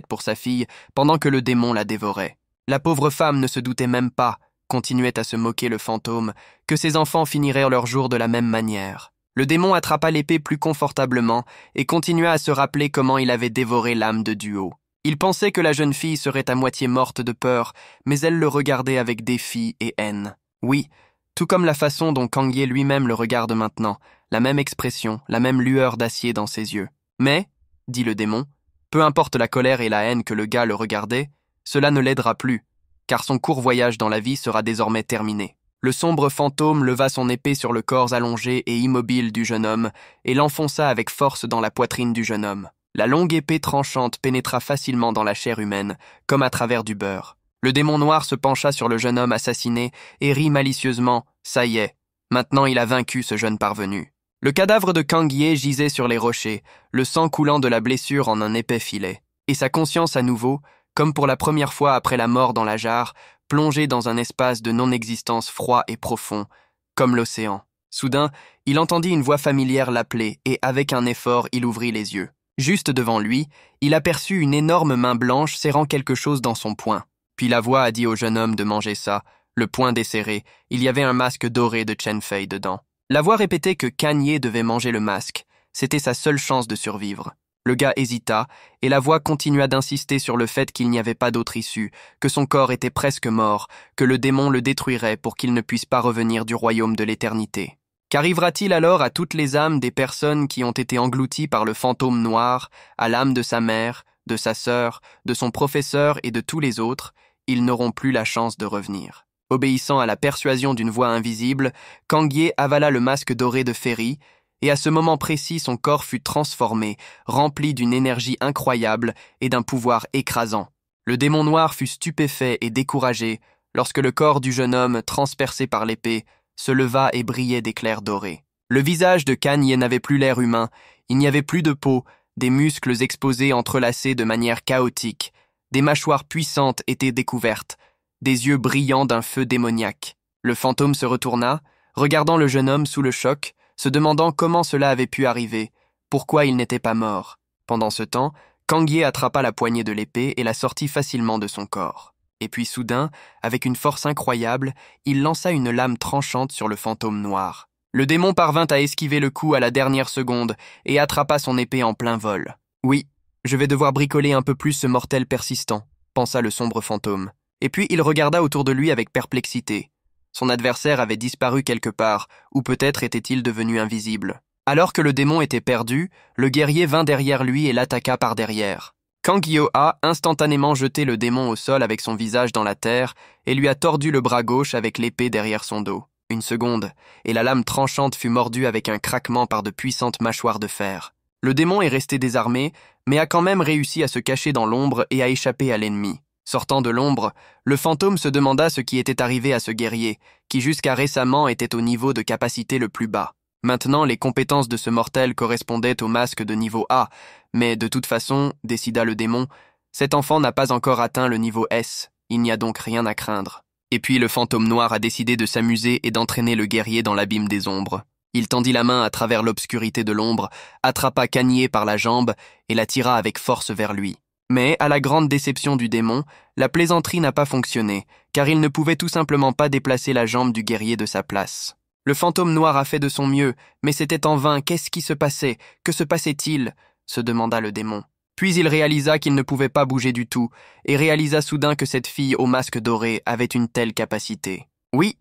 pour sa fille pendant que le démon la dévorait. La pauvre femme ne se doutait même pas, continuait à se moquer le fantôme, que ses enfants finiraient leur jour de la même manière. Le démon attrapa l'épée plus confortablement et continua à se rappeler comment il avait dévoré l'âme de Duo. Il pensait que la jeune fille serait à moitié morte de peur, mais elle le regardait avec défi et haine. Oui, tout comme la façon dont Kang Ye lui-même le regarde maintenant, la même expression, la même lueur d'acier dans ses yeux. Mais, dit le démon, peu importe la colère et la haine que le gars le regardait, cela ne l'aidera plus, car son court voyage dans la vie sera désormais terminé. Le sombre fantôme leva son épée sur le corps allongé et immobile du jeune homme et l'enfonça avec force dans la poitrine du jeune homme. La longue épée tranchante pénétra facilement dans la chair humaine, comme à travers du beurre. Le démon noir se pencha sur le jeune homme assassiné et rit malicieusement. Ça y est, maintenant il a vaincu ce jeune parvenu. Le cadavre de Kang Ye gisait sur les rochers, le sang coulant de la blessure en un épais filet. Et sa conscience à nouveau, comme pour la première fois après la mort dans la jarre, plongée dans un espace de non-existence froid et profond, comme l'océan. Soudain, il entendit une voix familière l'appeler et avec un effort, il ouvrit les yeux. Juste devant lui, il aperçut une énorme main blanche serrant quelque chose dans son poing. Puis la voix a dit au jeune homme de manger ça, le poing desserré, il y avait un masque doré de Chen Fei dedans. La voix répétait que Kang Ye devait manger le masque, c'était sa seule chance de survivre. Le gars hésita, et la voix continua d'insister sur le fait qu'il n'y avait pas d'autre issue, que son corps était presque mort, que le démon le détruirait pour qu'il ne puisse pas revenir du royaume de l'éternité. Qu'arrivera-t-il alors à toutes les âmes des personnes qui ont été englouties par le fantôme noir, à l'âme de sa mère, de sa sœur, de son professeur et de tous les autres? Ils n'auront plus la chance de revenir. Obéissant à la persuasion d'une voix invisible, Kang Ye avala le masque doré de Ferry, et à ce moment précis son corps fut transformé, rempli d'une énergie incroyable et d'un pouvoir écrasant. Le démon noir fut stupéfait et découragé lorsque le corps du jeune homme, transpercé par l'épée, se leva et brillait d'éclairs dorés. Le visage de Kanye n'avait plus l'air humain, il n'y avait plus de peau, des muscles exposés entrelacés de manière chaotique, des mâchoires puissantes étaient découvertes, des yeux brillants d'un feu démoniaque. Le fantôme se retourna, regardant le jeune homme sous le choc, se demandant comment cela avait pu arriver, pourquoi il n'était pas mort. Pendant ce temps, Kangye attrapa la poignée de l'épée et la sortit facilement de son corps. Et puis soudain, avec une force incroyable, il lança une lame tranchante sur le fantôme noir. Le démon parvint à esquiver le coup à la dernière seconde et attrapa son épée en plein vol. « Oui, je vais devoir bricoler un peu plus ce mortel persistant », pensa le sombre fantôme. Et puis il regarda autour de lui avec perplexité. Son adversaire avait disparu quelque part, ou peut-être était-il devenu invisible. Alors que le démon était perdu, le guerrier vint derrière lui et l'attaqua par derrière. Kangyo a instantanément jeté le démon au sol avec son visage dans la terre et lui a tordu le bras gauche avec l'épée derrière son dos. Une seconde, et la lame tranchante fut mordue avec un craquement par de puissantes mâchoires de fer. Le démon est resté désarmé, mais a quand même réussi à se cacher dans l'ombre et à échapper à l'ennemi. Sortant de l'ombre, le fantôme se demanda ce qui était arrivé à ce guerrier, qui jusqu'à récemment était au niveau de capacité le plus bas. Maintenant, les compétences de ce mortel correspondaient au masque de niveau A, mais de toute façon, décida le démon, cet enfant n'a pas encore atteint le niveau S, il n'y a donc rien à craindre. Et puis le fantôme noir a décidé de s'amuser et d'entraîner le guerrier dans l'abîme des ombres. Il tendit la main à travers l'obscurité de l'ombre, attrapa Kanye par la jambe et la tira avec force vers lui. Mais, à la grande déception du démon, la plaisanterie n'a pas fonctionné, car il ne pouvait tout simplement pas déplacer la jambe du guerrier de sa place. Le fantôme noir a fait de son mieux, mais c'était en vain. Qu'est-ce qui se passait? Que se passait-il? Se demanda le démon. Puis il réalisa qu'il ne pouvait pas bouger du tout, et réalisa soudain que cette fille au masque doré avait une telle capacité. Oui,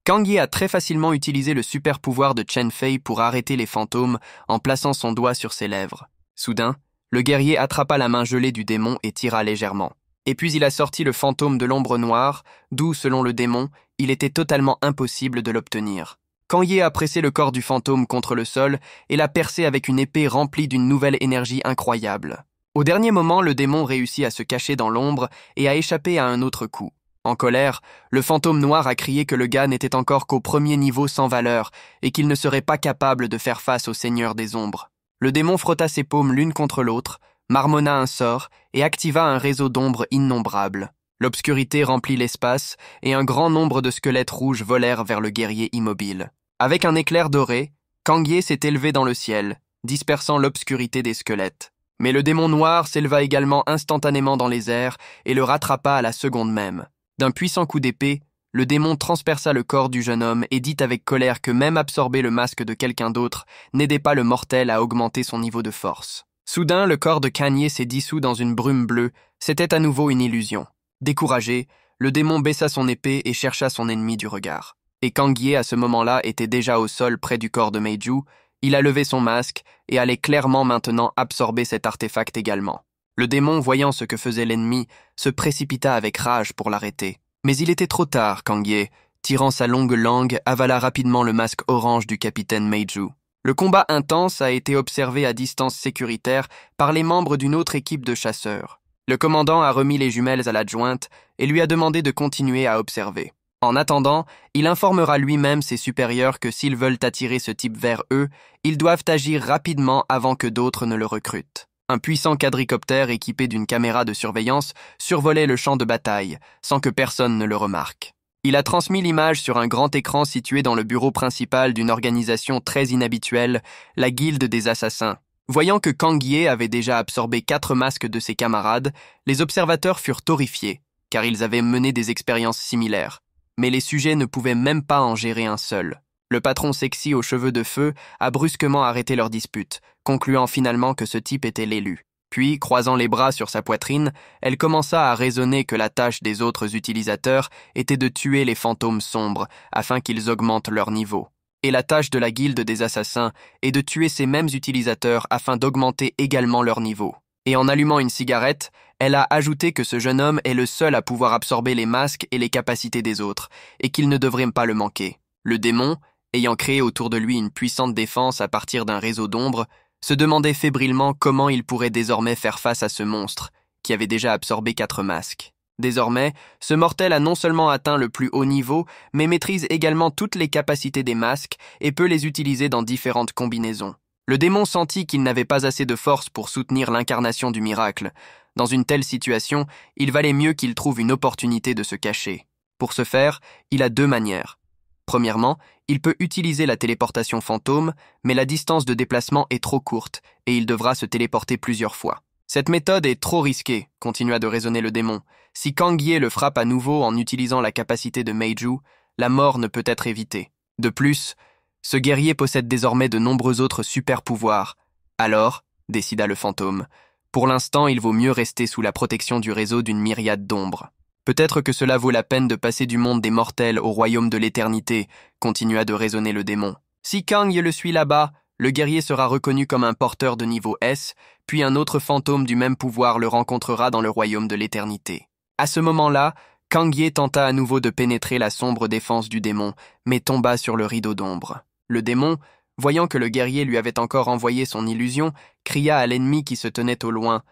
Kangye a très facilement utilisé le super pouvoir de Chen Fei pour arrêter les fantômes en plaçant son doigt sur ses lèvres. Soudain, le guerrier attrapa la main gelée du démon et tira légèrement. Et puis il a sorti le fantôme de l'ombre noire, d'où, selon le démon, il était totalement impossible de l'obtenir. Kangye a pressé le corps du fantôme contre le sol et l'a percé avec une épée remplie d'une nouvelle énergie incroyable. Au dernier moment, le démon réussit à se cacher dans l'ombre et à échapper à un autre coup. En colère, le fantôme noir a crié que le gars n'était encore qu'au premier niveau sans valeur et qu'il ne serait pas capable de faire face au Seigneur des Ombres. Le démon frotta ses paumes l'une contre l'autre, marmonna un sort et activa un réseau d'ombres innombrables. L'obscurité remplit l'espace et un grand nombre de squelettes rouges volèrent vers le guerrier immobile. Avec un éclair doré, Kangye s'est élevé dans le ciel, dispersant l'obscurité des squelettes. Mais le démon noir s'éleva également instantanément dans les airs et le rattrapa à la seconde même. D'un puissant coup d'épée, le démon transperça le corps du jeune homme et dit avec colère que même absorber le masque de quelqu'un d'autre n'aidait pas le mortel à augmenter son niveau de force. Soudain, le corps de Kanye s'est dissous dans une brume bleue, c'était à nouveau une illusion. Découragé, le démon baissa son épée et chercha son ennemi du regard. Et Kangye, à ce moment-là, était déjà au sol près du corps de Meiju. Il a levé son masque et allait clairement maintenant absorber cet artefact également. Le démon, voyant ce que faisait l'ennemi, se précipita avec rage pour l'arrêter. Mais il était trop tard, Kangye, tirant sa longue langue, avala rapidement le masque orange du capitaine Meiju. Le combat intense a été observé à distance sécuritaire par les membres d'une autre équipe de chasseurs. Le commandant a remis les jumelles à l'adjointe et lui a demandé de continuer à observer. En attendant, il informera lui-même ses supérieurs que s'ils veulent attirer ce type vers eux, ils doivent agir rapidement avant que d'autres ne le recrutent. Un puissant quadricoptère équipé d'une caméra de surveillance survolait le champ de bataille, sans que personne ne le remarque. Il a transmis l'image sur un grand écran situé dans le bureau principal d'une organisation très inhabituelle, la Guilde des Assassins. Voyant que Kangye avait déjà absorbé 4 masques de ses camarades, les observateurs furent horrifiés, car ils avaient mené des expériences similaires. Mais les sujets ne pouvaient même pas en gérer un seul. Le patron sexy aux cheveux de feu a brusquement arrêté leur dispute, concluant finalement que ce type était l'élu. Puis, croisant les bras sur sa poitrine, elle commença à raisonner que la tâche des autres utilisateurs était de tuer les fantômes sombres afin qu'ils augmentent leur niveau. Et la tâche de la guilde des assassins est de tuer ces mêmes utilisateurs afin d'augmenter également leur niveau. Et en allumant une cigarette, elle a ajouté que ce jeune homme est le seul à pouvoir absorber les masques et les capacités des autres, et qu'il ne devrait pas le manquer. Le démon, ayant créé autour de lui une puissante défense à partir d'un réseau d'ombres, se demandait fébrilement comment il pourrait désormais faire face à ce monstre, qui avait déjà absorbé 4 masques. Désormais, ce mortel a non seulement atteint le plus haut niveau, mais maîtrise également toutes les capacités des masques et peut les utiliser dans différentes combinaisons. Le démon sentit qu'il n'avait pas assez de force pour soutenir l'incarnation du miracle. Dans une telle situation, il valait mieux qu'il trouve une opportunité de se cacher. Pour ce faire, il a deux manières. Premièrement, il peut utiliser la téléportation fantôme, mais la distance de déplacement est trop courte et il devra se téléporter plusieurs fois. Cette méthode est trop risquée, continua de raisonner le démon. Si Kang Ye le frappe à nouveau en utilisant la capacité de Meiju, la mort ne peut être évitée. De plus, ce guerrier possède désormais de nombreux autres super-pouvoirs. Alors, décida le fantôme, pour l'instant il vaut mieux rester sous la protection du réseau d'une myriade d'ombres. Peut-être que cela vaut la peine de passer du monde des mortels au royaume de l'éternité, continua de raisonner le démon. Si Kang Ye le suit là-bas, le guerrier sera reconnu comme un porteur de niveau S, puis un autre fantôme du même pouvoir le rencontrera dans le royaume de l'éternité. À ce moment-là, Kang Ye tenta à nouveau de pénétrer la sombre défense du démon, mais tomba sur le rideau d'ombre. Le démon, voyant que le guerrier lui avait encore envoyé son illusion, cria à l'ennemi qui se tenait au loin.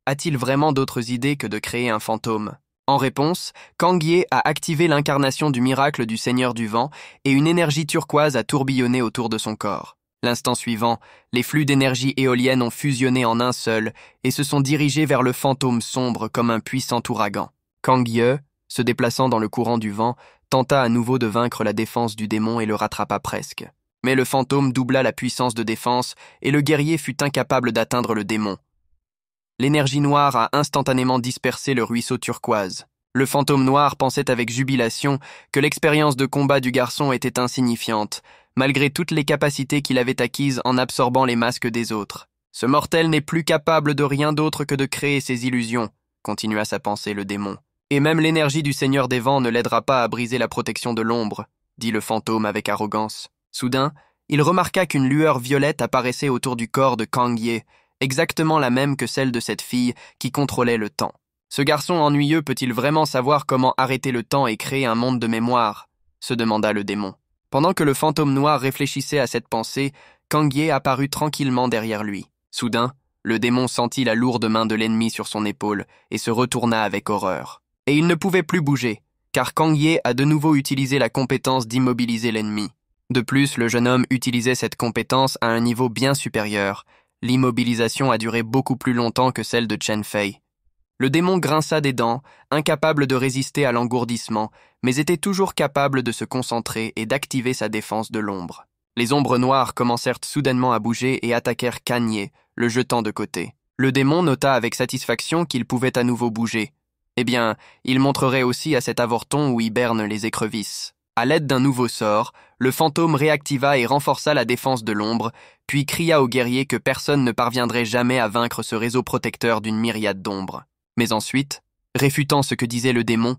A-t-il vraiment d'autres idées que de créer un fantôme ? En réponse, Kang Ye a activé l'incarnation du miracle du Seigneur du Vent et une énergie turquoise a tourbillonné autour de son corps. L'instant suivant, les flux d'énergie éolienne ont fusionné en un seul et se sont dirigés vers le fantôme sombre comme un puissant ouragan. Kang Ye, se déplaçant dans le courant du vent, tenta à nouveau de vaincre la défense du démon et le rattrapa presque. Mais le fantôme doubla la puissance de défense et le guerrier fut incapable d'atteindre le démon. L'énergie noire a instantanément dispersé le ruisseau turquoise. Le fantôme noir pensait avec jubilation que l'expérience de combat du garçon était insignifiante, malgré toutes les capacités qu'il avait acquises en absorbant les masques des autres. Ce mortel n'est plus capable de rien d'autre que de créer ses illusions, continua sa pensée le démon. Et même l'énergie du Seigneur des Vents ne l'aidera pas à briser la protection de l'ombre, dit le fantôme avec arrogance. Soudain, il remarqua qu'une lueur violette apparaissait autour du corps de Kang Ye, exactement la même que celle de cette fille qui contrôlait le temps. Ce garçon ennuyeux peut-il vraiment savoir comment arrêter le temps et créer un monde de mémoire ? Se demanda le démon. Pendant que le fantôme noir réfléchissait à cette pensée, Kang Ye apparut tranquillement derrière lui. Soudain, le démon sentit la lourde main de l'ennemi sur son épaule et se retourna avec horreur. Et il ne pouvait plus bouger, car Kang Ye a de nouveau utilisé la compétence d'immobiliser l'ennemi. De plus, le jeune homme utilisait cette compétence à un niveau bien supérieur. L'immobilisation a duré beaucoup plus longtemps que celle de Chen Fei. Le démon grinça des dents, incapable de résister à l'engourdissement, mais était toujours capable de se concentrer et d'activer sa défense de l'ombre. Les ombres noires commencèrent soudainement à bouger et attaquèrent Kang Ye, le jetant de côté. Le démon nota avec satisfaction qu'il pouvait à nouveau bouger. Eh bien, il montrerait aussi à cet avorton où hibernent les écrevisses. À l'aide d'un nouveau sort, le fantôme réactiva et renforça la défense de l'ombre, puis cria au guerrier que personne ne parviendrait jamais à vaincre ce réseau protecteur d'une myriade d'ombres. Mais ensuite, réfutant ce que disait le démon,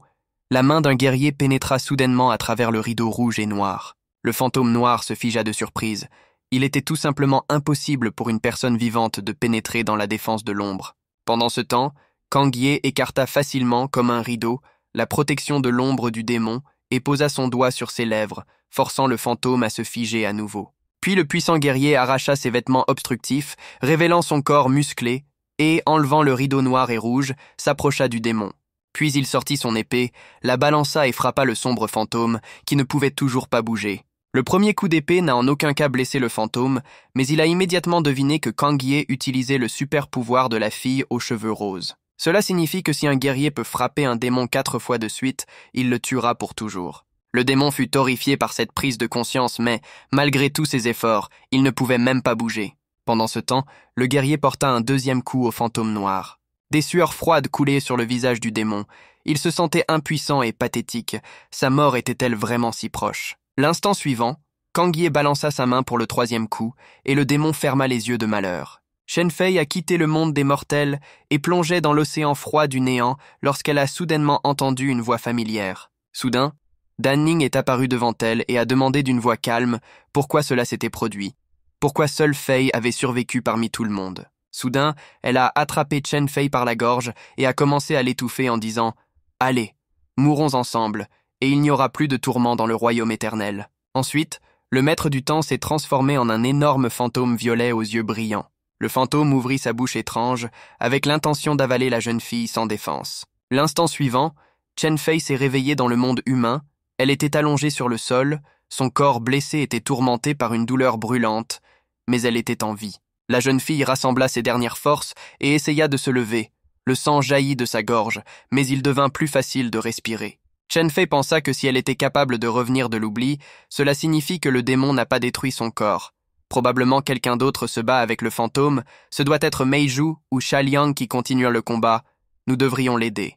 la main d'un guerrier pénétra soudainement à travers le rideau rouge et noir. Le fantôme noir se figea de surprise. Il était tout simplement impossible pour une personne vivante de pénétrer dans la défense de l'ombre. Pendant ce temps, Kang Ye écarta facilement, comme un rideau, la protection de l'ombre du démon et posa son doigt sur ses lèvres, forçant le fantôme à se figer à nouveau. Puis le puissant guerrier arracha ses vêtements obstructifs, révélant son corps musclé, et, enlevant le rideau noir et rouge, s'approcha du démon. Puis il sortit son épée, la balança et frappa le sombre fantôme, qui ne pouvait toujours pas bouger. Le premier coup d'épée n'a en aucun cas blessé le fantôme, mais il a immédiatement deviné que Kang Ye utilisait le super pouvoir de la fille aux cheveux roses. Cela signifie que si un guerrier peut frapper un démon 4 fois de suite, il le tuera pour toujours. Le démon fut horrifié par cette prise de conscience, mais, malgré tous ses efforts, il ne pouvait même pas bouger. Pendant ce temps, le guerrier porta un deuxième coup au fantôme noir. Des sueurs froides coulaient sur le visage du démon. Il se sentait impuissant et pathétique. Sa mort était-elle vraiment si proche ? L'instant suivant, Kang Ye balança sa main pour le troisième coup, et le démon ferma les yeux de malheur. Chen Fei a quitté le monde des mortels et plongeait dans l'océan froid du néant lorsqu'elle a soudainement entendu une voix familière. Soudain, Dan Ning est apparu devant elle et a demandé d'une voix calme pourquoi cela s'était produit. Pourquoi seule Fei avait survécu parmi tout le monde. Soudain, elle a attrapé Chen Fei par la gorge et a commencé à l'étouffer en disant « Allez, mourons ensemble, et il n'y aura plus de tourments dans le royaume éternel. » Ensuite, le maître du temps s'est transformé en un énorme fantôme violet aux yeux brillants. Le fantôme ouvrit sa bouche étrange, avec l'intention d'avaler la jeune fille sans défense. L'instant suivant, Chen Fei s'est réveillée dans le monde humain, elle était allongée sur le sol, son corps blessé était tourmenté par une douleur brûlante, mais elle était en vie. La jeune fille rassembla ses dernières forces et essaya de se lever. Le sang jaillit de sa gorge, mais il devint plus facile de respirer. Chen Fei pensa que si elle était capable de revenir de l'oubli, cela signifie que le démon n'a pas détruit son corps. Probablement quelqu'un d'autre se bat avec le fantôme, ce doit être Meiju ou Sha Liang qui continuent le combat. Nous devrions l'aider.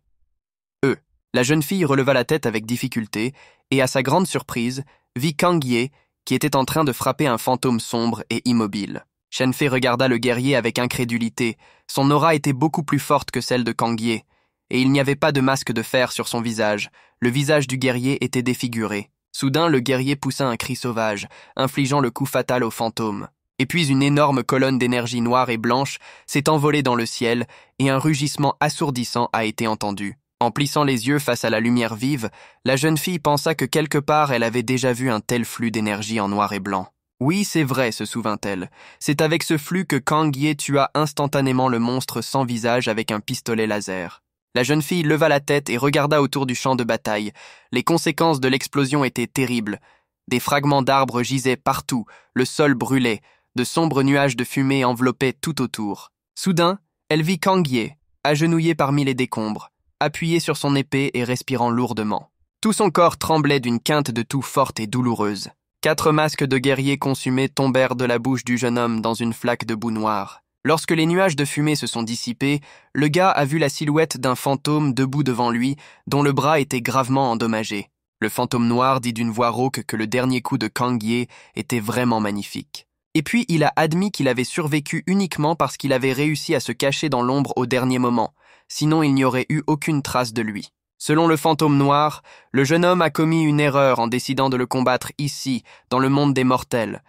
La jeune fille releva la tête avec difficulté et, à sa grande surprise, vit Kang Ye qui était en train de frapper un fantôme sombre et immobile. Chen Fei regarda le guerrier avec incrédulité. Son aura était beaucoup plus forte que celle de Kang Ye, et il n'y avait pas de masque de fer sur son visage. Le visage du guerrier était défiguré. Soudain, le guerrier poussa un cri sauvage, infligeant le coup fatal au fantôme. Et puis une énorme colonne d'énergie noire et blanche s'est envolée dans le ciel, et un rugissement assourdissant a été entendu. En plissant les yeux face à la lumière vive, la jeune fille pensa que quelque part elle avait déjà vu un tel flux d'énergie en noir et blanc. Oui, c'est vrai, se souvint-elle. C'est avec ce flux que Kang Ye tua instantanément le monstre sans visage avec un pistolet laser. La jeune fille leva la tête et regarda autour du champ de bataille. Les conséquences de l'explosion étaient terribles. Des fragments d'arbres gisaient partout, le sol brûlait, de sombres nuages de fumée enveloppaient tout autour. Soudain, elle vit Kang Ye, agenouillé parmi les décombres, appuyé sur son épée et respirant lourdement. Tout son corps tremblait d'une quinte de toux forte et douloureuse. 4 masques de guerriers consumés tombèrent de la bouche du jeune homme dans une flaque de boue noire. Lorsque les nuages de fumée se sont dissipés, le gars a vu la silhouette d'un fantôme debout devant lui, dont le bras était gravement endommagé. Le fantôme noir dit d'une voix rauque que le dernier coup de Kang Ye était vraiment magnifique. Et puis il a admis qu'il avait survécu uniquement parce qu'il avait réussi à se cacher dans l'ombre au dernier moment, sinon il n'y aurait eu aucune trace de lui. Selon le fantôme noir, le jeune homme a commis une erreur en décidant de le combattre ici, dans le monde des mortels.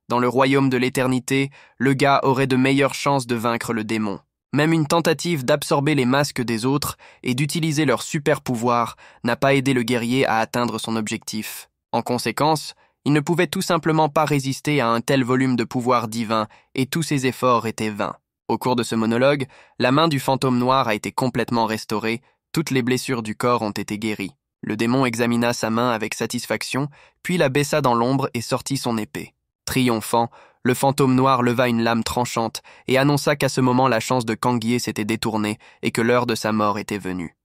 Dans le royaume de l'éternité, le gars aurait de meilleures chances de vaincre le démon. Même une tentative d'absorber les masques des autres et d'utiliser leur super pouvoir n'a pas aidé le guerrier à atteindre son objectif. En conséquence, il ne pouvait tout simplement pas résister à un tel volume de pouvoir divin et tous ses efforts étaient vains. Au cours de ce monologue, la main du fantôme noir a été complètement restaurée, toutes les blessures du corps ont été guéries. Le démon examina sa main avec satisfaction, puis la baissa dans l'ombre et sortit son épée. Triomphant, le fantôme noir leva une lame tranchante et annonça qu'à ce moment la chance de Kang Ye s'était détournée et que l'heure de sa mort était venue.